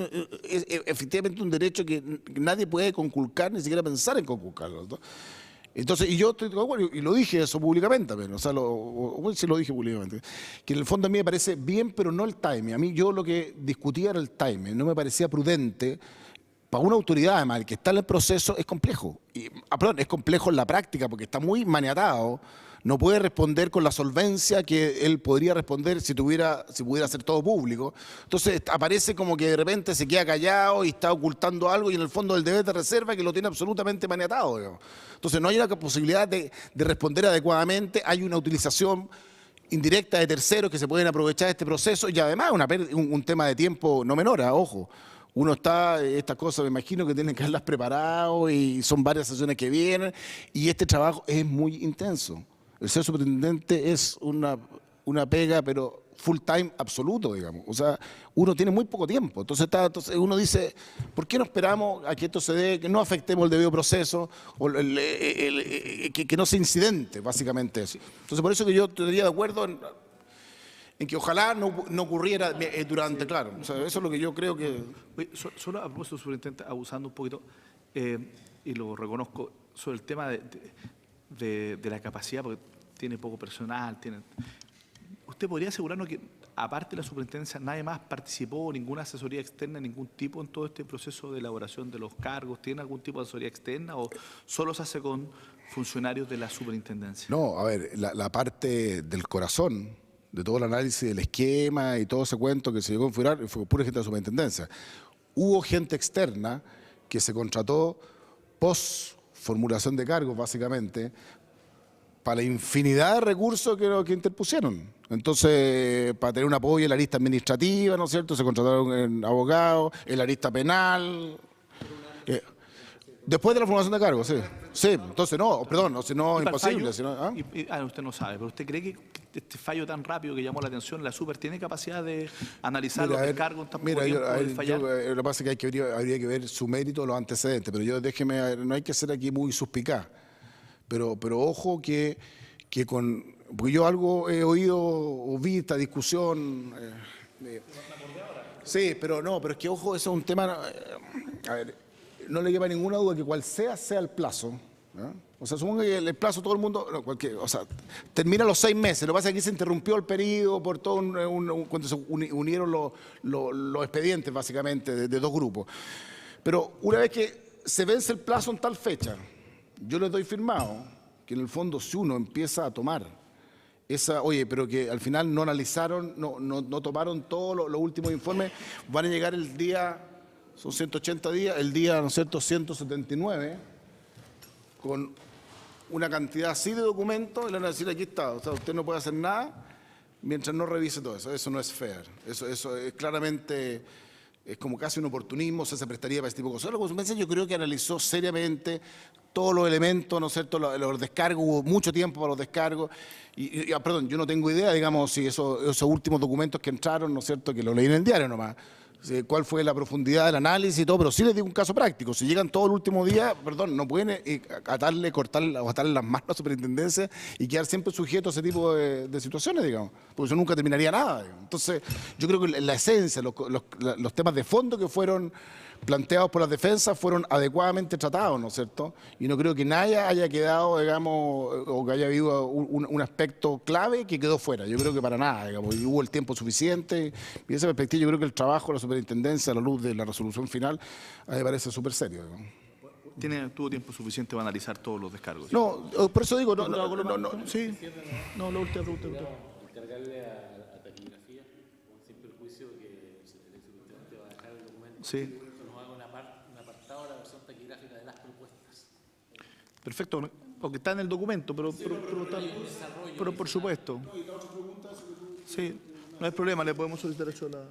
Es efectivamente un derecho que nadie puede conculcar, ni siquiera pensar en conculcarlo, ¿no? Entonces, y yo estoy de acuerdo, y lo dije eso públicamente, o sea, sí lo dije públicamente, que en el fondo a mí me parece bien, pero no el timing. A mí yo lo que discutía era el timing, no me parecía prudente. Para una autoridad, además, el que está en el proceso es complejo. Perdón, es complejo en la práctica porque está muy maniatado. No puede responder con la solvencia que él podría responder si pudiera hacer todo público. Entonces aparece como que de repente se queda callado y está ocultando algo y en el fondo el deber de reserva que lo tiene absolutamente maniatado, digamos. Entonces no hay una posibilidad de responder adecuadamente, hay una utilización indirecta de terceros que se pueden aprovechar de este proceso y además un tema de tiempo no menor, ojo. Uno estas cosas me imagino que tienen que haberlas preparado y son varias sesiones que vienen y este trabajo es muy intenso. El ser superintendente es una pega, pero full time absoluto, digamos. O sea, uno tiene muy poco tiempo. Entonces uno dice, ¿por qué no esperamos a que esto se dé, que no afectemos el debido proceso, o que no sea incidente, básicamente eso? Entonces, por eso que yo estaría de acuerdo en que ojalá no ocurriera durante, claro. O sea, eso es lo que yo creo que... Oye, solo a propósito, superintendente, abusando un poquito, y lo reconozco, sobre el tema de la capacidad, porque tiene poco personal, ¿usted podría asegurarnos que, aparte de la superintendencia, nadie más participó, ninguna asesoría externa, ningún tipo en todo este proceso de elaboración de los cargos? ¿Tiene algún tipo de asesoría externa o solo se hace con funcionarios de la superintendencia? No, a ver, la parte del corazón de todo el análisis del esquema y todo ese cuento que se llegó a configurar fue pura gente de la superintendencia. Hubo gente externa que se contrató post formulación de cargos, básicamente, para la infinidad de recursos que interpusieron. Entonces, para tener un apoyo en la lista administrativa, ¿no es cierto? Se contrataron abogados, en la lista penal. Después de la formulación de cargos, sí. Sí, entonces no, perdón, no, si no, imposible. Si no, usted no sabe, pero ¿usted cree que este fallo tan rápido que llamó la atención, la Super tiene capacidad de analizar los descargos en tan poco tiempo y fallar? Lo que pasa es que habría que ver su mérito, los antecedentes, pero no hay que ser aquí muy suspicaz. Pero ojo que porque yo algo he oído o vi esta discusión. Sí, pero es que ojo, eso es un tema. A ver, no le lleva ninguna duda que cual sea el plazo. ¿No? O sea, supongo que el plazo todo el mundo, termina los 6 meses. Lo que pasa es que aquí se interrumpió el periodo por todo cuando se unieron los expedientes, básicamente, de dos grupos. Pero una vez que se vence el plazo en tal fecha, yo les doy firmado que en el fondo si uno empieza a tomar oye, pero que al final no analizaron, no tomaron todos los últimos informes, van a llegar el día, son 180 días, el día, ¿no es cierto?, 179, con una cantidad así de documentos, y le van a decir, aquí está, o sea, usted no puede hacer nada mientras no revise todo eso. Eso no es fair. Eso es claramente, es como casi un oportunismo, se prestaría para este tipo de cosas. La consumencia yo creo que analizó seriamente todos los elementos, ¿no es cierto?, los descargos, hubo mucho tiempo para los descargos, perdón, yo no tengo idea, digamos, si esos últimos documentos que entraron, ¿no es cierto?, que lo leí en el diario nomás, cuál fue la profundidad del análisis y todo, pero sí les digo un caso práctico. Si llegan todo el último día, perdón, no pueden cortarle o atarle las manos a la superintendencia y quedar siempre sujetos a ese tipo de situaciones, digamos, porque eso nunca terminaría nada, digamos. Entonces, yo creo que la esencia, los temas de fondo que fueron planteados por las defensas fueron adecuadamente tratados, ¿no es cierto? Y no creo que nadie haya quedado, digamos, o que haya habido un aspecto clave que quedó fuera. Yo creo que para nada, digamos, y hubo el tiempo suficiente. Y de esa perspectiva yo creo que el trabajo de la superintendencia a la luz de la resolución final a mí me parece súper serio, digamos. ¿Tuvo tiempo suficiente para analizar todos los descargos? No, por eso digo, sí, no, la última pregunta. Encargarle a taquigrafía, sin perjuicio que el superintendente va a dejar el documento. Sí. Perfecto, porque está en el documento, pero por supuesto. Sí, no hay problema, le podemos solicitar eso a la...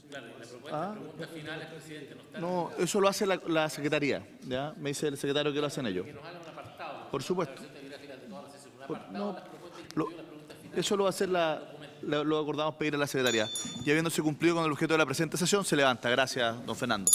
Claro, la pregunta final es, presidente, no está... No, eso lo hace la Secretaría, ¿ya? Me dice el secretario que lo hacen ellos. Que nos haga un apartado. Por supuesto. Un apartado de las propuestas Eso lo va a hacer la... lo acordamos pedir a la Secretaría. Y habiéndose cumplido con el objeto de la presente sesión, se levanta. Gracias, don Fernando.